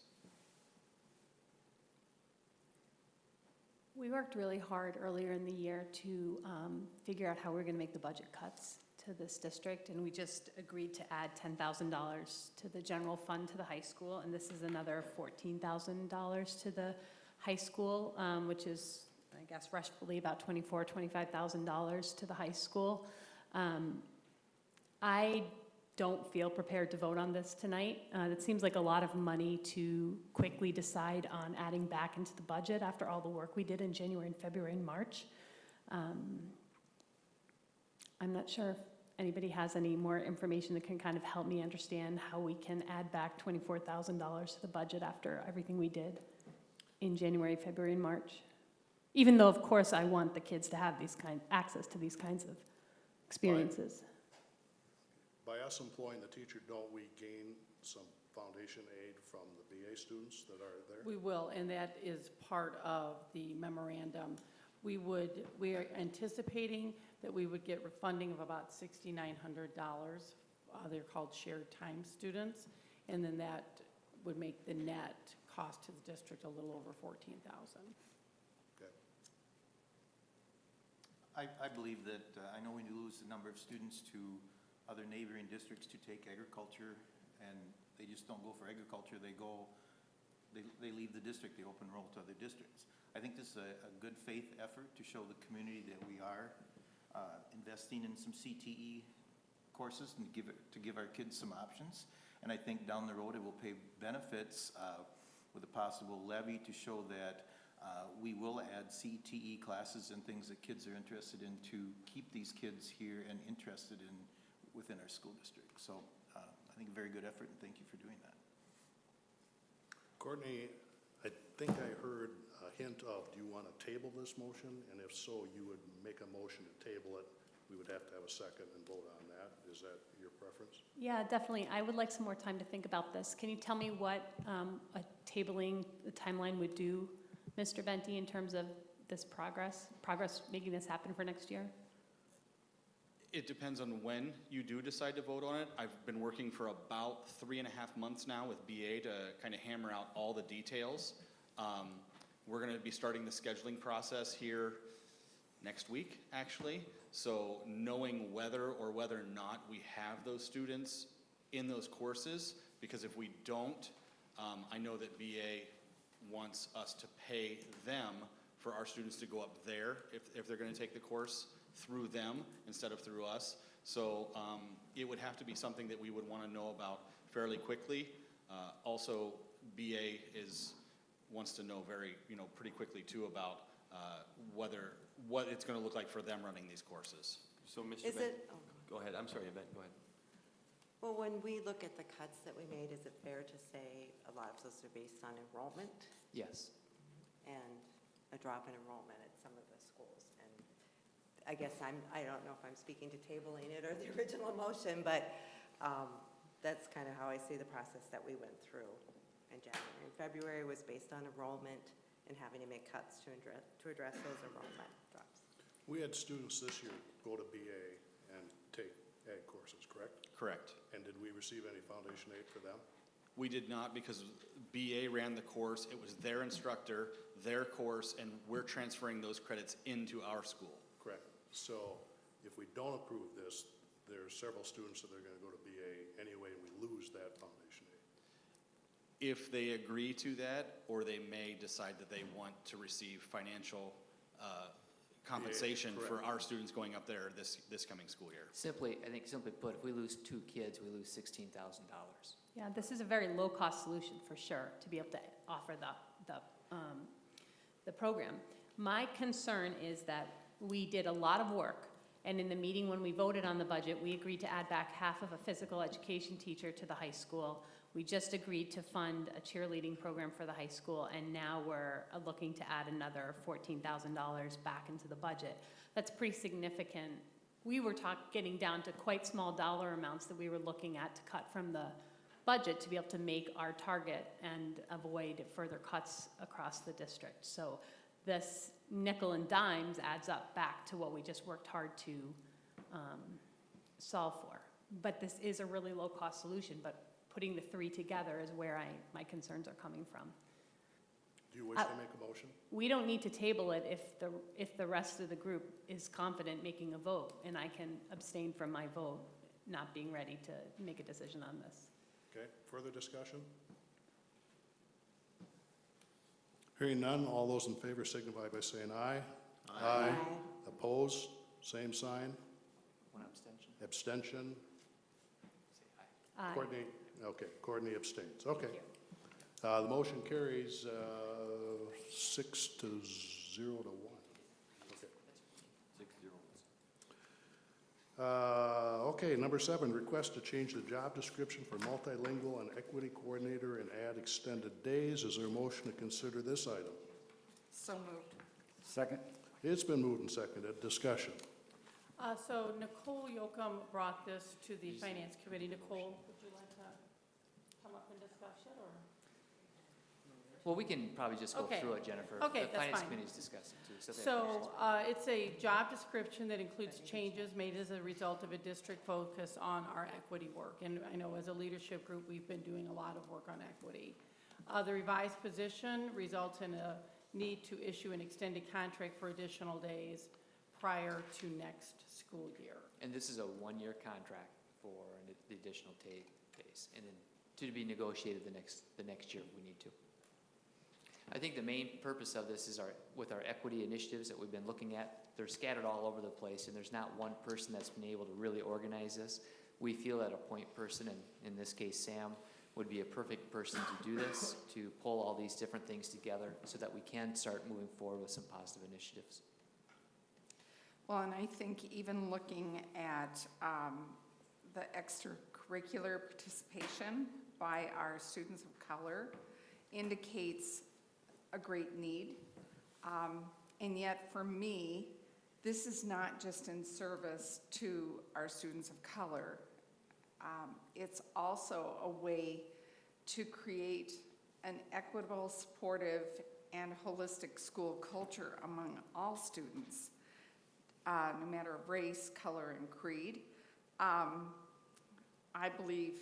We worked really hard earlier in the year to figure out how we're going to make the budget cuts to this district, and we just agreed to add $10,000 to the general fund to the high school, and this is another $14,000 to the high school, which is, I guess, roughly about $24,000, $25,000 to the high school. I don't feel prepared to vote on this tonight. It seems like a lot of money to quickly decide on adding back into the budget after all the work we did in January and February and March. I'm not sure if anybody has any more information that can kind of help me understand how we can add back $24,000 to the budget after everything we did in January, February, and March. Even though, of course, I want the kids to have access to these kinds of experiences. By us employing the teacher, don't we gain some foundation aid from the BA students that are there? We will, and that is part of the memorandum. We are anticipating that we would get refunding of about $6,900. They're called shared time students, and then that would make the net cost to the district a little over $14,000. Okay. I believe that, I know when you lose the number of students to other neighboring districts to take agriculture, and they just don't go for agriculture, they leave the district, they open enroll to other districts. I think this is a good faith effort to show the community that we are investing in some CTE courses and to give our kids some options. And I think down the road it will pay benefits with a possible levy to show that we will add CTE classes and things that kids are interested in to keep these kids here and interested in within our school district. So I think a very good effort, and thank you for doing that. Courtney, I think I heard a hint of, do you want to table this motion? And if so, you would make a motion to table it. We would have to have a second and vote on that. Is that your preference? Yeah, definitely. I would like some more time to think about this. Can you tell me what a tabling the timeline would do, Mr. Venti, in terms of this progress making this happen for next year? It depends on when you do decide to vote on it. I've been working for about 3.5 months now with BA to kind of hammer out all the details. We're going to be starting the scheduling process here next week, actually. So knowing whether or not we have those students in those courses, because if we don't, I know that BA wants us to pay them for our students to go up there if they're going to take the course through them instead of through us. So it would have to be something that we would want to know about fairly quickly. Also, BA wants to know pretty quickly too about what it's going to look like for them running these courses. So, Mr. Bent, go ahead. I'm sorry, Yvette, go ahead. Well, when we look at the cuts that we made, is it fair to say a lot of those are based on enrollment? Yes. And a drop in enrollment at some of the schools? And I guess I don't know if I'm speaking to tabling it or the original motion, but that's kind of how I see the process that we went through in January. And February was based on enrollment and having to make cuts to address those enrollment drops. We had students this year go to BA and take ag courses, correct? Correct. And did we receive any foundation aid for them? We did not, because BA ran the course. It was their instructor, their course, and we're transferring those credits into our school. Correct. So if we don't approve this, there's several students that are going to go to BA anyway, and we lose that foundation aid. If they agree to that, or they may decide that they want to receive financial compensation for our students going up there this coming school year. Simply put, if we lose 2 kids, we lose $16,000. Yeah, this is a very low-cost solution for sure to be able to offer the program. My concern is that we did a lot of work, and in the meeting when we voted on the budget, we agreed to add back half of a physical education teacher to the high school. We just agreed to fund a cheerleading program for the high school, and now we're looking to add another $14,000 back into the budget. That's pretty significant. We were getting down to quite small dollar amounts that we were looking at to cut from the budget to be able to make our target and avoid further cuts across the district. So this nickel and dimes adds up back to what we just worked hard to solve for. But this is a really low-cost solution, but putting the three together is where my concerns are coming from. Do you wish to make a motion? We don't need to table it if the rest of the group is confident making a vote, and I can abstain from my vote, not being ready to make a decision on this. Okay, further discussion? Hearing none, all those in favor signify by saying aye. Aye. Opposed, same sign. One abstention. Abstention. Aye. Courtney, okay, Courtney abstains, okay. The motion carries 6 to 0 to 1. Okay. 6-0. Okay, number 7, request to change the job description for multilingual and equity coordinator and add extended days. Is there a motion to consider this item? So moved. Second. It's been moved and seconded. Discussion. So Nicole Yocum brought this to the Finance Committee. Nicole, would you like to come up and discuss it, or? Well, we can probably just go Okay. through it, Jennifer. Okay, The that's Finance fine. Committee's discussed it too. So they have questions. So it's a job description that includes changes made as a result of a district focus on our equity work. And I know as a leadership group, we've been doing a lot of work on equity. The revised position results in a need to issue an extended contract for additional days prior to next school year. And this is a one-year contract for the additional days, and then to be negotiated the next year if we need to. I think the main purpose of this is with our equity initiatives that we've been looking at. They're scattered all over the place, and there's not one person that's been able to really organize this. We feel that a point person, and in this case Sam, would be a perfect person to do this, to pull all these different things together so that we can start moving forward with some positive initiatives. Well, and I think even looking at the extracurricular participation by our students of color indicates a great need. And yet for me, this is not just in service to our students of color. It's also a way to create an equitable, supportive, and holistic school culture among all students, no matter of race, color, and creed. I believe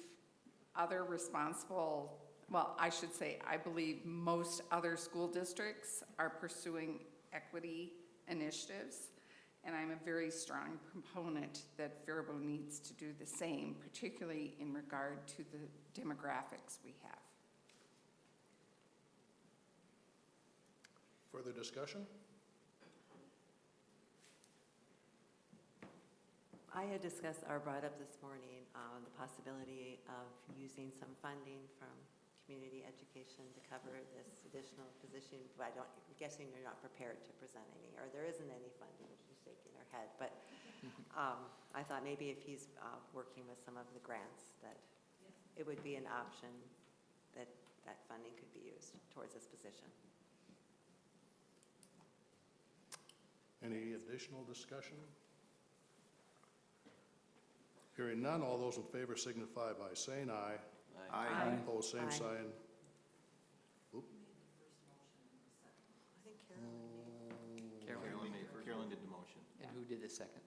other responsible, well, I should say, I believe most other school districts are pursuing equity initiatives, and I'm a very strong proponent that Faribault needs to do the same, particularly in regard to the demographics we have. Further discussion? I had discussed or brought up this morning the possibility of using some funding from community education to cover this additional position, but I'm guessing you're not prepared to present any, or there isn't any funding, she's shaking her head, but I thought maybe if he's working with some of the grants, that it would be an option that that funding could be used towards this position. Any additional discussion? Hearing none, all those in favor signify by saying aye. Aye. Opposed, same Aye. sign. Oop. I think Carolyn. Carolyn did the motion. And who did the second?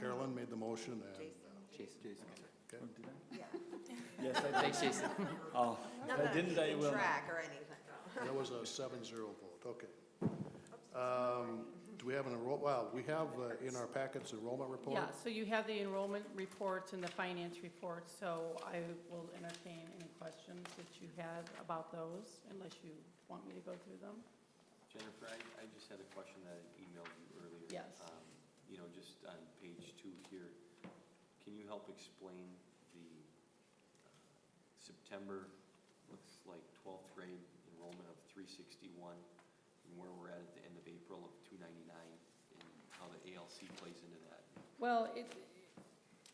Carolyn made the motion and Jason. Jason. okay. Yeah. Yes, I did. Thanks, Jason. Oh, if I didn't, I will. Track or anything. And it was a 7-0 vote, okay. Do we have an well, we have in our packets enrollment report? Yeah, so you have the enrollment reports and the finance reports, so I will entertain any questions that you have about those, unless you want me to go through them. Jennifer, I just had a question that I emailed you earlier. Yes. You know, just on page 2 here, can you help explain the September, looks like 12th grade enrollment of 361 and where we're at the end of April of 299, and how the ALC plays into that. Well,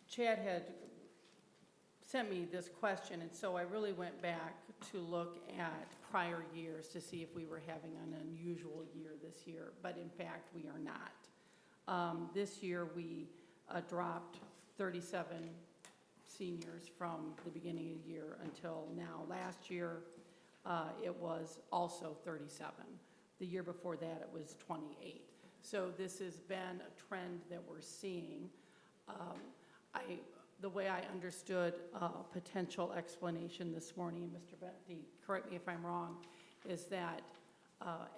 Chad had sent me this question, and so I really went back to look at prior years to see if we were having an unusual year this year, but in fact, we are not. This year, we dropped 37 seniors from the beginning of the year until now. Last year, it was also 37. The year before that, it was 28. So this has been a trend that we're seeing. The way I understood potential explanation this morning, and Mr. Bentley, correct me if I'm wrong, is that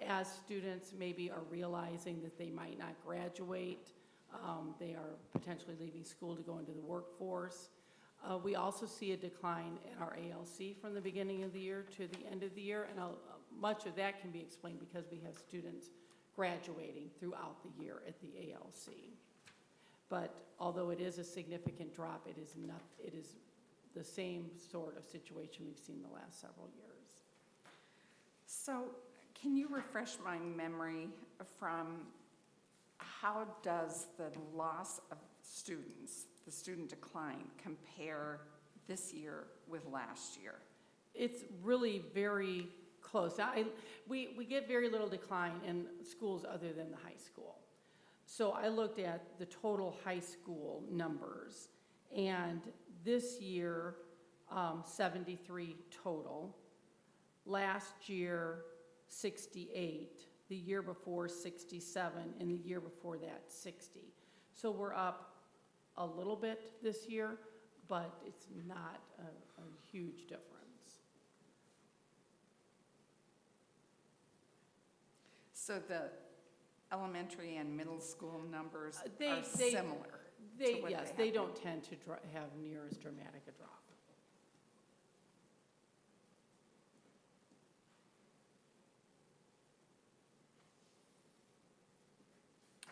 as students maybe are realizing that they might not graduate, they are potentially leaving school to go into the workforce. We also see a decline in our ALC from the beginning of the year to the end of the year, and much of that can be explained because we have students graduating throughout the year at the ALC. But although it is a significant drop, it is the same sort of situation we've seen the last several years. So can you refresh my memory from how does the loss of students, the student decline, compare this year with last year? It's really very close. We get very little decline in schools other than the high school. So I looked at the total high school numbers, and this year, 73 total. Last year, 68. The year before, 67, and the year before that, 60. So we're up a little bit this year, but it's not a huge difference. So the elementary and middle school numbers are They- similar to what Yes, have they been. don't tend to have near as dramatic a drop.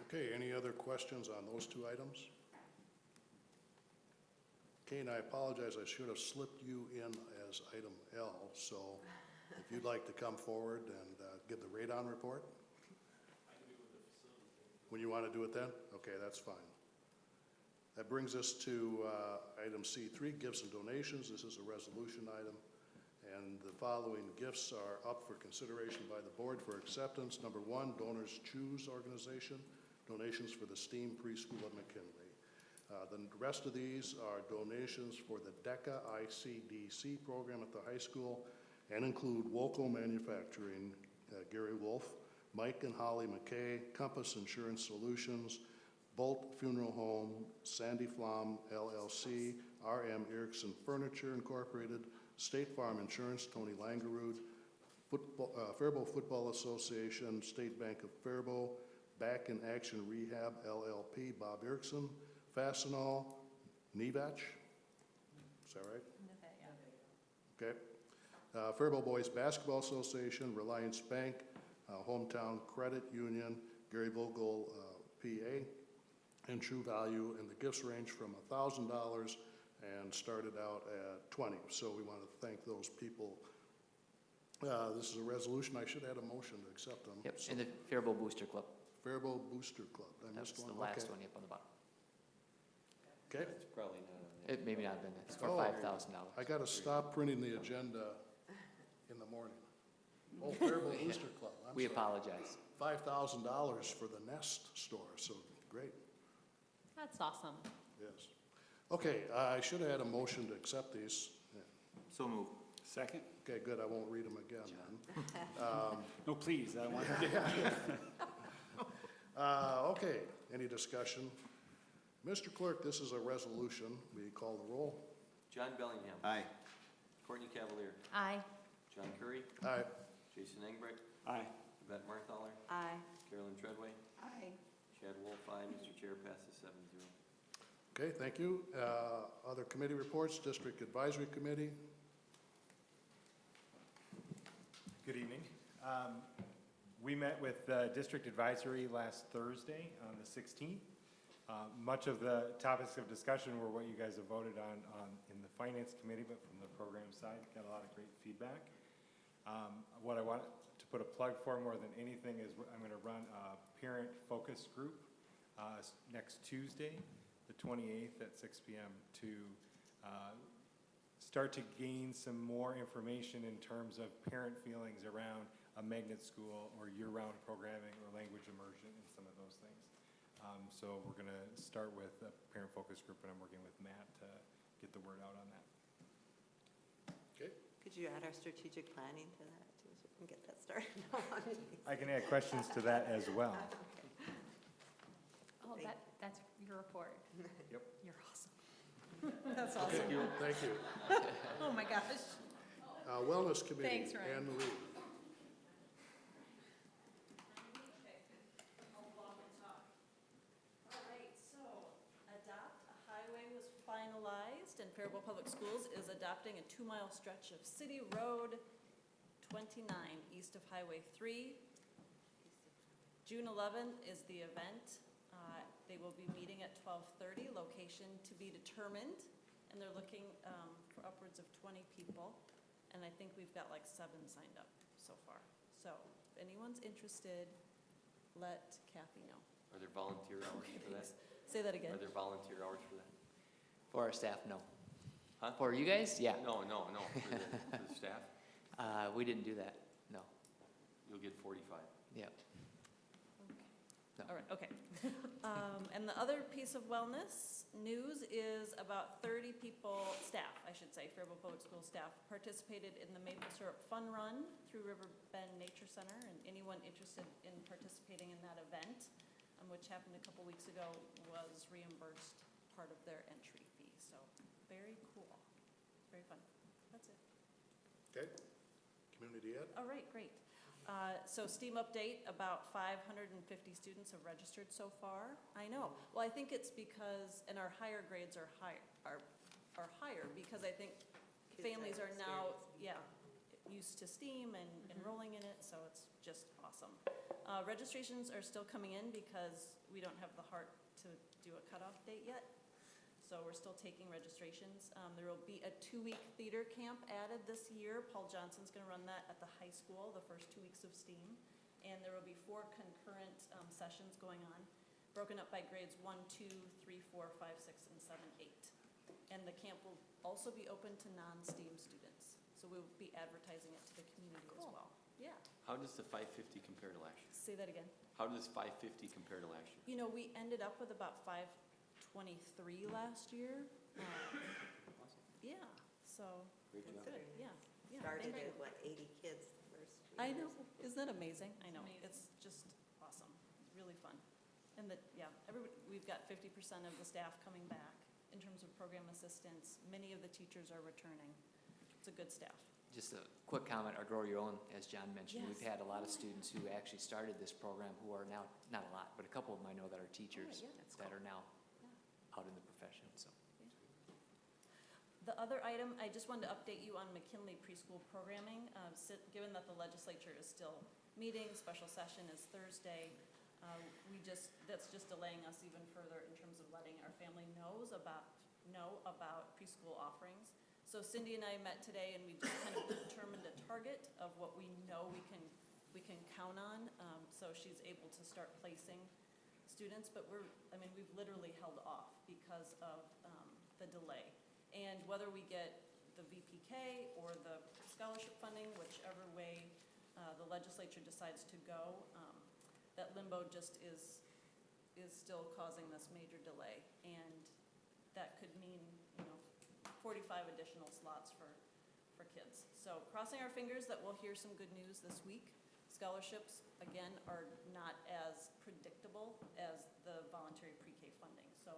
Okay, any other questions on those two items? Kane, I apologize, I should have slipped you in as item L, so if you'd like to come forward and give the radon report? When you want to do it then? Okay, that's fine. That brings us to item C3, gifts and donations. This is a resolution item, and the following gifts are up for consideration by the board for acceptance. Number 1, Donors Choose organization, donations for the STEAM preschool at McKinley. The rest of these are donations for the DECA ICDC program at the high school and include Woco Manufacturing, Gary Wolf, Mike and Holly McKay, Compass Insurance Solutions, Bolt Funeral Home, Sandy Flom LLC, RM Erickson Furniture Incorporated, State Farm Insurance, Tony Langerud, Faribault Football Association, State Bank of Faribault, Back in Action Rehab LLP, Bob Erickson, Fastenal, Nevach, is that right? Okay. Faribault Boys Basketball Association, Reliance Bank, Hometown Credit Union, Gary Vogel, PA, and True Value, and the gifts range from $1,000 and started out at $20. So we want to thank those people. This is a resolution. I should add a motion to accept them. Yep, So, and the Faribault Booster Club. Faribault Booster Club. I That's missed the one. last Okay. one up on the bottom. Okay. It's probably not on there. It maybe not have been, it's for Oh. $5,000. I got to stop printing the agenda in the morning. Oh, Faribault Booster Club. I'm We sorry. apologize. $5,000 for the Nest store, so great, That's awesome. yes. Okay, I should have had a motion to accept these. Yeah. So moved. Second? Okay, good, I won't read them again then. No, please, I want Okay, any discussion? Mr. Clerk, this is a resolution. Will you call the roll? John Bellingham. Aye. Courtney Cavalier. Aye. John Curry. Aye. Jason Engbrick. Aye. Yvette Marthaler. Aye. Carolyn Treadway. Aye. Chad Wolf, aye. Mr. Chair, passes 7-0. Okay, thank you. Other committee reports, District Advisory Committee. Good evening. We met with District Advisory last Thursday on the 16th. Much of the topics of discussion were what you guys have voted on in the Finance Committee, but from the program side, got a lot of great feedback. What I want to put a plug for more than anything is I'm going to run a parent focus group next Tuesday, the 28th at 6 p.m. to start to gain some more information in terms of parent feelings around a magnet school or year-round programming or language immersion and some of those things. So we're going to start with a parent focus group, and I'm working with Matt to get the word out on that. Okay. Could you add our strategic planning to that too, so we can get that started? I can add questions to that as well. Oh, that's your report. Yep. You're awesome. That's awesome. Thank you, thank you. Oh, my gosh. Wellness Committee, Thanks, Ryan. Anne Marie. All right, so Adopt a Highway was finalized, and Faribault Public Schools is adopting a 2-mile stretch of City Road 29 east of Highway 3. June 11th is the event. They will be meeting at 12:30, location to be determined, and they're looking for upwards of 20 people, and I think we've got like 7 signed up so far. So if anyone's interested, let Kathy know. Are there volunteer hours for that? Say that again. Are there volunteer hours for that? For our staff, no. Huh? For you guys, yeah. No, for the staff? We didn't do that, no. You'll get 45. Yep. No. All right, okay. And the other piece of wellness news is about 30 people, staff, I should say, Faribault Public Schools staff, participated in the Maple Syrup Fun Run through Riverbend Nature Center, and anyone interested in participating in that event, which happened a couple weeks ago, was reimbursed part of their entry fee. So very cool, very fun. That's it. Okay. Community Ed? All right, great. So STEAM update, about 550 students have registered so far. I know. Well, I think it's because, and our higher grades are higher because I think families are now, used to STEAM and enrolling in it, so it's just awesome. Registrations are still coming in because we don't have the heart to do a cutoff date yet. So we're still taking registrations. There will be a 2-week theater camp added this year. Paul Johnson's going to run that at the high school the first 2 weeks of STEAM. And there will be 4 concurrent sessions going on, broken up by grades 1, 2, 3, 4, 5, 6, and 7, 8. And the camp will also be open to non-STEAM students. So we'll be advertising it to the community as well. Yeah. How does the 550 compare to last year? Say that again. How does 550 compare to last year? You know, we ended up with about 523 last year. Yeah, so Great we're job. good, yeah. Started thank you. at, 80 kids the first few I know, years. isn't that amazing? I know, it's just awesome, really fun. And we've got 50% of the staff coming back in terms of program assistants. Many of the teachers are returning. It's a good staff. Just a quick comment, our Grow Your Own, as John mentioned, Yes. we've had a lot of students who actually started this program who are now, not a lot, but a couple of them I know that are teachers that are now out in the profession, so. The other item, I just wanted to update you on McKinley preschool programming. Given that the legislature is still meeting, special session is Thursday, that's just delaying us even further in terms of letting our family know about preschool offerings. So Cindy and I met today, and we just kind of determined a target of what we know we can count on. So she's able to start placing students, but we've literally held off because of the delay. And whether we get the VPK or the scholarship funding, whichever way the legislature decides to go, that limbo just is still causing this major delay. And that could mean, 45 additional slots for kids. So crossing our fingers that we'll hear some good news this week. Scholarships, again, are not as predictable as the voluntary pre-K funding. So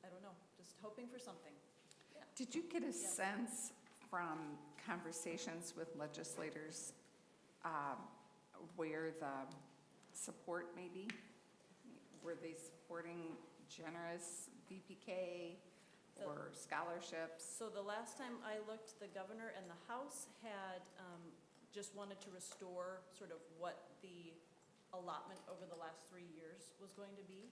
I don't know, just hoping for something. Yeah. Did you get a sense from conversations with legislators where the support may be? Were they supporting generous VPK or scholarships? So the last time I looked, the governor and the House had just wanted to restore sort of what the allotment over the last 3 years was going to be.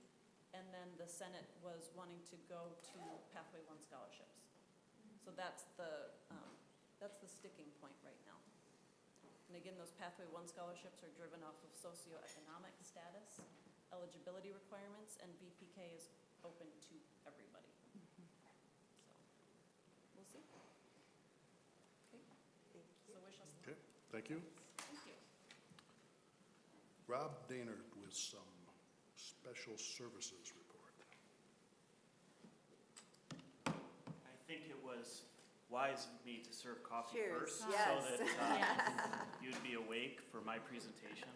And then the Senate was wanting to go to Pathway 1 scholarships. So that's the sticking point right now. And again, those Pathway 1 scholarships are driven off of socioeconomic status, eligibility requirements, and VPK is open to everybody. So, we'll see. Okay. So wish us luck. Okay, thank you. Thank you. Rob Daynard with some special services report. I think it was wise of me to serve coffee Cheers. first, Yes. so that you'd be awake for my presentation.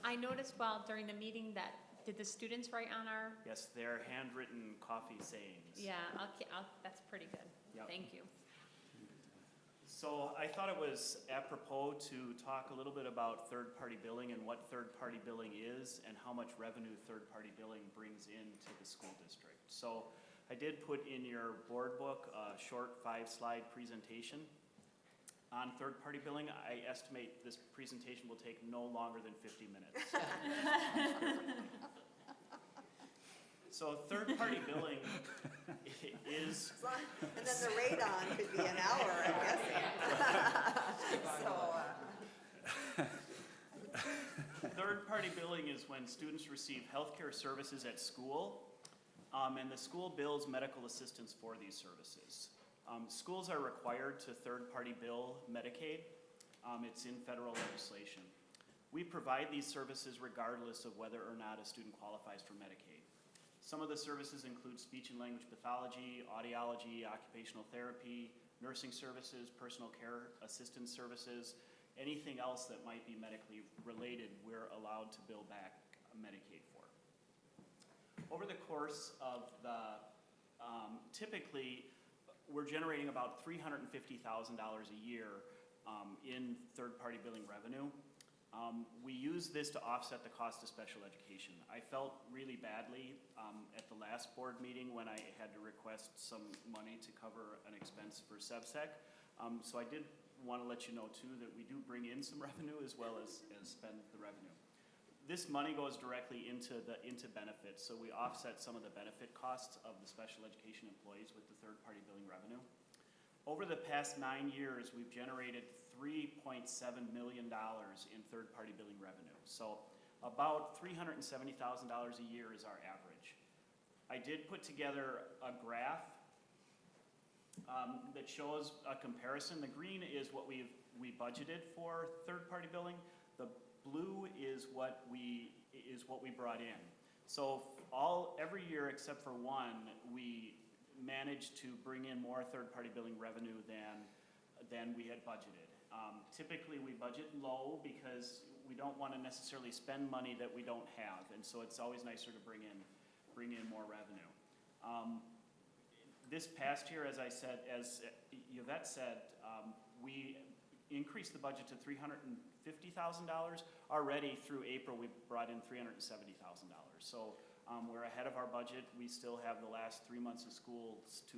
I noticed while during the meeting that, did the students write on our, Yes, they're handwritten coffee sayings. yeah, that's pretty good. Yep. Thank you. So I thought it was apropos to talk a little bit about third-party billing and what third-party billing is and how much revenue third-party billing brings into the school district. So I did put in your board book a short 5-slide presentation on third-party billing. I estimate this presentation will take no longer than 50 minutes. So third-party billing is... And then the radon could be an hour, I'm guessing. Third-party billing is when students receive healthcare services at school, and the school bills medical assistance for these services. Schools are required to third-party bill Medicaid. It's in federal legislation. We provide these services regardless of whether or not a student qualifies for Medicaid. Some of the services include speech and language pathology, audiology, occupational therapy, nursing services, personal care assistance services, anything else that might be medically related, we're allowed to bill back Medicaid for. Over the course of the, typically, we're generating about $350,000 a year in third-party billing revenue. We use this to offset the cost of special education. I felt really badly at the last board meeting when I had to request some money to cover an expense for SevSec. So I did want to let you know too that we do bring in some revenue as well as spend the revenue. This money goes directly into benefits, so we offset some of the benefit costs of the special education employees with the third-party billing revenue. Over the past 9 years, we've generated $3.7 million in third-party billing revenue. So about $370,000 a year is our average. I did put together a graph that shows a comparison. The green is what we budgeted for third-party billing. The blue is what we brought in. So every year except for one, we managed to bring in more third-party billing revenue than we had budgeted. Typically, we budget low because we don't want to necessarily spend money that we don't have, and so it's always nicer to bring in more revenue. This past year, as I said, as Yvette said, we increased the budget to $350,000. Already through April, we brought in $370,000. So we're ahead of our budget. We still have the last 3 months of school to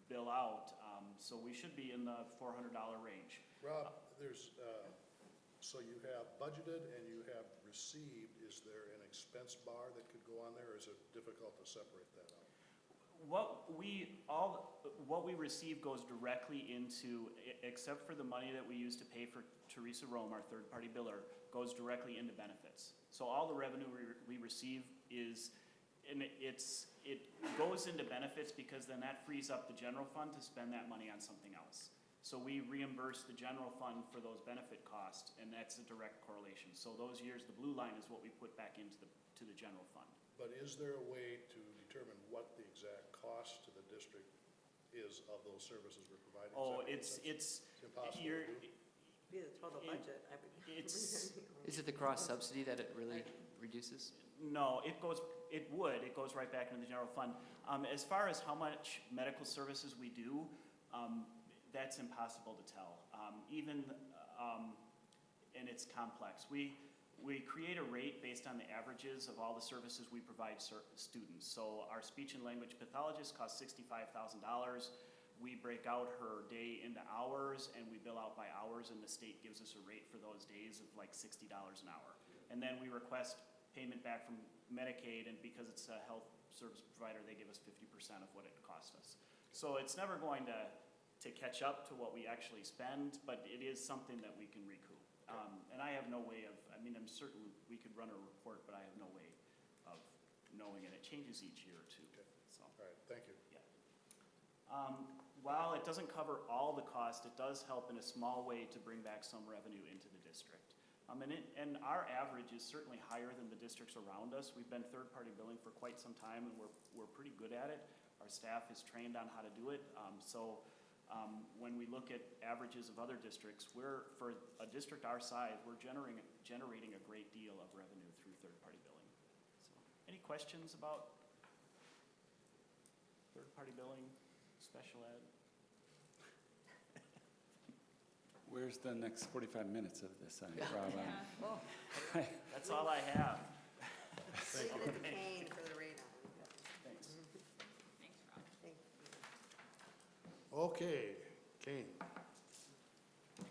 bill out, so we should be in the $400 range. Rob, so you have budgeted and you have received. Is there an expense bar that could go on there, or is it difficult to separate that out? What we receive goes directly into, except for the money that we use to pay for Teresa Rome, our third-party biller, goes directly into benefits. So all the revenue we receive it goes into benefits because then that frees up the general fund to spend that money on something else. So we reimburse the general fund for those benefit costs, and that's a direct correlation. So those years, the blue line is what we put back into the general fund. But is there a way to determine what the exact cost to the district is of those services we're providing? Oh, it's impossible to do? Be the total budget. Is it the cross subsidy that it really reduces? No, it goes right back into the general fund. As far as how much medical services we do, that's impossible to tell. And it's complex. We create a rate based on the averages of all the services we provide students. So our speech and language pathologist costs $65,000. We break out her day into hours, and we bill out by hours, and the state gives us a rate for those days of like $60 an hour. And then we request payment back from Medicaid, and because it's a health service provider, they give us 50% of what it cost us. So it's never going to catch up to what we actually spend, but it is something that we can recoup. And I have no way of, I mean, I'm certain we could run a report, but I have no way of knowing it. It changes each year or two, so. All right, thank you. Yeah. While it doesn't cover all the cost, it does help in a small way to bring back some revenue into the district. And our average is certainly higher than the districts around us. We've been third-party billing for quite some time, and we're pretty good at it. Our staff is trained on how to do it. When we look at averages of other districts, for a district our size, we're generating a great deal of revenue through third-party billing. So, any questions about third-party billing, special ed? Where's the next 45 minutes of this, Rob? That's all I have. Thank you. Kane for the radar. Thanks. Thanks, Rob. Thank you. Okay, Kane.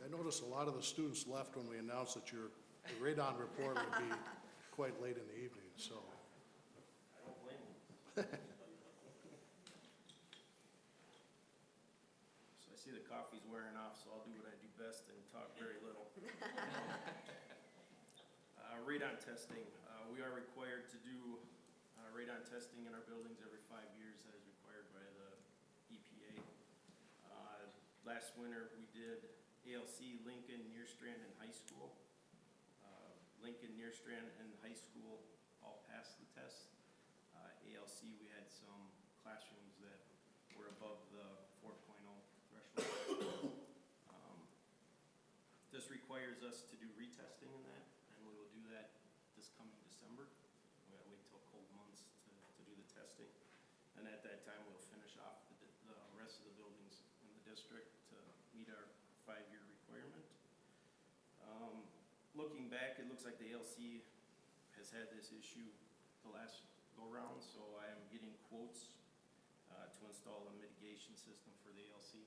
I noticed a lot of the students left when we announced that your radon report would be quite late in the evening, so. I don't blame them. So I see the coffee's wearing off, so I'll do what I do best and talk very little. Radon testing. We are required to do radon testing in our buildings every 5 years. That is required by the EPA. Last winter, we did ALC, Lincoln, Nearstrand, and high school. Lincoln, Nearstrand, and high school all passed the test. ALC, we had some classrooms that were above the 4.0 threshold. This requires us to do retesting in that, and we will do that this coming December. We gotta wait till cold months to do the testing. And at that time, we'll finish off the rest of the buildings in the district to meet our 5-year requirement. Looking back, it looks like the ALC has had this issue the last go-round, so I am getting quotes to install a mitigation system for the ALC,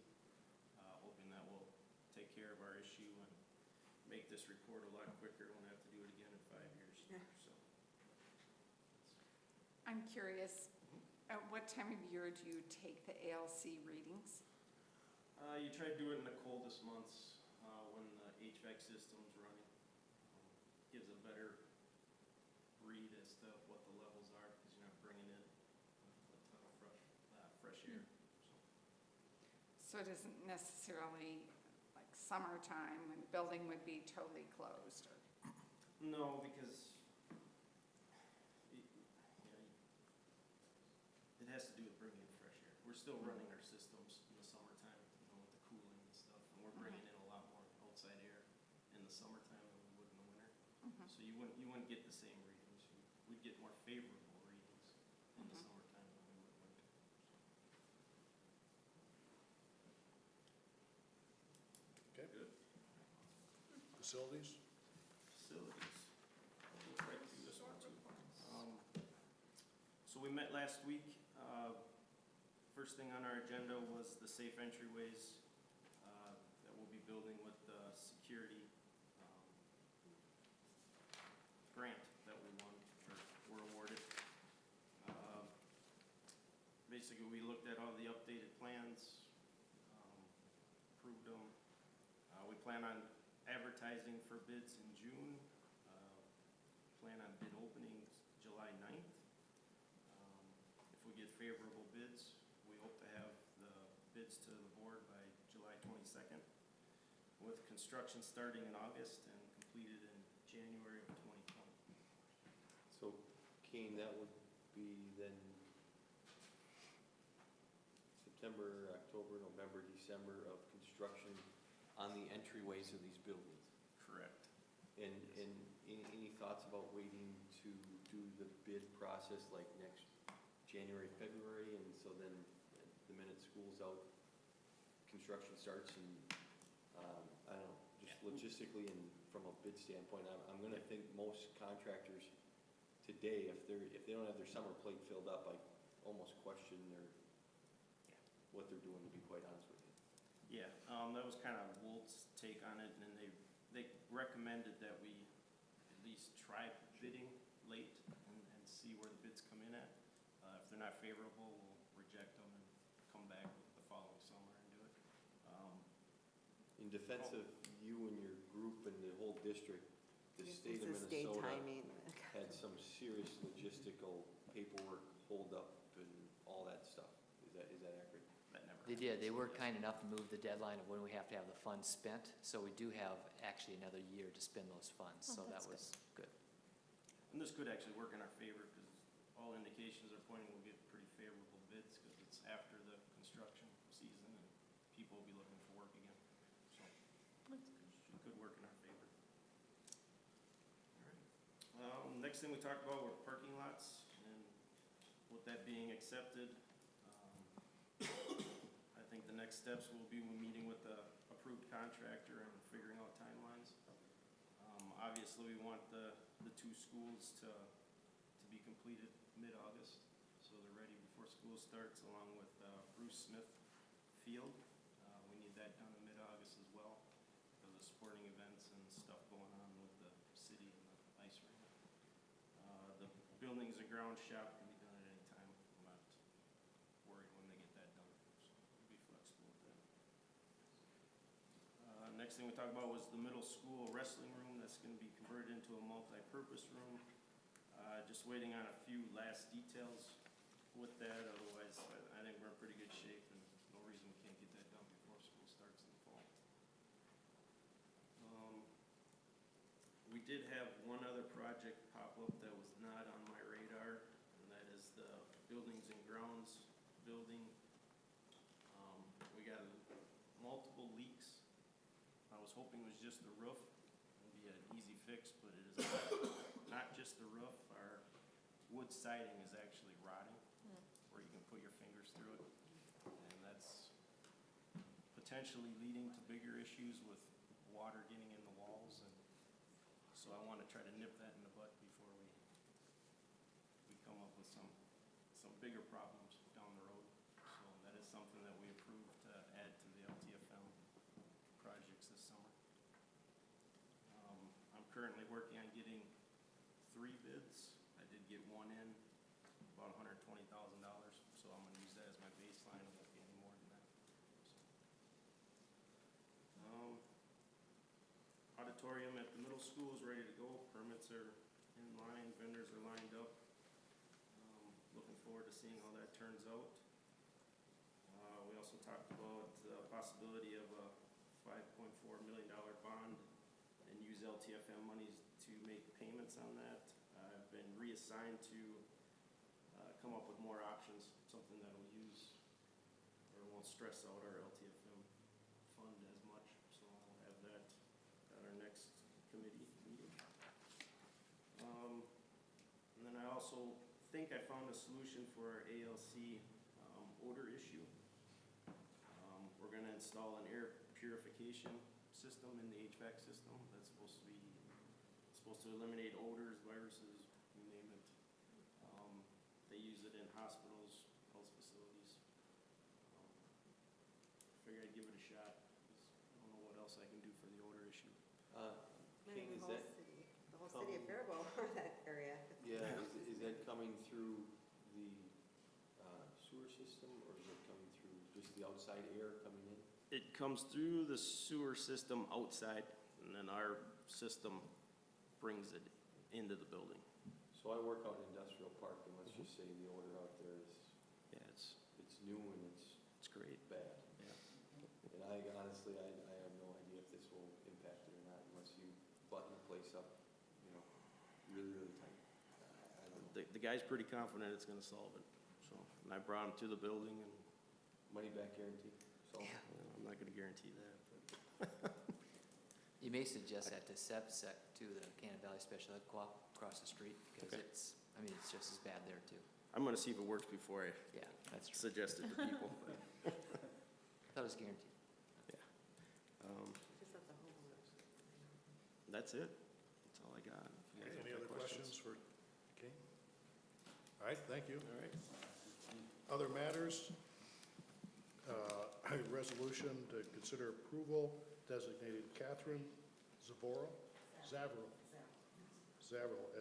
hoping that will take care of our issue and make this report a lot quicker. Won't have to do it again in 5 years. So. I'm curious, at what time of year do you take the ALC readings? You try to do it in the coldest months when the HVAC system's running. Gives a better read as to what the levels are because you're not bringing in a ton of fresh air. So it isn't necessarily like summertime when the building would be totally closed? Or? No, because it has to do with bringing in fresh air. We're still running our systems in the summertime, with the cooling and stuff, and we're bringing in a lot more outside air in the summertime than we would in the winter. So you wouldn't get the same readings. We'd get more favorable readings in the summertime than we would in winter. Okay. Good. Facilities? Facilities. I'll look right through this one too. So we met last week. First thing on our agenda was the safe entryways that we'll be building with the security grant that we won or were awarded. Basically, we looked at all the updated plans, approved them. We plan on advertising for bids in June. Plan on bid openings July 9th. If we get favorable bids, we hope to have the bids to the board by July 22nd, with construction starting in August and completed in January of 2020. So, Kane, that would be then September, October, November, December of construction on the entryways of these buildings. Correct. And any thoughts about waiting to do the bid process like next January, February, and so then the minute school's out, construction starts and, I don't know, just logistically and from a bid standpoint, I'm gonna think most contractors today, if they don't have their summer plate filled up, I almost question what they're doing, to be quite honest with you. Yeah, that was kind of Wolt's take on it, and then they recommended that we at least try bidding late and see where the bids come in at. If they're not favorable, we'll reject them and come back the following summer and do it. In defense of you and your group and the whole district, the state of It's the state Minnesota timing. had some serious logistical paperwork hold up and all that stuff. Is that accurate? That never They did, they were kind enough to move the deadline of when we have to have the funds spent, so we do have actually another year to spend those funds, Oh, so that that's was good. And this could actually work in our favor, because all indications are pointing we'll get pretty favorable bids, because it's after the construction season, and people will be looking for work again. So, it could work in our favor. All right. Next thing we talked about were parking lots, and with that being accepted, I think the next steps will be meeting with the approved contractor and figuring out timelines. Obviously, we want the two schools to be completed mid-August, so they're ready before school starts, along with Bruce Smith Field. We need that done in mid-August as well, because of sporting events and stuff going on with the city and the ice rink. The buildings and ground shop can be done at any time. I'm not worried when they get that done, so we'll be flexible with that. Next thing we talked about was the middle school wrestling room that's going to be converted into a multi-purpose room. Just waiting on a few last details with that, otherwise I think we're in pretty good shape and no reason we can't get that done before school starts in the fall. We did have one other project pop up that was not on my radar, and that is the buildings and grounds building. We got multiple leaks. I was hoping it was just the roof. It'd be an easy fix, but it is not just the roof. Our wood siding is actually rotting, where you can put your fingers through it. And that's potentially leading to bigger issues with water getting in the walls. And so I want to try to nip that in the bud before we come up with some bigger problems down the road. So that is something that we approved to add to the LTFM projects this summer. I'm currently working on getting 3 bids. I did get one in, about $120,000, so I'm gonna use that as my baseline. It won't be any more than that. So, auditorium at the middle school is ready to go. Permits are in line, vendors are lined up. Looking forward to seeing how that turns out. We also talked about the possibility of a $5.4 million bond and use LTFM monies to make payments on that. I've been reassigned to come up with more options, something that will use or won't stress out our LTFM fund as much. So I'll have that at our next committee meeting. And then I also think I found a solution for our ALC odor issue. We're going to install an air purification system in the HVAC system that's supposed to eliminate odors, viruses, you name it. They use it in hospitals, health facilities. Figured I'd give it a shot, because I don't know what else I can do for the odor issue. King, is that? The whole city of Faribault, or that area. Yeah, is that coming through the sewer system, or is it coming through just the outside air coming in? It comes through the sewer system outside, and then our system brings it into the building. So I work out in Industrial Park, and let's just say the odor out there is, Yeah, it's new and it's great. bad. Yeah. And I honestly, I have no idea if this will impact it or not, unless you button the place up, really, really tight. I don't know. The guy's pretty confident it's gonna solve it, so, and I brought him to the building, and Money back guarantee, so. I'm not gonna guarantee that, but. You may suggest that to SEPSEC, to the Cannon Valley Special Ed Co-op across the street, because Okay. it's just as bad there too. I'm gonna see if it works before I Yeah, that's true. suggest it to people. I thought it was guaranteed. Just let the homeowners. That's it. That's all I got. If you guys have Any other questions for King? All right, thank you. All right. Other matters? A resolution to consider approval designating Catherine Zavoro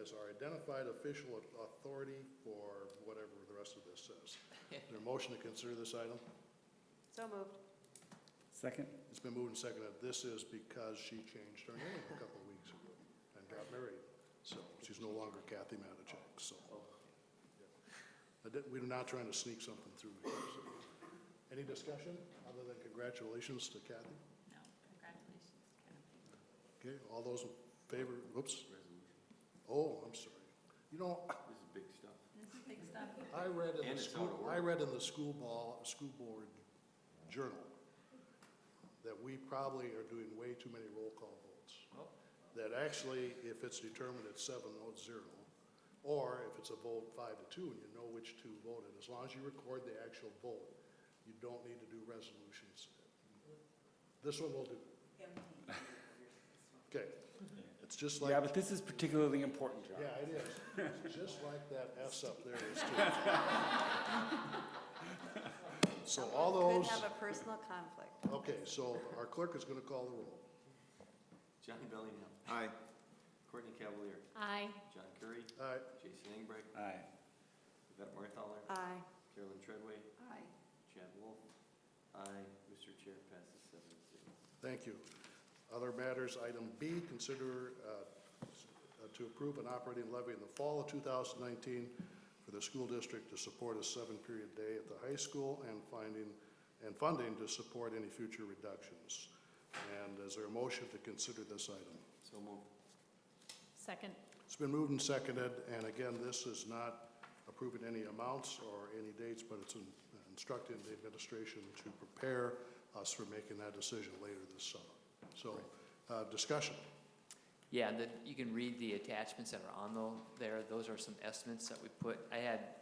as our identified official authority for whatever the rest of this says. Is there a motion to consider this item? So moved. Second? It's been moved and seconded. This is because she changed her name a couple of weeks ago and got married. So she's no longer Kathy Matichak, so. We're not trying to sneak something through here. So. Any discussion other than congratulations to Kathy? No, congratulations, Kathy. Okay, all those in favor, whoops. Oh, I'm sorry. You know, This is big stuff. This is big stuff. I read in And the it's out school, of order. I read in the school board journal that we probably are doing way too many roll call votes. That actually, if it's determined it's 7-0, or if it's a vote 5-2 and you know which two voted, as long as you record the actual vote, you don't need to do resolutions. This one will do. Okay, it's just like. Yeah, but this is particularly important, John. Yeah, it is. It's just like that S up there is too. So all those. Could have a personal conflict. Okay, so our clerk is going to call the roll. Johnny Bellingham. Aye. Courtney Cavalier. Aye. John Curry. Aye. Jason Engbrek. Aye. Yvette Marthaler. Aye. Carolyn Treadway. Aye. Chad Wolf. Aye. Mr. Chair, passes 7-0. Thank you. Other matters, item B, consider to approve an operating levy in the fall of 2019 for the school district to support a 7-period day at the high school and funding to support any future reductions. And is there a motion to consider this item? So moved. Second. It's been moved and seconded, and again, this is not approving any amounts or any dates, but it's instructing the administration to prepare us for making that decision later this summer. So, discussion. Yeah, you can read the attachments that are on there. Those are some estimates that we put. I had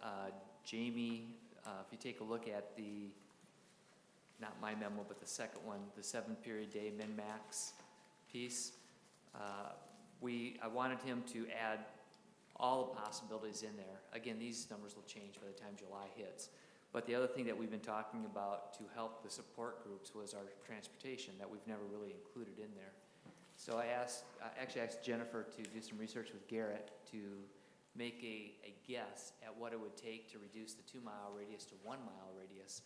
Jamie, if you take a look at not my memo, but the second one, the 7-period day min-max piece, I wanted him to add all the possibilities in there. Again, these numbers will change by the time July hits. But the other thing that we've been talking about to help the support groups was our transportation that we've never really included in there. So I actually asked Jennifer to do some research with Garrett to make a guess at what it would take to reduce the 2-mile radius to 1-mile radius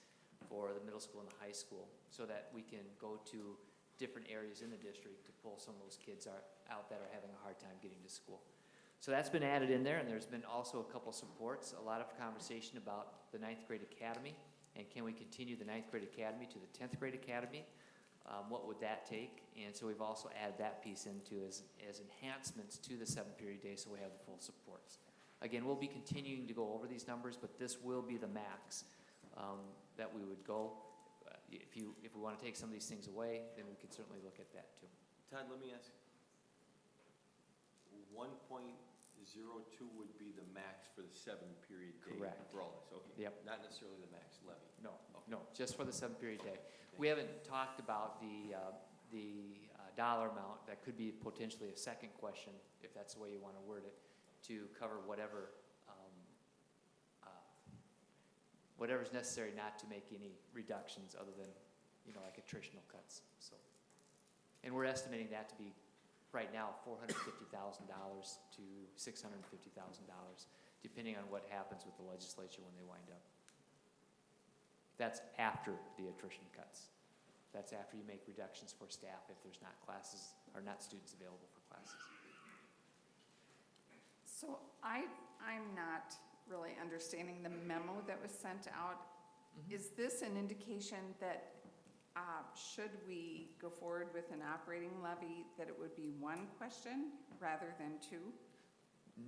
for the middle school and the high school, so that we can go to different areas in the district to pull some of those kids out that are having a hard time getting to school. So that's been added in there, and there's been also a couple supports, a lot of conversation about the 9th grade academy, and can we continue the 9th grade academy to the 10th grade academy? What would that take? And so we've also added that piece into as enhancements to the 7-period day, so we have the full supports. Again, we'll be continuing to go over these numbers, but this will be the max that we would go. If we want to take some of these things away, then we could certainly look at that too. Todd, let me ask. 1.02 would be the max for the 7-period day. Correct. For all this, okay. Yep. Not necessarily the max levy. No, no, just for the 7-period day. We haven't talked about the dollar amount. That could be potentially a second question, if that's the way you want to word it, to cover whatever's necessary not to make any reductions other than, like attritional cuts. So, and we're estimating that to be right now $450,000 to $650,000, depending on what happens with the legislature when they wind up. That's after the attrition cuts. That's after you make reductions for staff if there's not classes or not students available for classes. So I'm not really understanding the memo that was sent out. Is this an indication that should we go forward with an operating levy, that it would be one question rather than two?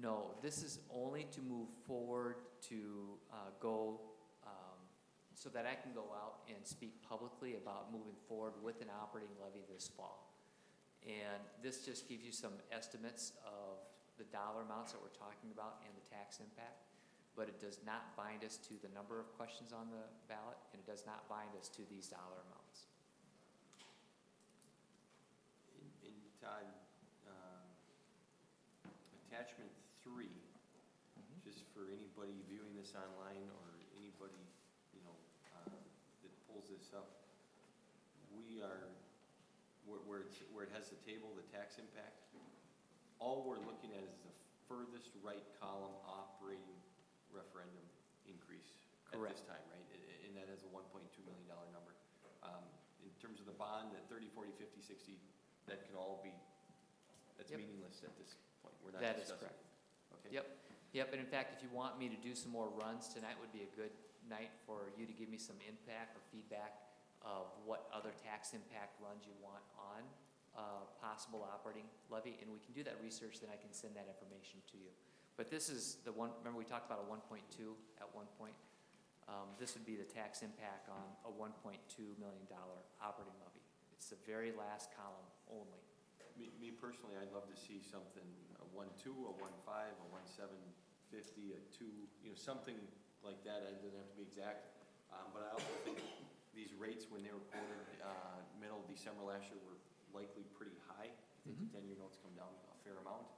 No, this is only to move forward to go so that I can go out and speak publicly about moving forward with an operating levy this fall. And this just gives you some estimates of the dollar amounts that we're talking about and the tax impact, but it does not bind us to the number of questions on the ballot, and it does not bind us to these dollar amounts. In Todd, attachment 3, just for anybody viewing this online or anybody, that pulls this up, we are, where it has the table, the tax impact, all we're looking at is the furthest right column operating referendum increase at this time, right? And that is a $1.2 million number. In terms of the bond, that 30, 40, 50, 60, that can all be, that's Yep. meaningless at this point. We're not That is discussing. correct. Okay. Yep, yep, and in fact, if you want me to do some more runs, tonight would be a good night for you to give me some impact or feedback of what other tax impact runs you want on possible operating levy, and we can do that research, then I can send that information to you. But this is the one, remember we talked about a 1.2 at one point? This would be the tax impact on a $1.2 million operating levy. It's the very last column only. Me personally, I'd love to see something, a 1.2, a 1.5, a 1.750, a 2, you know, something like that. It doesn't have to be exact. But I also think these rates, when they were quoted middle of December last year, were likely pretty high. I think the 10-year notes come down a fair amount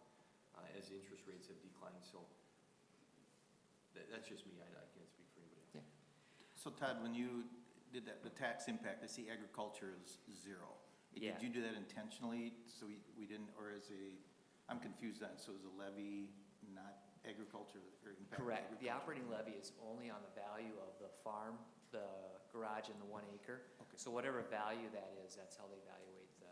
as the interest rates have declined. So that's just me. I can't speak for anybody else. Yeah. So Todd, when you did that, the tax impact, I see agriculture is 0. Yeah. Did you do that intentionally, so we didn't, or is I'm confused on, so is a levy not agriculture or impact Correct. The agriculture? operating levy is only on the value of the farm, the garage, and the 1 acre. Okay. So whatever value that is, that's how they evaluate the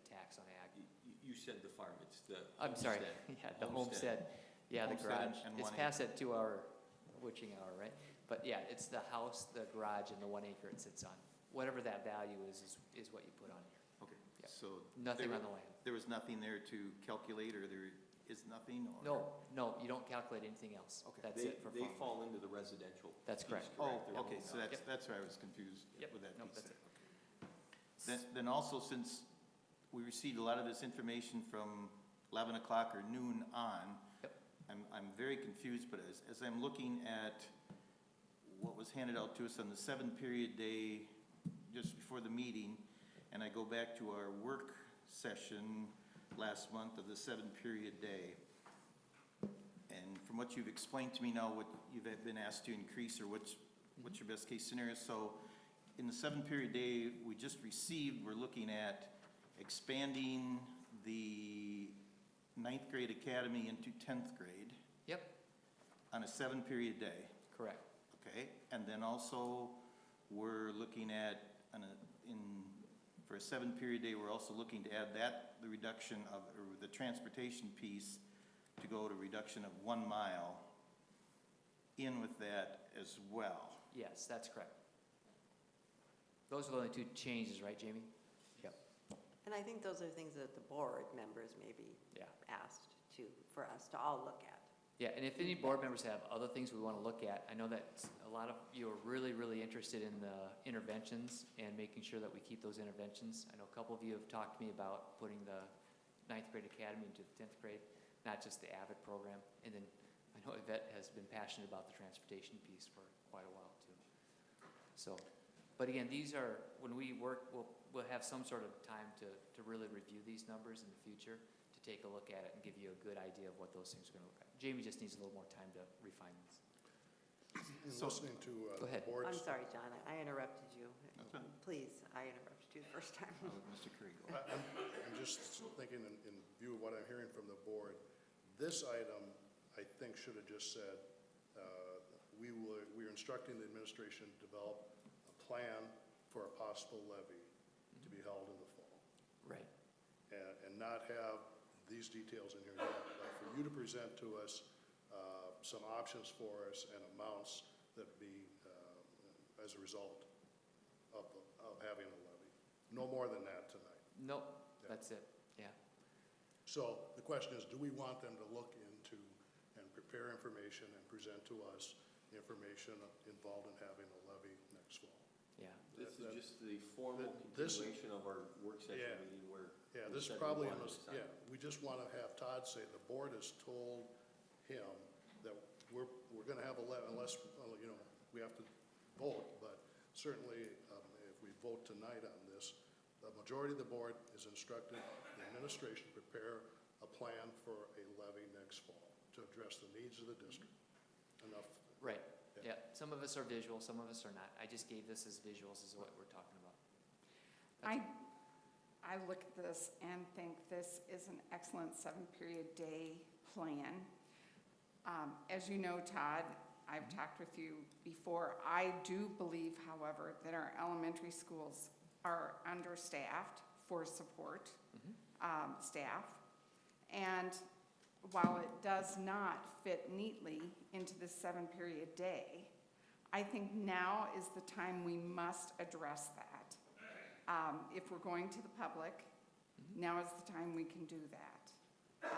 tax on ag. You said the farm. It's the I'm sorry, homestead. yeah, the homestead. Yeah, the Homestead garage. and It's 1 past that 2-hour witching hour, right? But yeah, it's the house, the garage, and the 1 acre it sits on. Whatever that value is what you put on here. Okay, Yeah. so. Nothing there- on the land. There was nothing there to calculate, or there is nothing, or? No, you don't calculate anything else. Okay. That's it for They farm. fall into the residential. That's piece, correct. Oh, They're okay, owned so by- that's where I was confused Yep. with that Nope, piece that's there. Okay. Then also, since we received a lot of this information from 11 o'clock or noon on, Yep. I'm very confused, but as I'm looking at what was handed out to us on the 7-period day just before the meeting, and I go back to our work session last month of the 7-period day, and from what you've explained to me now, what you've been asked to increase, or what's your best case scenario. So in the 7-period day we just received, we're looking at expanding the 9th grade academy into 10th grade Yep, on a 7-period day. correct. Okay, and then also, we're looking at, for a 7-period day, we're also looking to add the reduction of, or the transportation piece, to go to reduction of 1 mile in with that as well. Yes, that's correct. Those are the only 2 changes, right, Jamie? Yep. And I think those are things that the board members may be Yeah. asked to, for us to all look at. Yeah, and if any board members have other things we want to look at, I know that a lot of you are really, really interested in the interventions and making sure that we keep those interventions. I know a couple of you have talked to me about putting the 9th grade academy into the 10th grade, not just the AVID program. And then I know Yvette has been passionate about the transportation piece for quite a while too. So, but again, these are, when we work, we'll have some sort of time to really review these numbers in the future, to take a look at it and give you a good idea of what those things are going to look like. Jamie just needs a little more time to refine this. In listening to Go the ahead. board's. I'm sorry, John, I interrupted you. That's fine. Please, I interrupted you the first time. Mr. Curry, go. I'm just thinking in view of what I'm hearing from the board, this item, I think, should have just said, we're instructing the administration to develop a plan for a possible levy to be held in the fall. Right. And not have these details in here yet, but for you to present to us some options for us and amounts that would be as a result of having a levy. No more than that tonight. Nope, Yeah. that's it, yeah. So the question is, do we want them to look into and prepare information and present to us information involved in having a levy next fall? Yeah. This is just the formal this- continuation of our work session Yeah. meeting where. Yeah, we this is said we probably, wanted to decide. we just want to have Todd say, the board has told him that we're going to have a levy, unless, we have to vote, but certainly, if we vote tonight on this, the majority of the board is instructed the administration to prepare a plan for a levy next fall to address the needs of the district. Enough. Right, Yeah. yeah. Some of us are visual, some of us are not. I just gave this as visuals, is what we're talking about. I look at this and think this is an excellent 7-period day plan. As you know, Todd, I've talked with you before. I do believe, however, that our elementary schools are understaffed for support staff. And while it does not fit neatly into the 7-period day, I think now is the time we must address that. If we're going to the public, now is the time we can do that.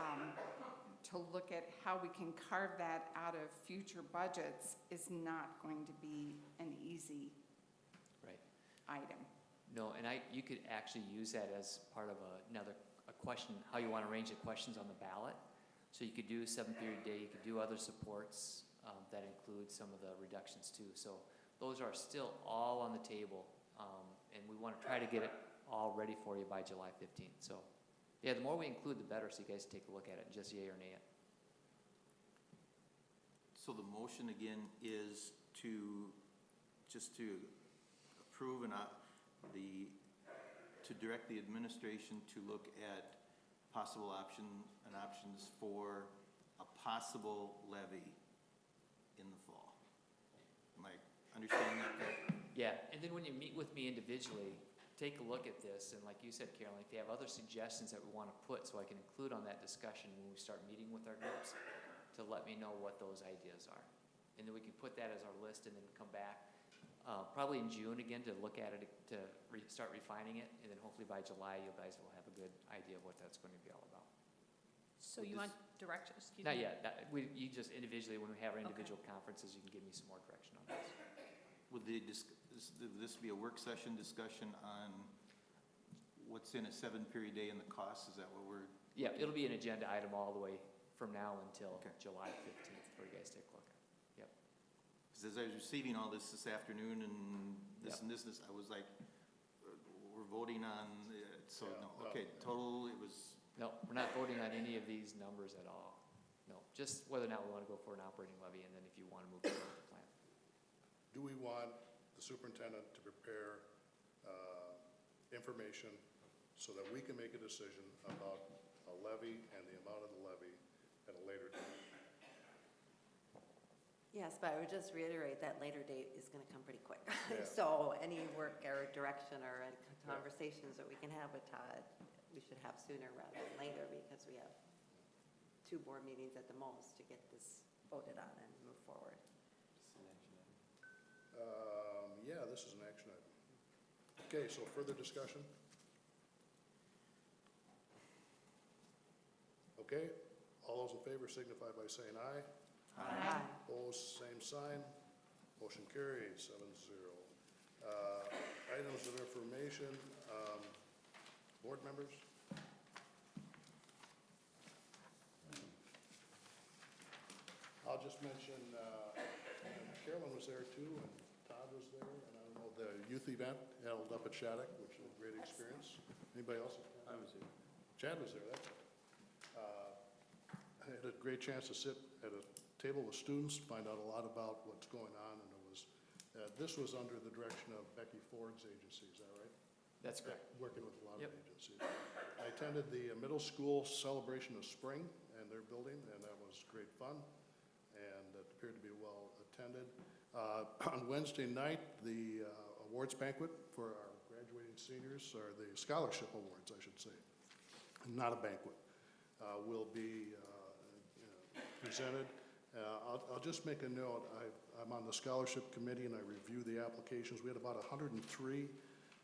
To look at how we can carve that out of future budgets is not going to be an easy item. No, and you could actually use that as part of a question, how you want to arrange the questions on the ballot. So you could do a 7-period day, you could do other supports that include some of the reductions too. So those are still all on the table, and we want to try to get it all ready for you by July 15th. So yeah, the more we include, the better, so you guys take a look at it, just yay or nay it. So the motion again is to approve to direct the administration to look at possible options for a possible levy in the fall. Am I understanding that correct? Yeah, and then when you meet with me individually, take a look at this, and like you said, Carolyn, if you have other suggestions that we want to put, so I can include on that discussion when we start meeting with our groups, to let me know what those ideas are. And then we can put that as our list and then come back, probably in June again, to look at it, to start refining it, and then hopefully by July, you guys will have a good idea of what that's going to be all about. So you want direction, excuse Not me? yet. You just individually, when we have our individual conferences, you can give me some more direction on this. Would this be a work session discussion on what's in a 7-period day and the cost? Is that what we're? Yeah, it'll be an agenda item all the way from now until July 15th for you guys to take a look at. Yep. Because as I was receiving all this afternoon and this and this, I was like, we're voting on it, so no, okay, total, it was. No, we're not voting on any of these numbers at all. No, just whether or not we want to go for an operating levy, and then if you want to move forward with the plan. Do we want the superintendent to prepare information so that we can make a decision about a levy and the amount of the levy at a later date? Yes, but I would just reiterate that later date is going to come pretty quick. Yeah. So any work or direction or conversations that we can have with Todd, we should have sooner rather than later, because we have 2 board meetings at the most to get this voted on and move forward. Yeah, this is an action item. Okay, so further discussion? Okay, all those in favor signify by saying aye. Aye. Opposed, same sign. Motion carries 7-0. Items of information, board members? I'll just mention, Carolyn was there too, and Todd was there, and I don't know, the youth event held up at Shattuck, which was a great experience. Anybody else? I was there. Chad was there, that's right. I had a great chance to sit at a table with students, find out a lot about what's going on, and it was, this was under the direction of Becky Ford's agency, is that right? That's correct. Working with a lot of agencies. I attended the middle school celebration of spring and their building, and that was great fun, and it appeared to be well attended. On Wednesday night, the awards banquet for our graduating seniors, or the scholarship awards, I should say, not a banquet, will be presented. I'll just make a note. I'm on the scholarship committee and I review the applications. We had about 103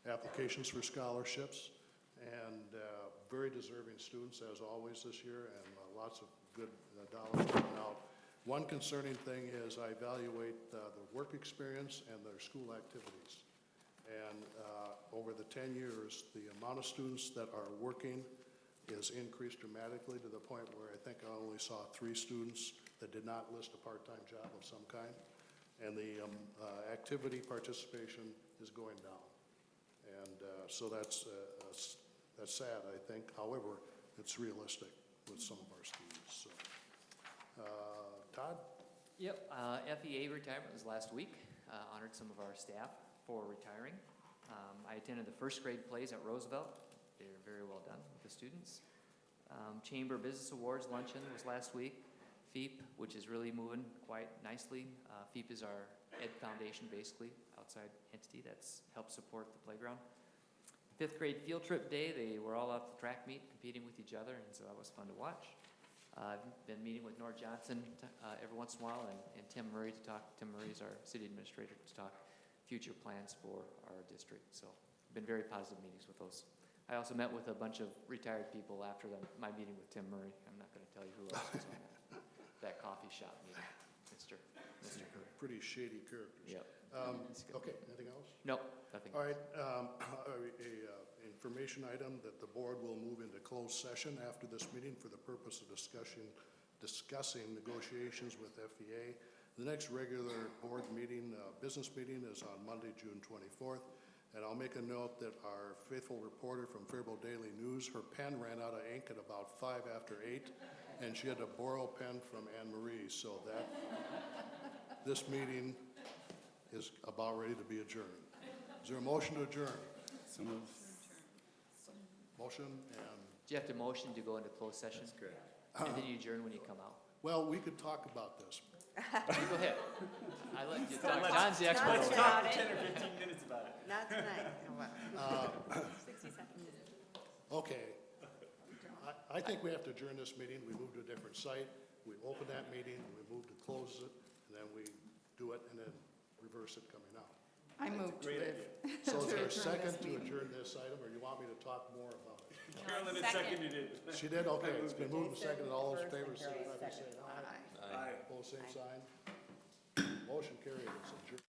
applications for scholarships, and very deserving students as always this year, and lots of good dollars coming out. One concerning thing is I evaluate the work experience and their school activities. And over the 10 years, the amount of students that are working is increased dramatically to the point where I think I only saw 3 students that did not list a part-time job of some kind. And the activity participation is going down. And so that's sad, I think. However, it's realistic with some of our students. So, Todd? Yep, FEA retirement was last week. Honored some of our staff for retiring. I attended the first grade plays at Roosevelt. They were very well done with the students. Chamber Business Awards luncheon was last week. FEEP, which is really moving quite nicely. FEEP is our ed foundation, basically, outside entity that's helped support the playground. 5th grade field trip day, they were all out the track meet competing with each other, and so that was fun to watch. I've been meeting with Nora Johnson every once in a while, and Tim Murray Tim Murray's our city administrator, to talk future plans for our district. So been very positive meetings with those. I also met with a bunch of retired people after my meeting with Tim Murray. I'm not going to tell you who else was on that coffee shop meeting. Mr. Pretty shady characters. Yep. Okay, anything else? Nope, nothing. All right, information item that the board will move into closed session after this meeting for the purpose of discussing negotiations with FEA. The next regular board meeting, business meeting, is on Monday, June 24th. And I'll make a note that our faithful reporter from Faribault Daily News, her pen ran out of ink at about 8:05, and she had to borrow a pen from Anne Marie, so that this meeting is about ready to be adjourned. Is there a motion to adjourn? So moved. Motion, and, Do you have to motion to go into closed session? That's correct. And then you adjourn when you come out? well, we could talk about this. You go ahead. I let you talk. John's the expert. Let's over talk there. 10 or 15 minutes about it. Not tonight. 60 seconds. Okay. I think we have to adjourn this meeting. We move to a different site. We open that meeting, we move to close it, and then we do it and then reverse it coming out. I moved to it. So is there a adjourn second this to meeting. adjourn this item, or you want me to talk more about it? Carolyn had seconded it. She did? Okay, it's been moved and seconded. All those in favor, signify by saying aye. Aye. Opposed, same sign. Motion carried. It's adjourned.